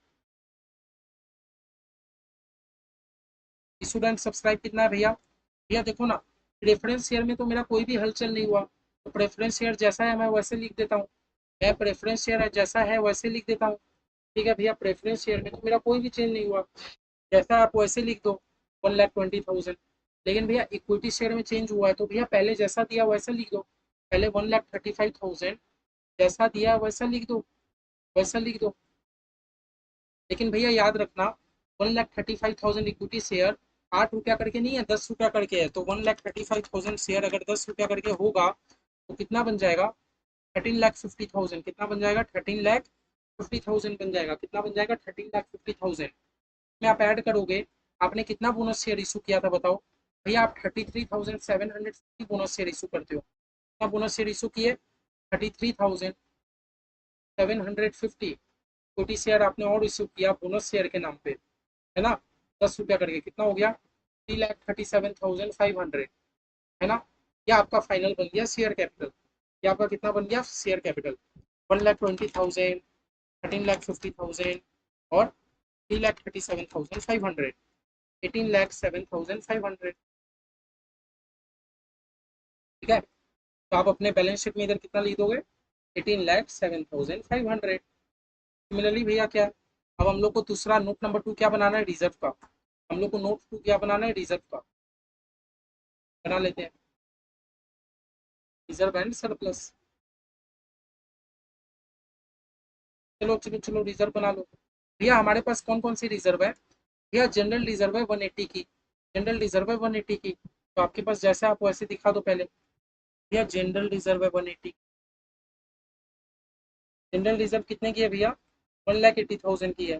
Issued and subscribe कितना है भैया? भैया देखो ना, प्रेफरेंस शेयर में तो मेरा कोई भी हलचल नहीं हुआ, तो प्रेफरेंस शेयर जैसा है मैं वैसे लिख देता हूँ। मैं प्रेफरेंस शेयर है जैसा है वैसे लिख देता हूँ, ठीक है भैया? प्रेफरेंस शेयर में तो मेरा कोई भी चेंज नहीं हुआ। जैसा आप वैसे लिख दो 1,20,000। लेकिन भैया इक्विटी शेयर में चेंज हुआ है तो भैया पहले जैसा दिया वैसा लिख दो। पहले 1,35,000 जैसा दिया वैसा लिख दो, वैसा लिख दो। लेकिन भैया याद रखना 1,35,000 इक्विटी शेयर 8 रुपया करके नहीं है, 10 रुपया करके है। तो 1,35,000 शेयर अगर 10 रुपया करके होगा तो कितना बन जाएगा? 13,50,000। कितना बन जाएगा? 13,50,000 बन जाएगा। कितना बन जाएगा? 13,50,000 में आप ऐड करोगे। आपने कितना बोनस शेयर इशू किया था बताओ भैया? आप 33,750 बोनस शेयर इशू करते हो। कितना बोनस शेयर इशू किए? 33,750 इक्विटी शेयर आपने और इशू किया बोनस शेयर के नाम पे, है ना? 10 रुपया करके कितना हो गया? 3,37,500, है ना? यह आपका फाइनल बन गया शेयर कैपिटल। ये आपका कितना बन गया शेयर कैपिटल? 1,20,000, 13,50,000 और 3,37,500, 18,07,500। ठीक है, तो आप अपने बैलेंस शीट में इधर कितना लिख दोगे? 18,07,500। सिमिलरली भैया क्या, अब हम लोग को दूसरा नोट नंबर 2 क्या बनाना है? रिजर्व का। हम लोग को नोट 2 क्या बनाना है? रिजर्व का। बना लेते हैं, रिजर्व एंड सरप्लस। चलो चलो चलो रिजर्व बना लो। भैया हमारे पास कौन कौन सी रिजर्व है? भैया जनरल रिजर्व है 180 की। जनरल रिजर्व है 180 की, तो आपके पास जैसे आप वैसे दिखा दो पहले। भैया जनरल रिजर्व है 180। जनरल रिजर्व कितने की है भैया? 1,80,000 की है।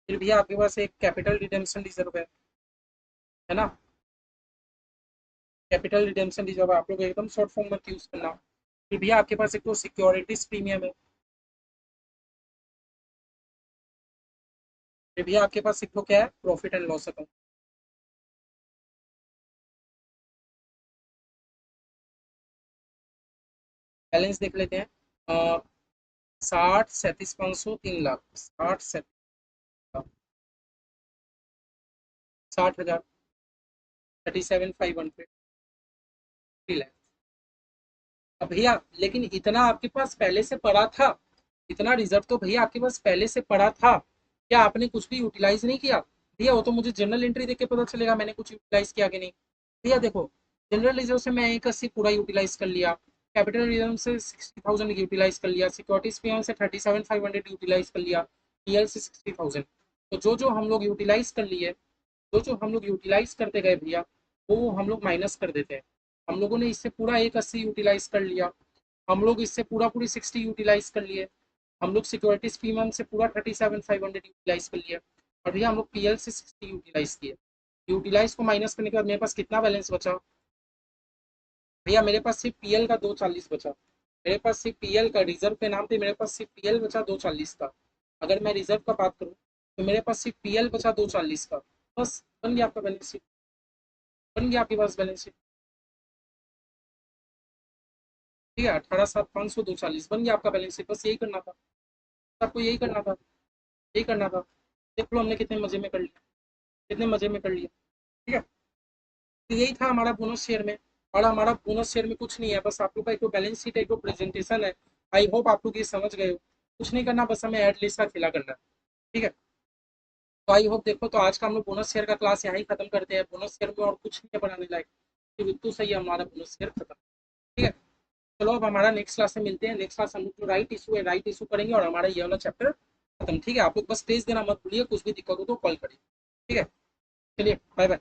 फिर भैया आपके पास एक कैपिटल रिडेम्पशन रिजर्व है ना? कैपिटल रिडेम्पशन रिजर्व आप लोग एकदम शॉर्ट फॉर्म मत यूज करना। फिर भैया आपके पास एक तो सिक्योरिटीज प्रीमियम है। फिर भैया आपके पास एक तो क्या है? Profit and loss account. Balance देख लेते हैं। 60, 37,500, 3 लाख, 60,000, 37,500, 3 लाख। अब भैया लेकिन इतना आपके पास पहले से पड़ा था, इतना रिजर्व तो भैया आपके पास पहले से पड़ा था। क्या आपने कुछ भी यूटिलाइज नहीं किया? भैया वो तो मुझे जनरल एंट्री देख के पता चलेगा मैंने कुछ यूटिलाइज किया कि नहीं। भैया देखो, जनरल रिजर्व से मैं 180 पूरा यूटिलाइज कर लिया। कैपिटल रिजर्व से 60,000 यूटिलाइज कर लिया। सिक्योरिटीज पीएम से 37,500 यूटिलाइज कर लिया। पीएल से 60,000। तो जो जो हम लोग यूटिलाइज कर लिए, जो जो हम लोग यूटिलाइज करते गए भैया, वो हम लोग माइनस कर देते हैं। हम लोगों ने इससे पूरा 180 यूटिलाइज कर लिया। हम लोग इससे पूरा पूरी 60 यूटिलाइज कर लिए। हम लोग सिक्योरिटीज प्रीमियम से पूरा 37,500 यूटिलाइज कर लिया। और भैया हम लोग पीएल से 60 यूटिलाइज किए। यूटिलाइज को माइनस करने के बाद मेरे पास कितना बैलेंस बचा? भैया मेरे पास सिर्फ पीएल का 240 बचा। मेरे पास सिर्फ पीएल का रिजर्व के नाम पे मेरे पास सिर्फ पीएल बचा 240 का। अगर मैं रिजर्व का बात करूँ तो मेरे पास सिर्फ पीएल बचा 240 का। बस बन गया आपका बैलेंस शीट। बन गया आपके पास बैलेंस शीट। ठीक है, 18,700, 240 बन गया आपका बैलेंस शीट। बस यही करना था, आपको यही करना था, यही करना था। देख लो हमने कितने मजे में कर लिया, कितने मजे में कर लिया। ठीक है, तो यही था हमारा बोनस शेयर में। और हमारा बोनस शेयर में कुछ नहीं है, बस आप लोग का एक बैलेंस शीट, एक प्रेजेंटेशन है। आई होप आप लोग ये समझ गए हो। कुछ नहीं करना, बस हमें एड लिस्ट का खेला करना है। ठीक है, तो आई होप देखो, तो आज का हम लोग बोनस शेयर का क्लास यहाँ ही खत्म करते हैं। बोनस शेयर में और कुछ नहीं है बनाने लायक, तो बिल्कुल सही है हमारा बोनस शेयर खत्म। ठीक है, चलो अब हमारा नेक्स्ट क्लास में मिलते हैं। नेक्स्ट क्लास हम लोग जो राइट इशू है राइट इशू करेंगे और हमारा ये वाला चैप्टर खत्म। ठीक है, आप लोग बस टेस्ट देना मत भूलिए, कुछ भी दिक्कत हो तो कॉल करिए। ठीक है, चलिए बाय बाय।